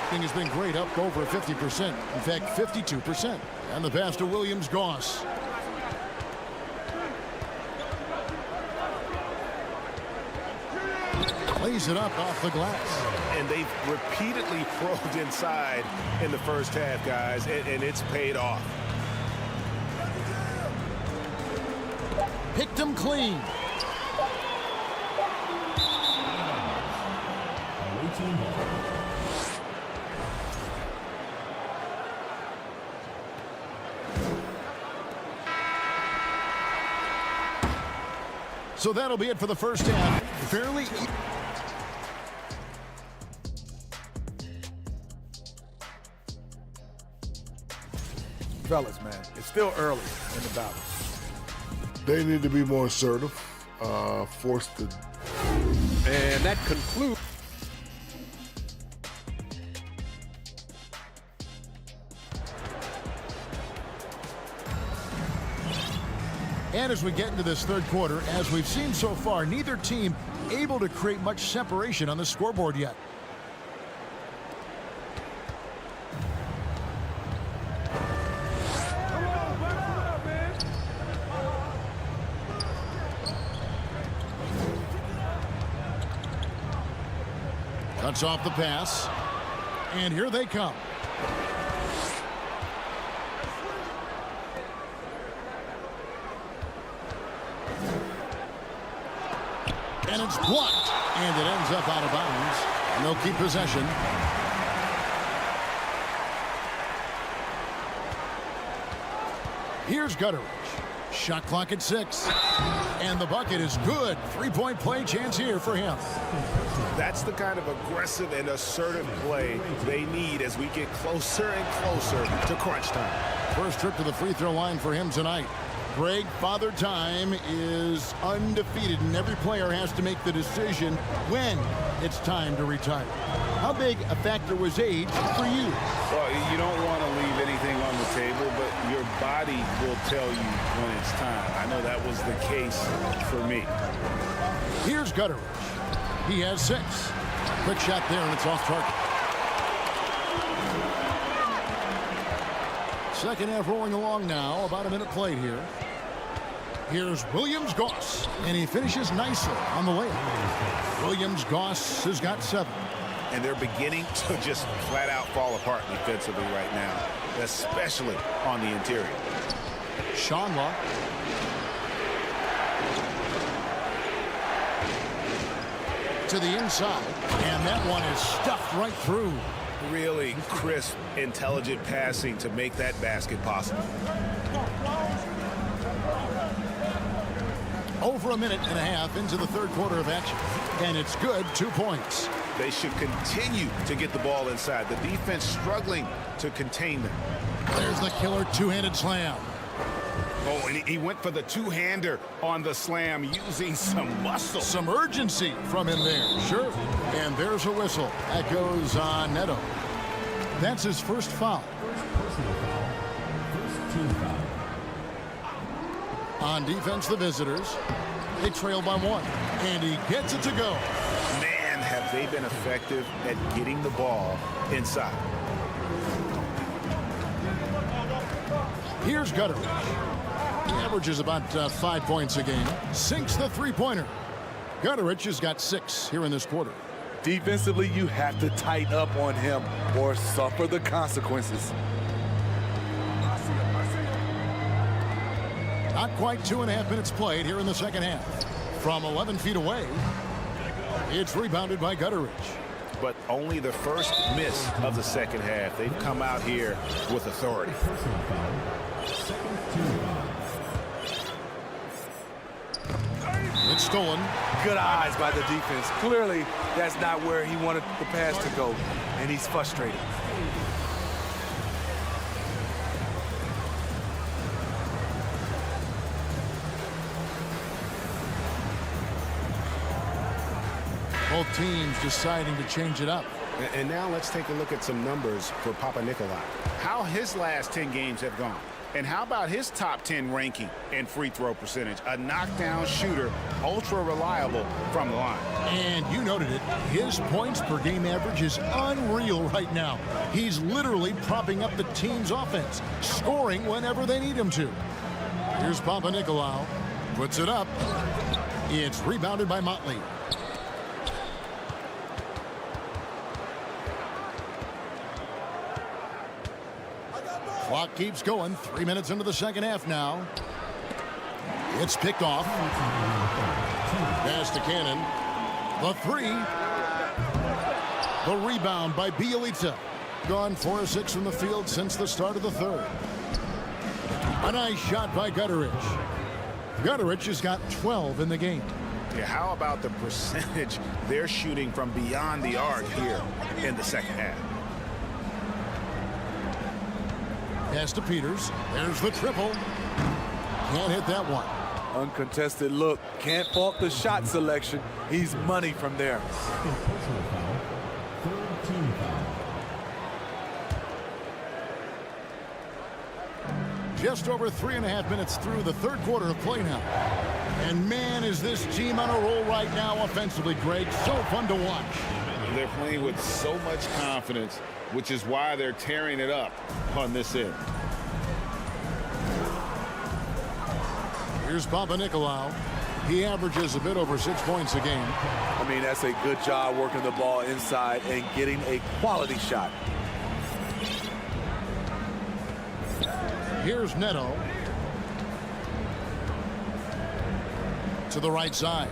Thing has been great, up over 50%. In fact, 52%. And the pass to Williams-Goss. Lays it up off the glass. And they've repeatedly probed inside in the first half, guys, and it's paid off. Picked him clean. So that'll be it for the first half. Fairly. Fellas, man, it's still early in the battle. They need to be more assertive, force the... And that concludes. And as we get into this third quarter, as we've seen so far, neither team able to create much separation on the scoreboard yet. Cuts off the pass. And here they come. And it's blocked. And it ends up out of bounds. And they'll keep possession. Here's Gutteridge. Shot clock at 6. And the bucket is good. 3-point play chance here for him. That's the kind of aggressive and assertive play they need as we get closer and closer to crunch time. First trip to the free throw line for him tonight. Greg, Father Time is undefeated, and every player has to make the decision when it's time to retire. How big a factor was age for you? Well, you don't want to leave anything on the table, but your body will tell you when it's time. I know that was the case for me. Here's Gutteridge. He has 6. Quick shot there, and it's off target. Second half rolling along now. About a minute played here. Here's Williams-Goss, and he finishes nicely on the layup. Williams-Goss has got 7. And they're beginning to just flat out fall apart defensively right now, especially on the interior. Shanla. To the inside, and that one is stuffed right through. Really crisp, intelligent passing to make that basket possible. Over a minute and a half into the third quarter of action, and it's good. 2 points. They should continue to get the ball inside. The defense struggling to contain them. There's the killer two-handed slam. Oh, and he went for the two-hander on the slam using some muscle. Some urgency from him there. Sure. And there's a whistle. That goes on Neto. That's his first foul. Personal foul. First team foul. On defense, the visitors. They trail by 1. And he gets it to go. Man, have they been effective at getting the ball inside. Here's Gutteridge. He averages about 5 points a game. Sinks the three-pointer. Gutteridge has got 6 here in this quarter. Defensively, you have to tighten up on him or suffer the consequences. Not quite 2.5 minutes played here in the second half. From 11 feet away, it's rebounded by Gutteridge. But only the first miss of the second half. They've come out here with authority. Personal foul. Second team foul. It's stolen. Good eyes by the defense. Clearly, that's not where he wanted the pass to go, and he's frustrated. Both teams deciding to change it up. And now let's take a look at some numbers for Papanikolaou. How his last 10 games have gone. And how about his top 10 ranking in free throw percentage? A knockdown shooter, ultra reliable from the line. And you noted it, his points per game average is unreal right now. He's literally propping up the team's offense, scoring whenever they need him to. Here's Papanikolaou, puts it up. It's rebounded by Motley. Clock keeps going. 3 minutes into the second half now. It's picked off. Pass to Cannon. The 3. The rebound by Bielitsa. Gone 4 of 6 from the field since the start of the third. A nice shot by Gutteridge. Gutteridge has got 12 in the game. Yeah, how about the percentage they're shooting from beyond the arc here in the second half? Pass to Peters. There's the triple. Can't hit that one. Uncontested look. Can't fault the shot selection. He's money from there. Personal foul. Third team foul. Just over 3.5 minutes through the third quarter of play now. And man, is this team on a roll right now offensively, Greg. So fun to watch. They're playing with so much confidence, which is why they're tearing it up on this end. Here's Papanikolaou. He averages a bit over 6 points a game. I mean, that's a good job working the ball inside and getting a quality shot. Here's Neto. To the right side.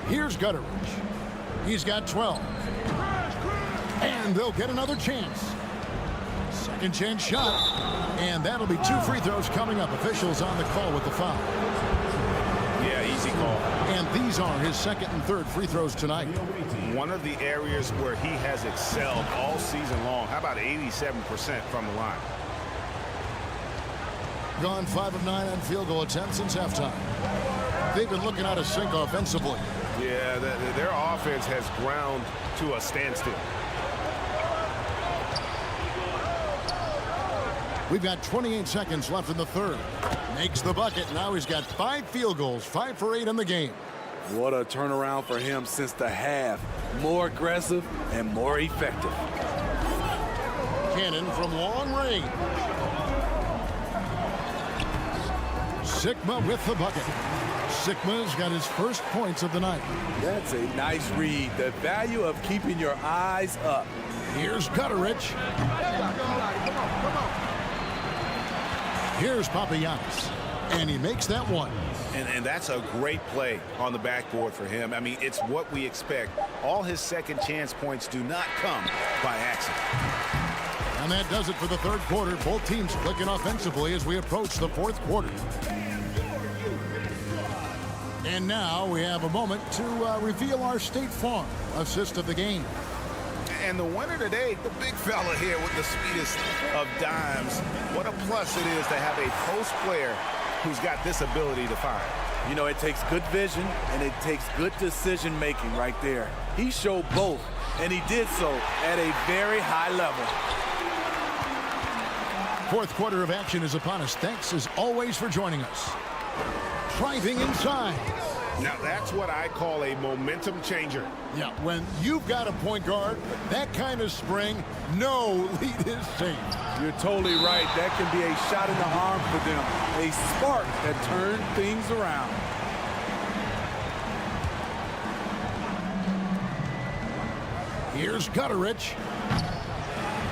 Here's Gutteridge. He's got 12. And they'll get another chance. Second chance shot. And that'll be 2 free throws coming up. Officials on the call with the foul. Yeah, easy call. And these are his second and third free throws tonight. One of the areas where he has excelled all season long. How about 87% from the line? Gone 5 of 9 on field goal attempts since halftime. They've been looking out of sync offensively. Yeah, their offense has ground to a standstill. We've got 28 seconds left in the third. Makes the bucket. Now he's got 5 field goals, 5 for 8 in the game. What a turnaround for him since the half. More aggressive and more effective. Cannon from long range. Sigma with the bucket. Sigma's got his first points of the night. That's a nice read. The value of keeping your eyes up. Here's Gutteridge. Here's Papagiannis. And he makes that one. And that's a great play on the backboard for him. I mean, it's what we expect. All his second chance points do not come by accident. And that does it for the third quarter. Both teams clicking offensively as we approach the fourth quarter. And now we have a moment to reveal our State Farm assist of the game. And the winner today, the big fella here with the sweetest of dimes. What a plus it is to have a post player who's got this ability to find. You know, it takes good vision and it takes good decision making right there. He showed both, and he did so at a very high level. Fourth quarter of action is upon us. Thanks as always for joining us. Driving inside. Now that's what I call a momentum changer. Yeah, when you've got a point guard, that kind of spring, no lead is safe. You're totally right. That can be a shot in the arm for them. A spark that turned things around. Here's Gutterich.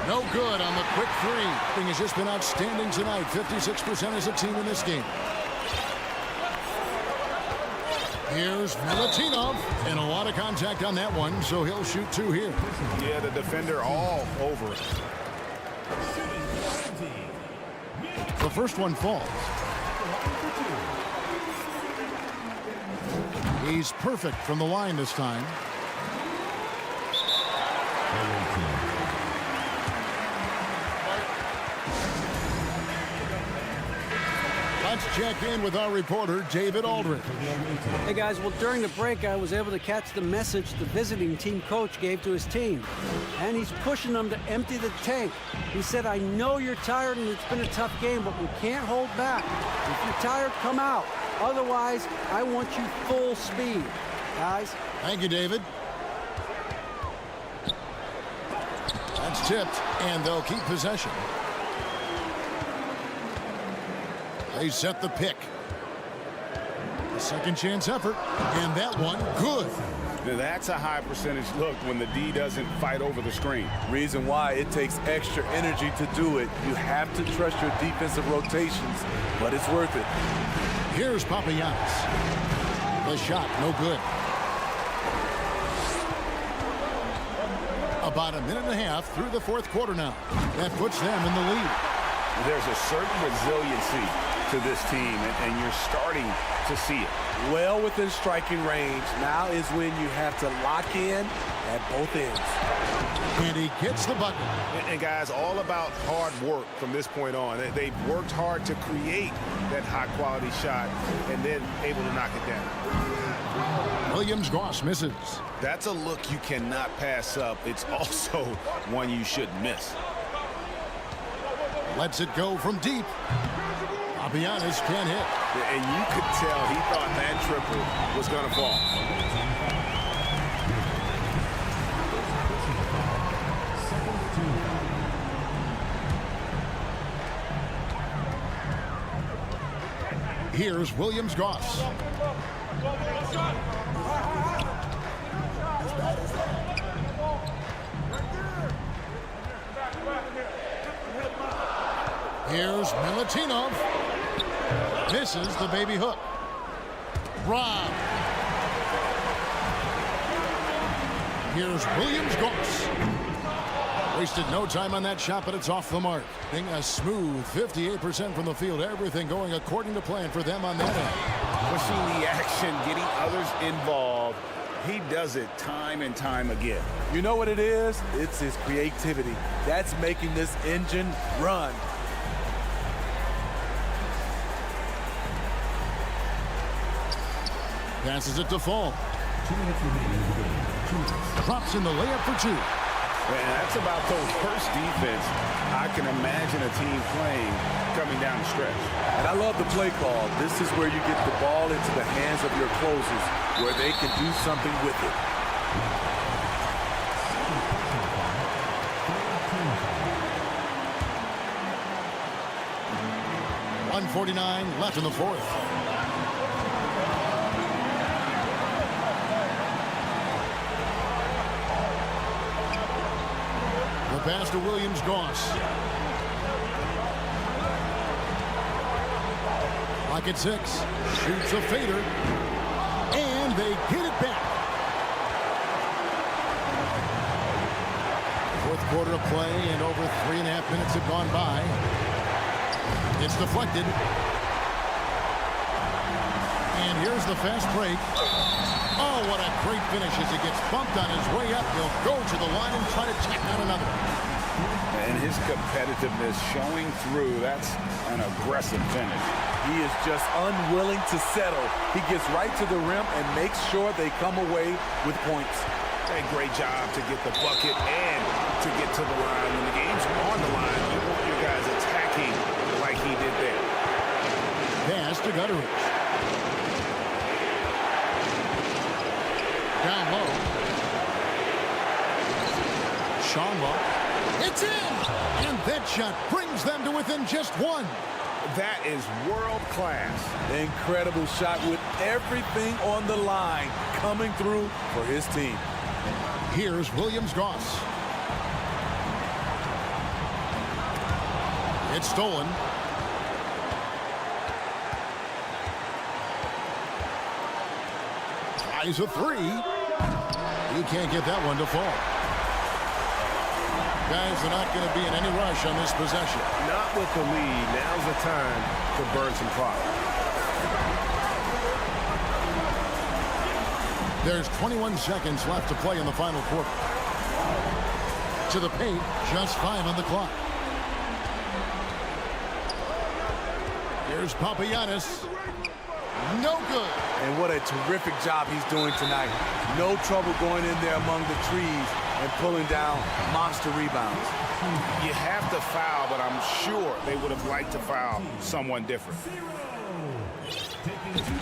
No good on the quick three. Thing has just been outstanding tonight. 56% as a team in this game. Here's Milutinov, and a lot of contact on that one, so he'll shoot two here. Yeah, the defender all over it. The first one falls. He's perfect from the line this time. Let's check in with our reporter, David Aldridge. Hey guys, well during the break I was able to catch the message the visiting team coach gave to his team. And he's pushing them to empty the tank. He said, I know you're tired and it's been a tough game, but we can't hold back. If you're tired, come out. Otherwise, I want you full speed. Guys. Thank you, David. That's tipped, and they'll keep possession. They set the pick. A second chance effort, and that one good. Now that's a high percentage look when the D doesn't fight over the screen. Reason why it takes extra energy to do it. You have to trust your defensive rotations, but it's worth it. Here's Papagiannis. The shot, no good. About a minute and a half through the fourth quarter now. That puts them in the lead. There's a certain resiliency to this team, and you're starting to see it. Well within striking range. Now is when you have to lock in at both ends. And he gets the bucket. And guys, all about hard work from this point on. They've worked hard to create that high-quality shot and then able to knock it down. Williams-Goss misses. That's a look you cannot pass up. It's also one you shouldn't miss. Lets it go from deep. Papagiannis can't hit. And you could tell he thought that triple was going to fall. Here's Williams-Goss. Here's Milutinov. Misses the baby hook. Rob. Here's Williams-Goss. Wasted no time on that shot, but it's off the mark. Being a smooth 58% from the field. Everything going according to plan for them on that end. Pushing the action, getting others involved. He does it time and time again. You know what it is? It's his creativity. That's making this engine run. Passes it to Fall. Drops in the layup for two. And that's about the worst defense I can imagine a team playing coming down the stretch. And I love the play call. This is where you get the ball into the hands of your closers, where they can do something with it. .149 left in the fourth. The pass to Williams-Goss. Clock at 6. Shoots a fader. And they get it back. Fourth quarter of play, and over 3.5 minutes have gone by. It's deflected. And here's the fast break. Oh, what a great finish as he gets bumped on his way up. He'll go to the line and try to tack on another. And his competitiveness showing through. That's an aggressive finish. He is just unwilling to settle. He gets right to the rim and makes sure they come away with points. A great job to get the bucket and to get to the line. When the game's on the line, you want your guys attacking like he did there. Pass to Gutteridge. Down low. Sharma. It's in! And that shot brings them to within just one. That is world class. Incredible shot with everything on the line coming through for his team. Here's Williams-Goss. It's stolen. Tries a three. He can't get that one to fall. Guys are not going to be in any rush on this possession. Not with the lead. Now's the time to burn some clock. There's 21 seconds left to play in the final quarter. To the paint, just 5 on the clock. Here's Papagiannis. No good. And what a terrific job he's doing tonight. No trouble going in there among the trees and pulling down monster rebounds. You have to foul, but I'm sure they would have liked to foul someone different.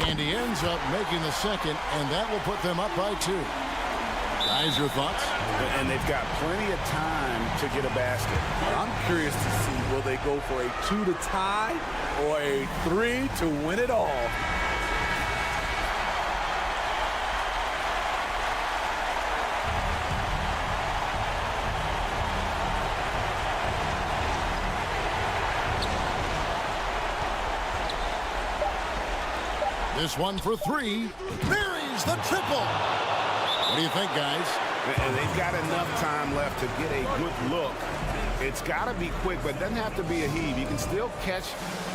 And he ends up making the second, and that will put them up by 2. Guys, your thoughts? And they've got plenty of time to get a basket. I'm curious to see, will they go for a 2 to tie or a 3 to win it all? This one for 3. Buries the triple. What do you think, guys? And they've got enough time left to get a good look. It's got to be quick, but it doesn't have to be a heave. You can still catch,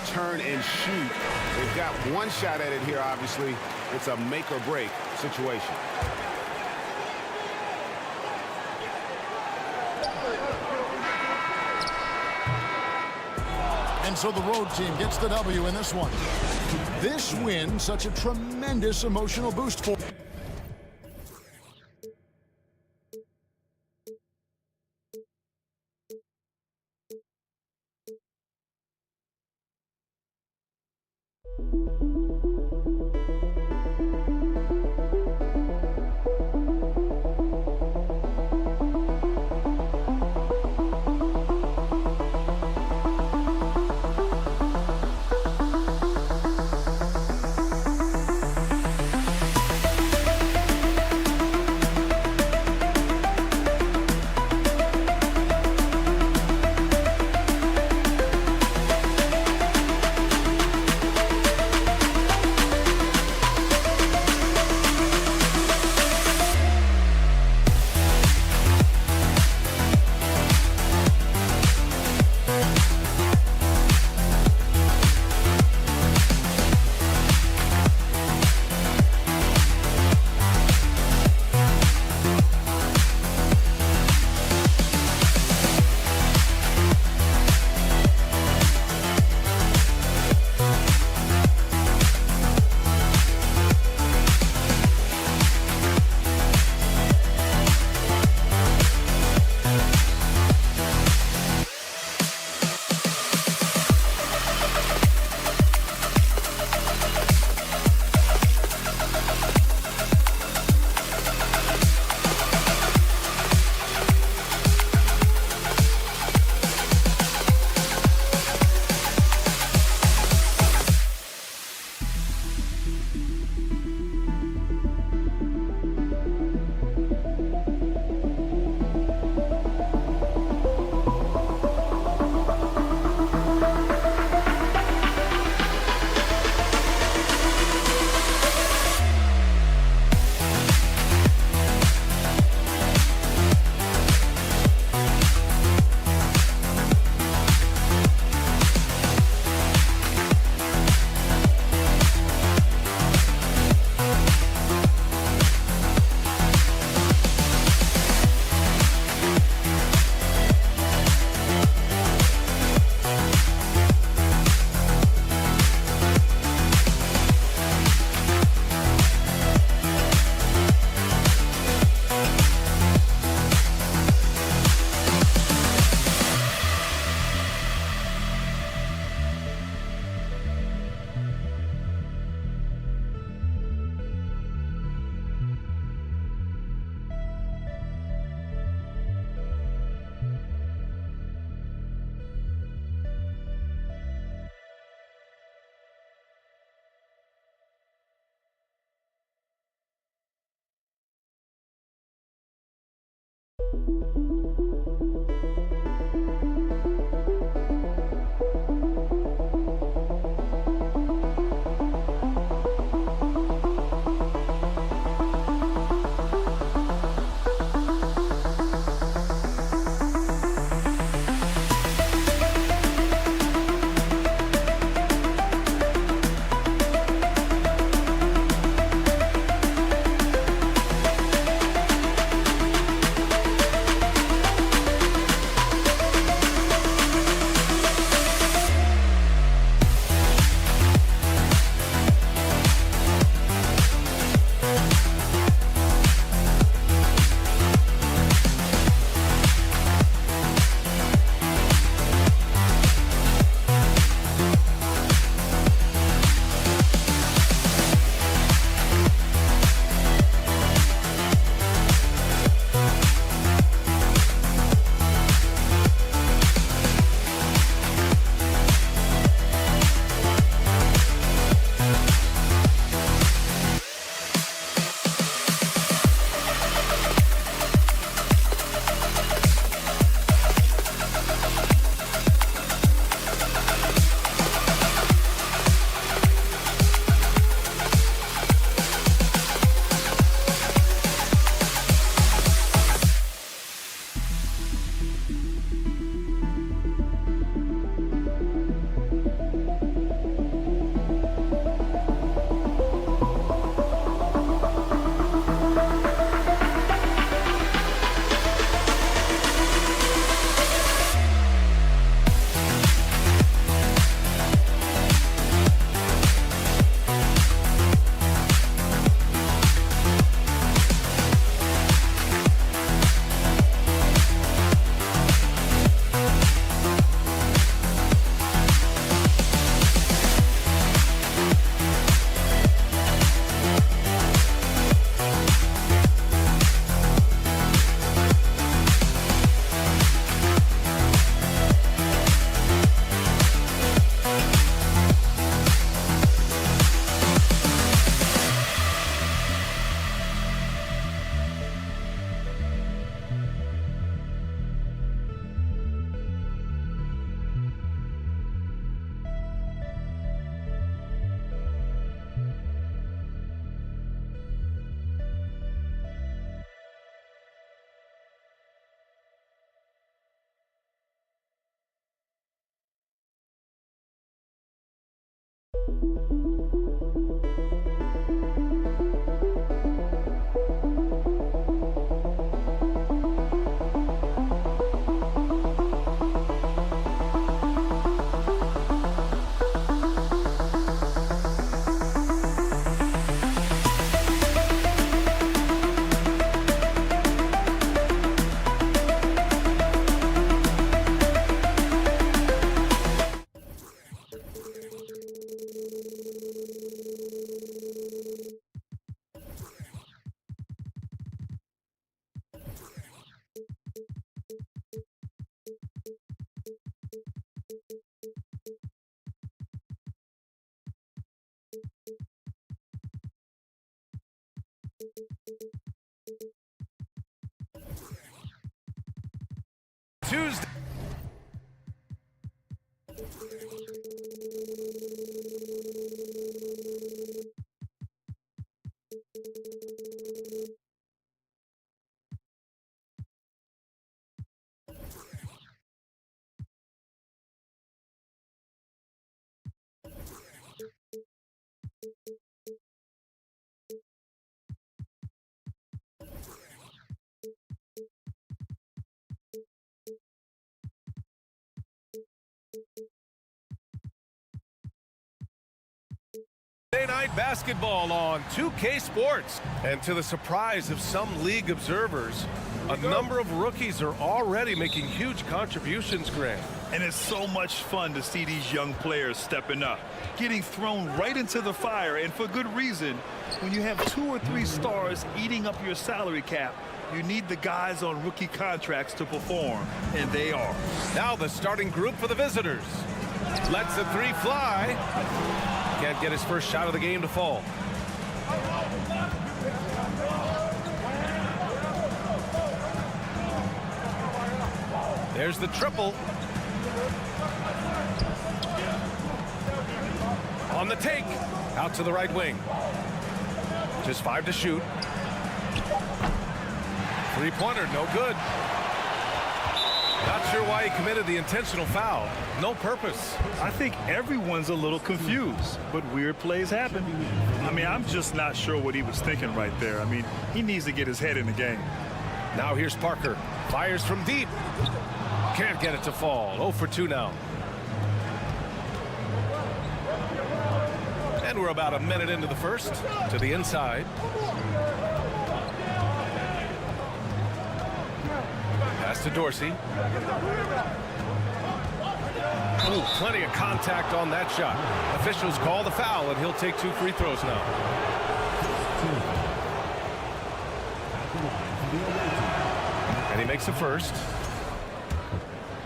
turn, and shoot. They've got one shot at it here, obviously. It's a make or break situation. And so the road team gets the W in this one. This win, such a tremendous emotional boost for Tuesday. Night basketball on 2K Sports. And to the surprise of some league observers, a number of rookies are already making huge contributions, Grant. And it's so much fun to see these young players stepping up, getting thrown right into the fire, and for good reason. When you have 2 or 3 stars eating up your salary cap, you need the guys on rookie contracts to perform, and they are. Now the starting group for the visitors. Lets the 3 fly. Can't get his first shot of the game to fall. There's the triple. On the take. Out to the right wing. Just 5 to shoot. Three-pointer, no good. Not sure why he committed the intentional foul. No purpose. I think everyone's a little confused, but weird plays happen. I mean, I'm just not sure what he was thinking right there. I mean, he needs to get his head in the game. Now here's Parker. Fires from deep. Can't get it to fall. 0 for 2 now. And we're about a minute into the first. To the inside. Pass to Dorsey. Oh, plenty of contact on that shot. Officials call the foul, and he'll take 2 free throws now. And he makes the first.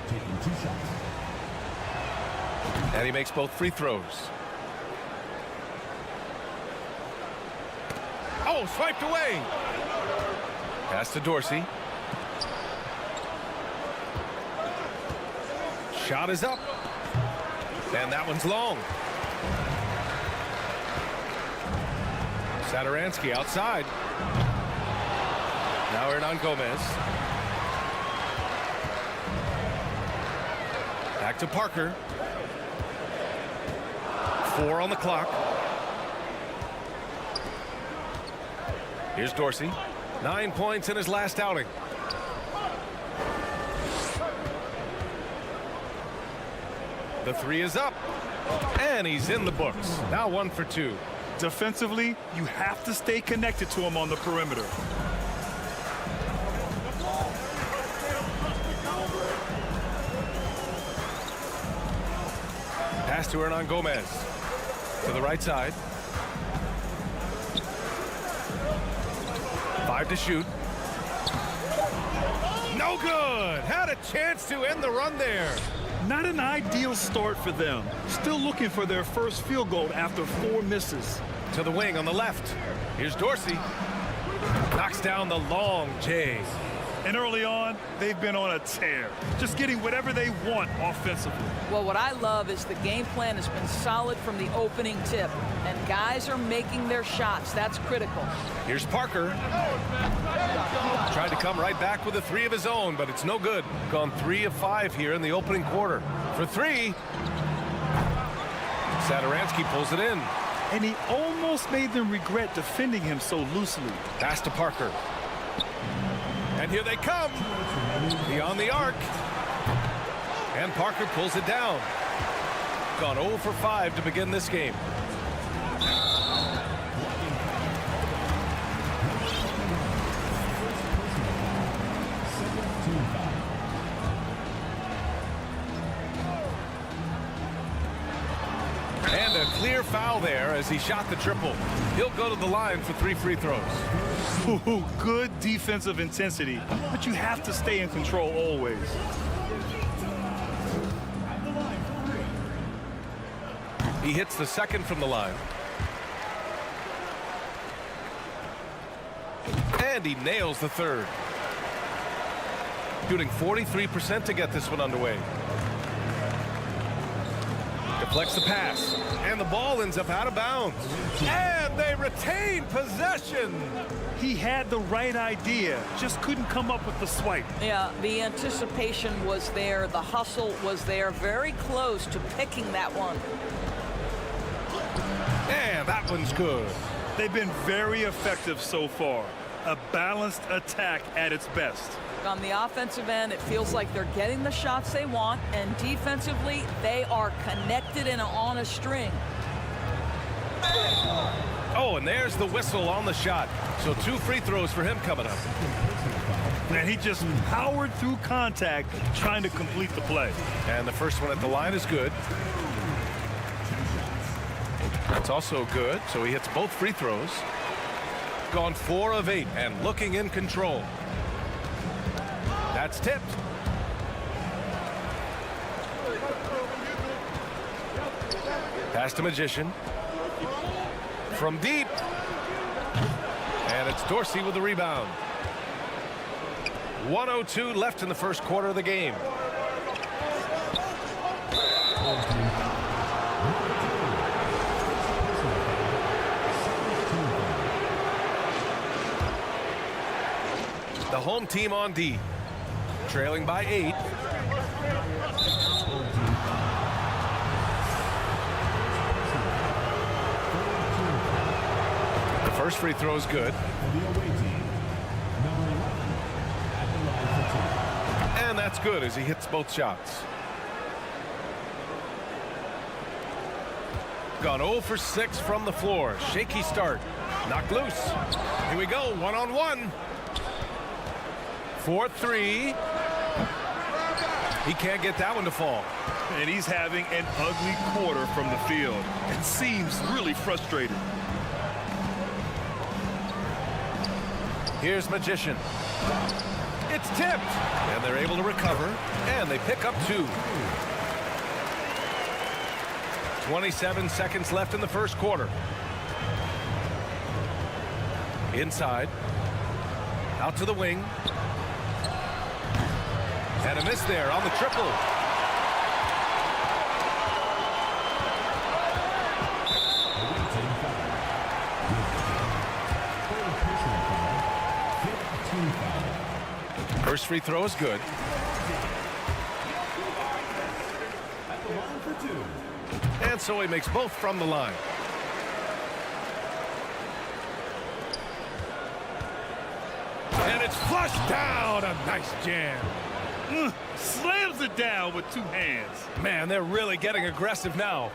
Taking 2 shots. And he makes both free throws. Oh, swiped away. Pass to Dorsey. Shot is up. And that one's long. Satoransky outside. Now Hernan Gomez. Back to Parker. 4 on the clock. Here's Dorsey. 9 points in his last outing. The 3 is up. And he's in the books. Now 1 for 2. Defensively, you have to stay connected to him on the perimeter. Pass to Hernan Gomez. To the right side. 5 to shoot. No good. Had a chance to end the run there. Not an ideal start for them. Still looking for their first field goal after 4 misses. To the wing on the left. Here's Dorsey. Knocks down the long J. And early on, they've been on a tear. Just getting whatever they want offensively. Well, what I love is the game plan has been solid from the opening tip. And guys are making their shots. That's critical. Here's Parker. Tried to come right back with a 3 of his own, but it's no good. Gone 3 of 5 here in the opening quarter. For 3. Satoransky pulls it in. And he almost made them regret defending him so loosely. Pass to Parker. And here they come. Beyond the arc. And Parker pulls it down. Gone 0 for 5 to begin this game. And a clear foul there as he shot the triple. He'll go to the line for 3 free throws. Ooh, good defensive intensity, but you have to stay in control always. He hits the second from the line. And he nails the third. Shooting 43% to get this one underway. Deflects the pass. And the ball ends up out of bounds. And they retain possession. He had the right idea, just couldn't come up with the swipe. Yeah, the anticipation was there. The hustle was there. Very close to picking that one. And that one's good. They've been very effective so far. A balanced attack at its best. On the offensive end, it feels like they're getting the shots they want, and defensively, they are connected and on a string. Oh, and there's the whistle on the shot. So 2 free throws for him coming up. And he just powered through contact, trying to complete the play. And the first one at the line is good. It's also good, so he hits both free throws. Gone 4 of 8 and looking in control. That's tipped. Pass to Magician. From deep. And it's Dorsey with the rebound. 1:02 left in the first quarter of the game. home team on D. Trailing by 8. The first free throw is good. And that's good as he hits both shots. Gone 0 for 6 from the floor. Shaky start. Knocked loose. Here we go. 1-on-1. 4-3. He can't get that one to fall. And he's having an ugly quarter from the field. It seems really frustrated. Here's Magician. It's tipped. And they're able to recover. And they pick up 2. 27 seconds left in the first quarter. Inside. Out to the wing. And a miss there on the triple. First free throw is good. And so he makes both from the line. And it's flushed down. A nice jam. Slams it down with 2 hands. Man, they're really getting aggressive now.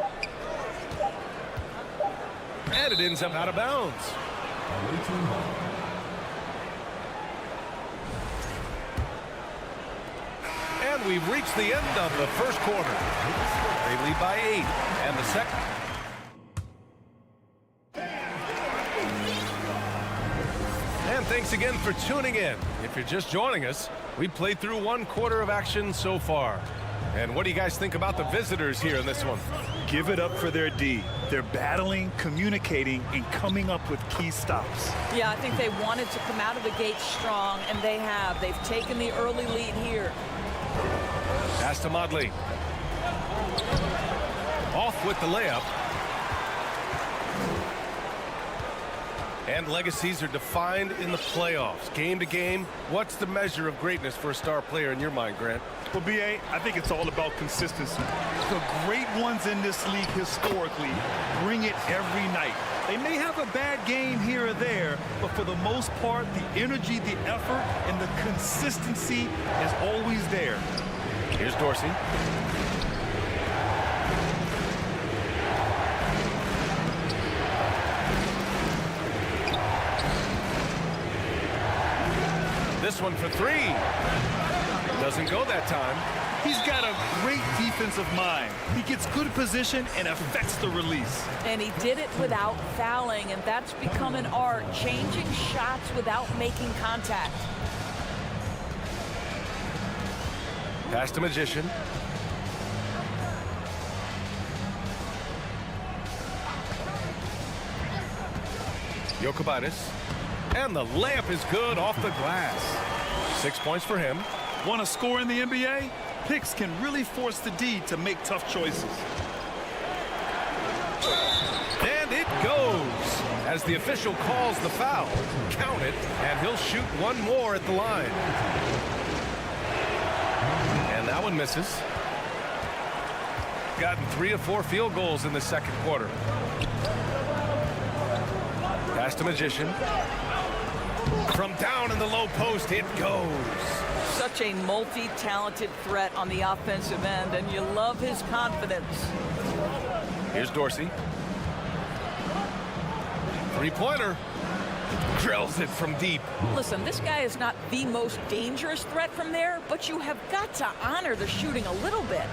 And it ends up out of bounds. And we've reached the end of the first quarter. They lead by 8. And the second. And thanks again for tuning in. If you're just joining us, we played through 1 quarter of action so far. And what do you guys think about the visitors here in this one? Give it up for their D. They're battling, communicating, and coming up with key stops. Yeah, I think they wanted to come out of the gate strong, and they have. They've taken the early lead here. Pass to Modley. Off with the layup. And legacies are defined in the playoffs. Game to game, what's the measure of greatness for a star player in your mind, Grant? Well, B.A., I think it's all about consistency. The great ones in this league historically bring it every night. They may have a bad game here or there, but for the most part, the energy, the effort, and the consistency is always there. Here's Dorsey. This one for 3. Doesn't go that time. He's got a great defensive mind. He gets good position and affects the release. And he did it without fouling, and that's become an art, changing shots without making contact. Pass to Magician. Jokibitis. And the layup is good off the glass. 6 points for him. Want to score in the NBA? Picks can really force the D to make tough choices. And it goes. As the official calls the foul. Count it, and he'll shoot 1 more at the line. And that one misses. Gotten 3 of 4 field goals in the second quarter. Pass to Magician. From down in the low post, it goes. Such a multi-talented threat on the offensive end, and you love his confidence. Here's Dorsey. 3-pointer. Drills it from deep. Listen, this guy is not the most dangerous threat from there, but you have got to honor the shooting a little bit.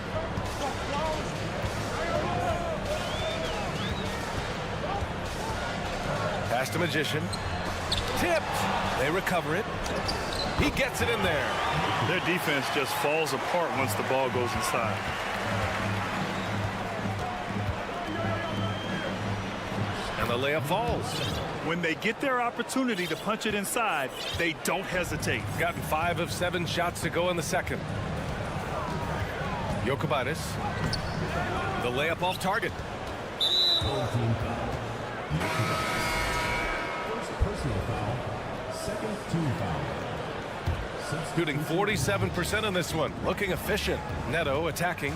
Pass to Magician. Tipped. They recover it. He gets it in there. Their defense just falls apart once the ball goes inside. And the layup falls. When they get their opportunity to punch it inside, they don't hesitate. Gotten 5 of 7 shots to go in the second. Jokibitis. The layup off target. First personal foul, second team foul. Shooting 47% in this one. Looking efficient. Neto attacking.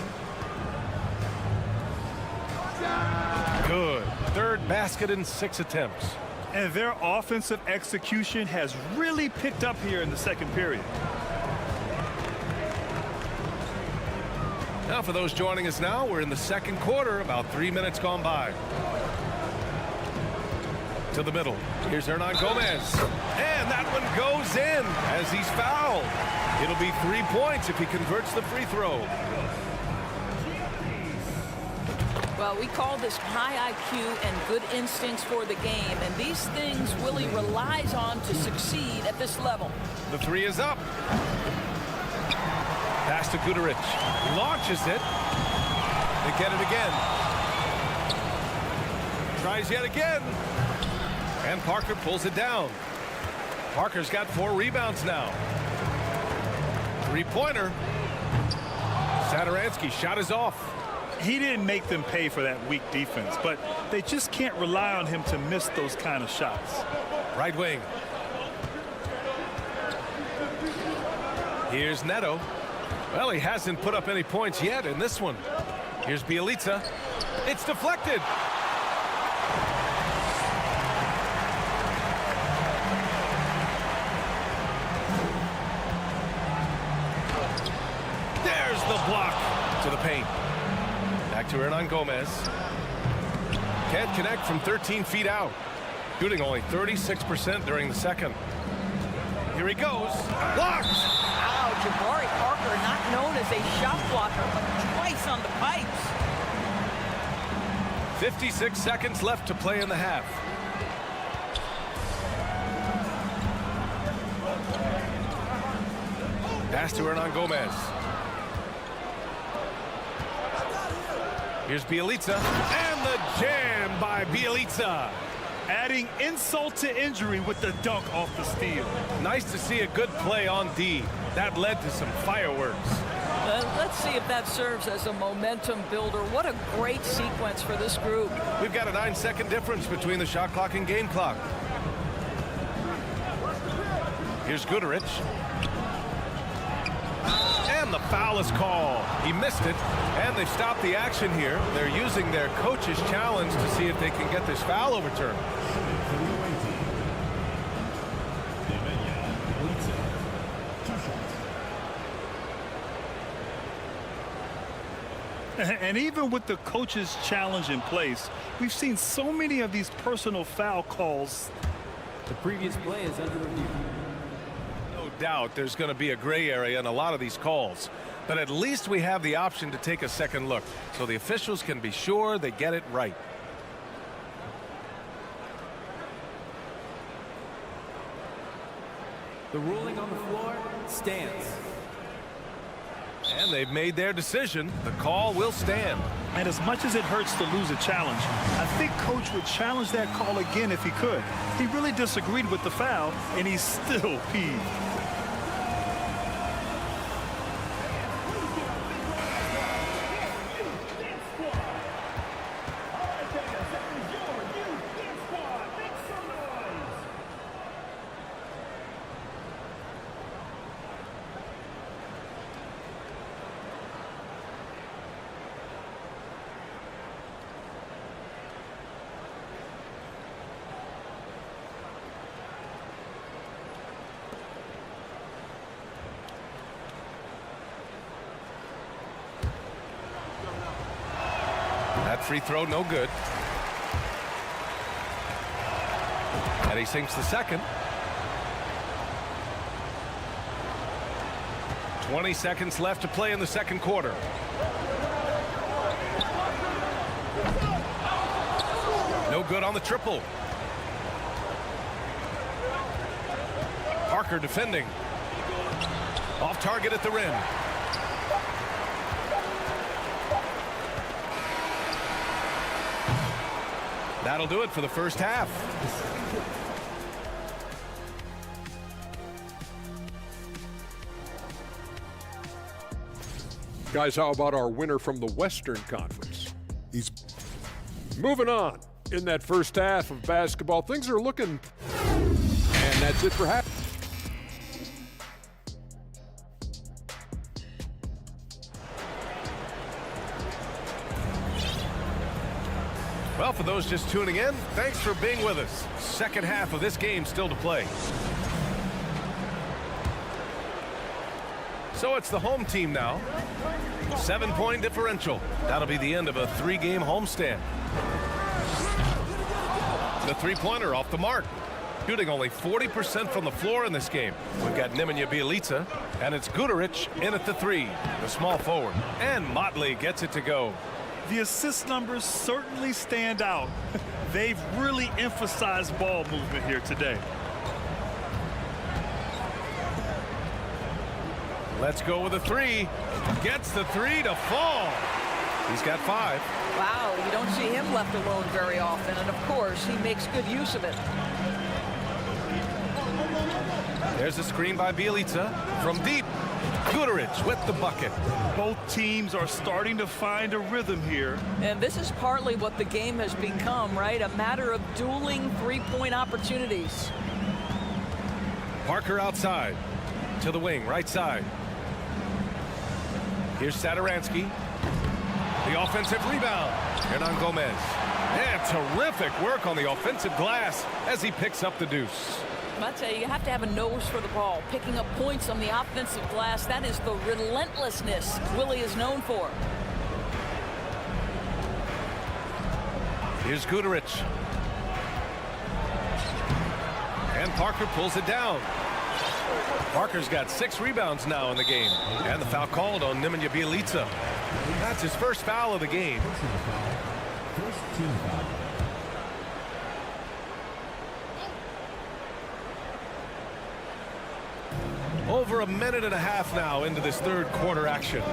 Good. Third basket in 6 attempts. And their offensive execution has really picked up here in the second period. Now for those joining us now, we're in the second quarter, about 3 minutes gone by. To the middle. Here's Hernan Gomez. And that one goes in as he's fouled. It'll be 3 points if he converts the free throw. Well, we call this high IQ and good instincts for the game, and these things Willie relies on to succeed at this level. The 3 is up. Pass to Guduric. Launches it. They get it again. Tries yet again. And Parker pulls it down. Parker's got 4 rebounds now. 3-pointer. Satoransky shot is off. He didn't make them pay for that weak defense, but they just can't rely on him to miss those kind of shots. Right wing. Here's Neto. Well, he hasn't put up any points yet in this one. Here's Bjelica. It's deflected. There's the block to the paint. Back to Hernan Gomez. Can't connect from 13 feet out. Shooting only 36% during the second. Here he goes. Blocked. Wow, Jabari Parker, not known as a shot blocker, but twice on the pipes. 56 seconds left to play in the half. Pass to Hernan Gomez. Here's Bjelica. And the jam by Bjelica. Adding insult to injury with the dunk off the steal. Nice to see a good play on D. That led to some fireworks. Let's see if that serves as a momentum builder. What a great sequence for this group. We've got a 9-second difference between the shot clock and game clock. Here's Guduric. And the foul is called. He missed it, and they've stopped the action here. They're using their coach's challenge to see if they can get this foul overturned. And even with the coach's challenge in place, we've seen so many of these personal foul calls. The previous play is under review. No doubt there's going to be a gray area in a lot of these calls, but at least we have the option to take a second look so the officials can be sure they get it right. The ruling on the floor stands. And they've made their decision. The call will stand. And as much as it hurts to lose a challenge, I think Coach would challenge that call again if he could. He really disagreed with the foul, and he's still peeved. That free throw, no good. And he sinks the second. 20 seconds left to play in the second quarter. No good on the triple. Parker defending. Off target at the rim. That'll do it for the first half. Guys, how about our winner from the Western Conference? He's moving on. In that first half of basketball, things are looking, and that's it for half. Well, for those just tuning in, thanks for being with us. Second half of this game still to play. So it's the home team now. 7-point differential. That'll be the end of a 3-game homestand. The three-pointer off the mark. Shooting only 40% from the floor in this game. We've got Nemanja Bjelica, and it's Guduric in at the 3, the small forward. And Motley gets it to go. The assist numbers certainly stand out. They've really emphasized ball movement here today. Let's go with a 3. Gets the 3 to fall. He's got 5. Wow, you don't see him left alone very often, and of course, he makes good use of it. There's a screen by Bjelica from deep. Guduric with the bucket. Both teams are starting to find a rhythm here. And this is partly what the game has become, right? A matter of dueling three-point opportunities. Parker outside to the wing, right side. Here's Satoransky. The offensive rebound. Hernan Gomez. And terrific work on the offensive glass as he picks up the deuce. I tell you, you have to have a nose for the ball. Picking up points on the offensive glass, that is the relentlessness Willie is known for. Here's Guduric. And Parker pulls it down. Parker's got 6 rebounds now in the game. And the foul called on Nemanja Bjelica. That's his first foul of the game. First team foul. Over a minute and a half now into this third quarter action.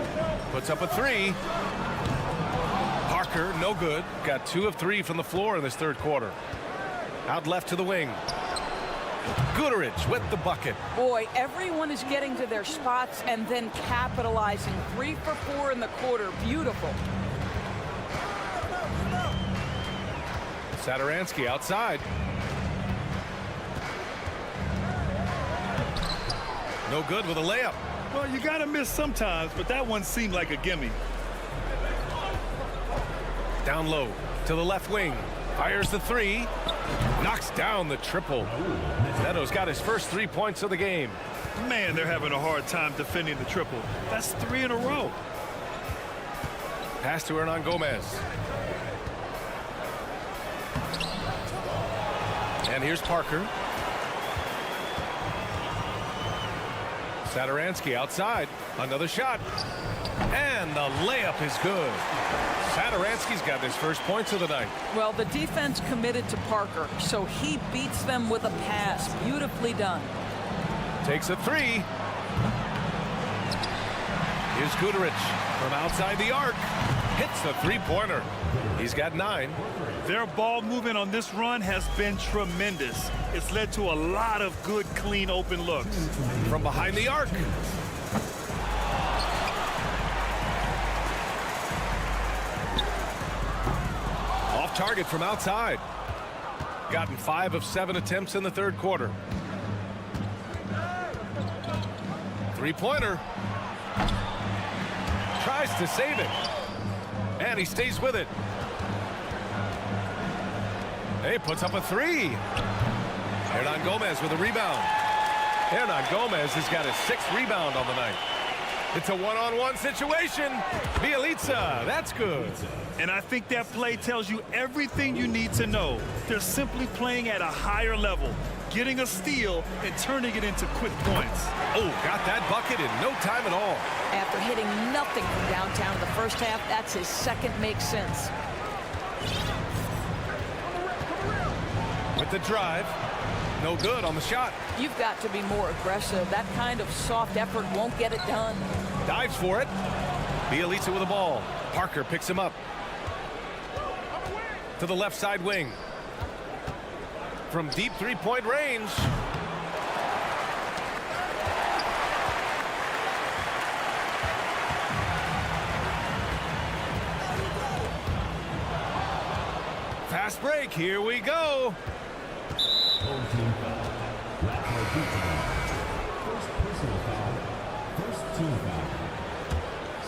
Puts up a 3. Parker, no good. Got 2 of 3 from the floor in this third quarter. Out left to the wing. Guduric with the bucket. Boy, everyone is getting to their spots and then capitalizing. 3 for 4 in the quarter. Beautiful. Satoransky outside. No good with a layup. Well, you got to miss sometimes, but that one seemed like a gimme. Down low to the left wing. Fires the 3. Knocks down the triple. Neto's got his first 3 points of the game. Man, they're having a hard time defending the triple. That's 3 in a row. Pass to Hernan Gomez. And here's Parker. Satoransky outside. Another shot. And the layup is good. Satoransky's got his first points of the night. Well, the defense committed to Parker, so he beats them with a pass. Beautifully done. Takes a 3. Here's Guduric from outside the arc. Hits the three-pointer. He's got 9. Their ball movement on this run has been tremendous. It's led to a lot of good, clean, open looks. From behind the arc. Off target from outside. Gotten 5 of 7 attempts in the third quarter. Three-pointer. Tries to save it. And he stays with it. He puts up a 3. Hernan Gomez with a rebound. Hernan Gomez has got his 6th rebound on the night. It's a one-on-one situation. Bjelica, that's good. And I think that play tells you everything you need to know. They're simply playing at a higher level, getting a steal and turning it into quick points. Oh, got that bucket in no time at all. After hitting nothing from downtown in the first half, that's his second makes sense. With the drive, no good on the shot. You've got to be more aggressive. That kind of soft effort won't get it done. Dives for it. Bjelica with the ball. Parker picks him up. To the left side wing. From deep three-point range. Fast break, here we go. Home team foul. Blackmore Pizza. First personal foul. First team foul.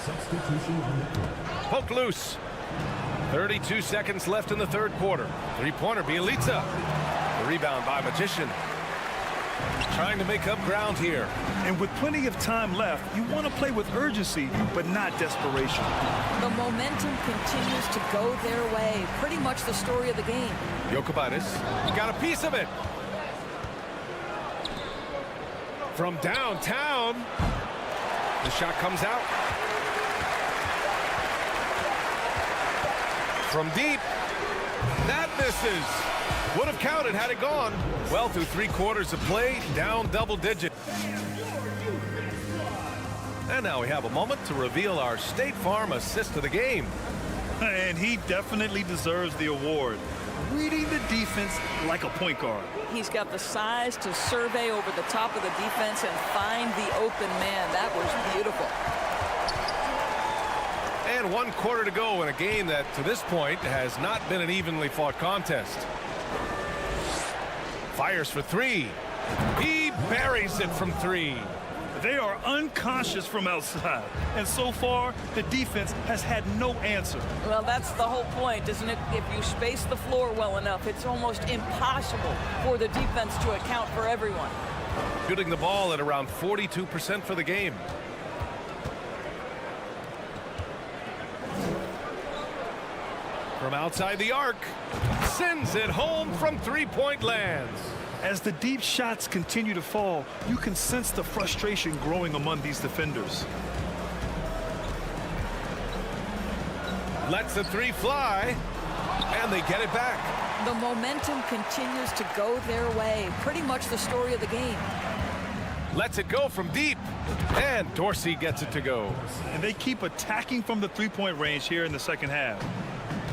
Substitution on the court. Poke loose. 32 seconds left in the third quarter. Three-pointer, Bielitsa. The rebound by Magician. Trying to make up ground here. And with plenty of time left, you want to play with urgency, but not desperation. The momentum continues to go their way. Pretty much the story of the game. Jokubaitis got a piece of it. From downtown. The shot comes out. From deep. That misses. Would have counted had it gone. Well, through 3 quarters of play, down double digit. And now we have a moment to reveal our State Farm assist of the game. And he definitely deserves the award. Reading the defense like a point guard. He's got the size to survey over the top of the defense and find the open man. That was beautiful. And 1 quarter to go in a game that, to this point, has not been an evenly fought contest. Fires for 3. He buries it from 3. They are unconscious from outside. And so far, the defense has had no answer. Well, that's the whole point, isn't it? If you space the floor well enough, it's almost impossible for the defense to account for everyone. Shooting the ball at around 42% for the game. From outside the arc, sends it home from three-point lands. As the deep shots continue to fall, you can sense the frustration growing among these defenders. Lets the 3 fly, and they get it back. The momentum continues to go their way. Pretty much the story of the game. Lets it go from deep, and Dorsey gets it to go. And they keep attacking from the three-point range here in the second half.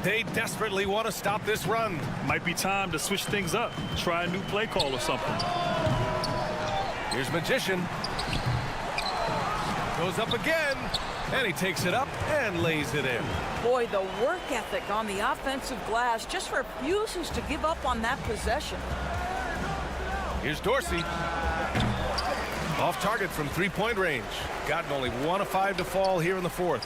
They desperately want to stop this run. Might be time to switch things up. Try a new play call or something. Here's Magician. Goes up again, and he takes it up and lays it in. Boy, the work ethic on the offensive glass just refuses to give up on that possession. Here's Dorsey. Off target from three-point range. Gotten only 1 of 5 to fall here in the fourth.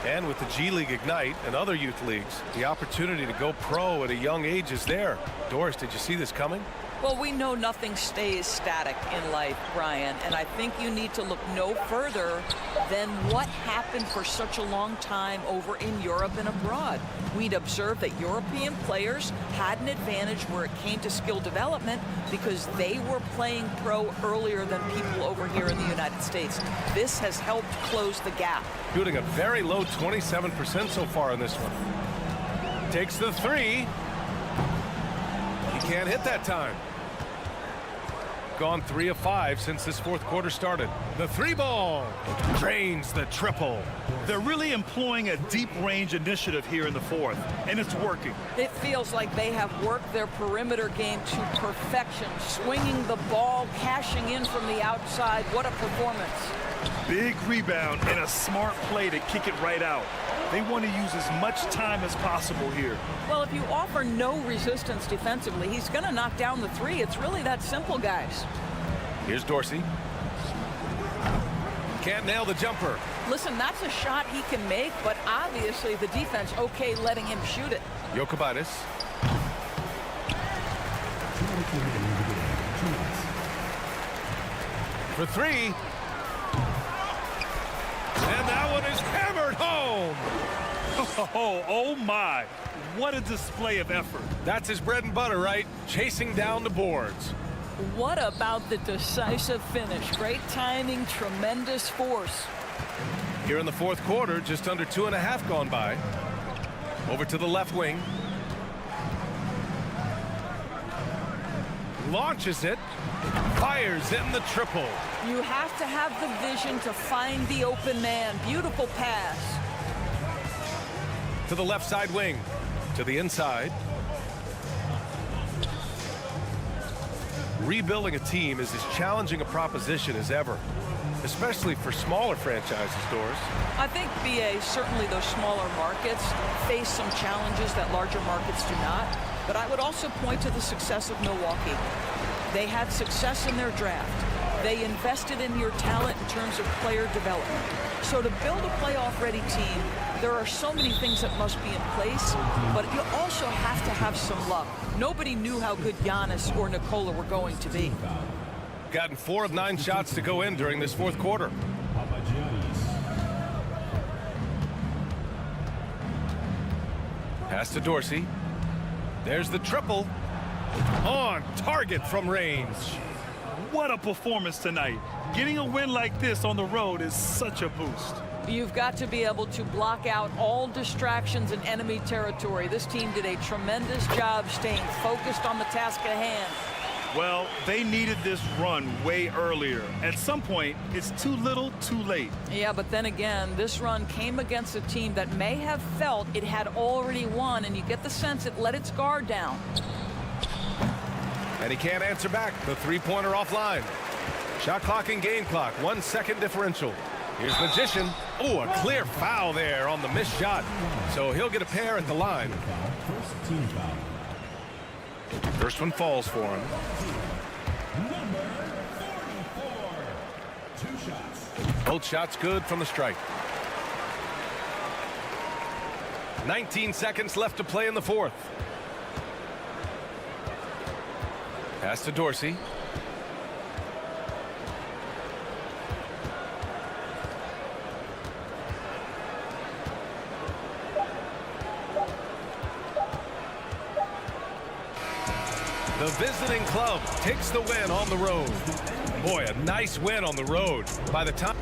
And with the G League Ignite and other youth leagues, the opportunity to go pro at a young age is there. Doris, did you see this coming? Well, we know nothing stays static in life, Brian, and I think you need to look no further than what happened for such a long time over in Europe and abroad. We'd observed that European players had an advantage where it came to skill development because they were playing pro earlier than people over here in the United States. This has helped close the gap. Shooting a very low 27% so far in this one. Takes the 3. He can't hit that time. Gone 3 of 5 since this fourth quarter started. The 3 ball drains the triple. They're really employing a deep range initiative here in the fourth, and it's working. It feels like they have worked their perimeter game to perfection, swinging the ball, cashing in from the outside. What a performance. Big rebound and a smart play to kick it right out. They want to use as much time as possible here. Well, if you offer no resistance defensively, he's going to knock down the 3. It's really that simple, guys. Here's Dorsey. Can't nail the jumper. Listen, that's a shot he can make, but obviously the defense okay letting him shoot it. Jokubaitis. For 3. And that one is hammered home. Oh my. What a display of effort. That's his bread and butter, right? Chasing down the boards. What about the decisive finish? Great timing, tremendous force. Here in the fourth quarter, just under 2.5 gone by. Over to the left wing. Launches it. Fires in the triple. You have to have the vision to find the open man. Beautiful pass. To the left side wing. To the inside. Rebuilding a team is as challenging a proposition as ever, especially for smaller franchises, Doris. I think, BA, certainly those smaller markets face some challenges that larger markets do not. But I would also point to the success of Milwaukee. They had success in their draft. They invested in your talent in terms of player development. So to build a playoff-ready team, there are so many things that must be in place, but you also have to have some luck. Nobody knew how good Giannis or Nikola were going to be. Gotten 4 of 9 shots to go in during this fourth quarter. Pass to Dorsey. There's the triple. On target from range. What a performance tonight. Getting a win like this on the road is such a boost. You've got to be able to block out all distractions in enemy territory. This team did a tremendous job staying focused on the task at hand. Well, they needed this run way earlier. At some point, it's too little, too late. Yeah, but then again, this run came against a team that may have felt it had already won, and you get the sense it let its guard down. And he can't answer back. The three-pointer offline. Shot clock and game clock. 1 second differential. Here's Magician. Oh, a clear foul there on the missed shot. So he'll get a pair at the line. First one falls for him. Both shots good from the strike. 19 seconds left to play in the fourth. Pass to Dorsey. The visiting club takes the win on the road. Boy, a nice win on the road. By the time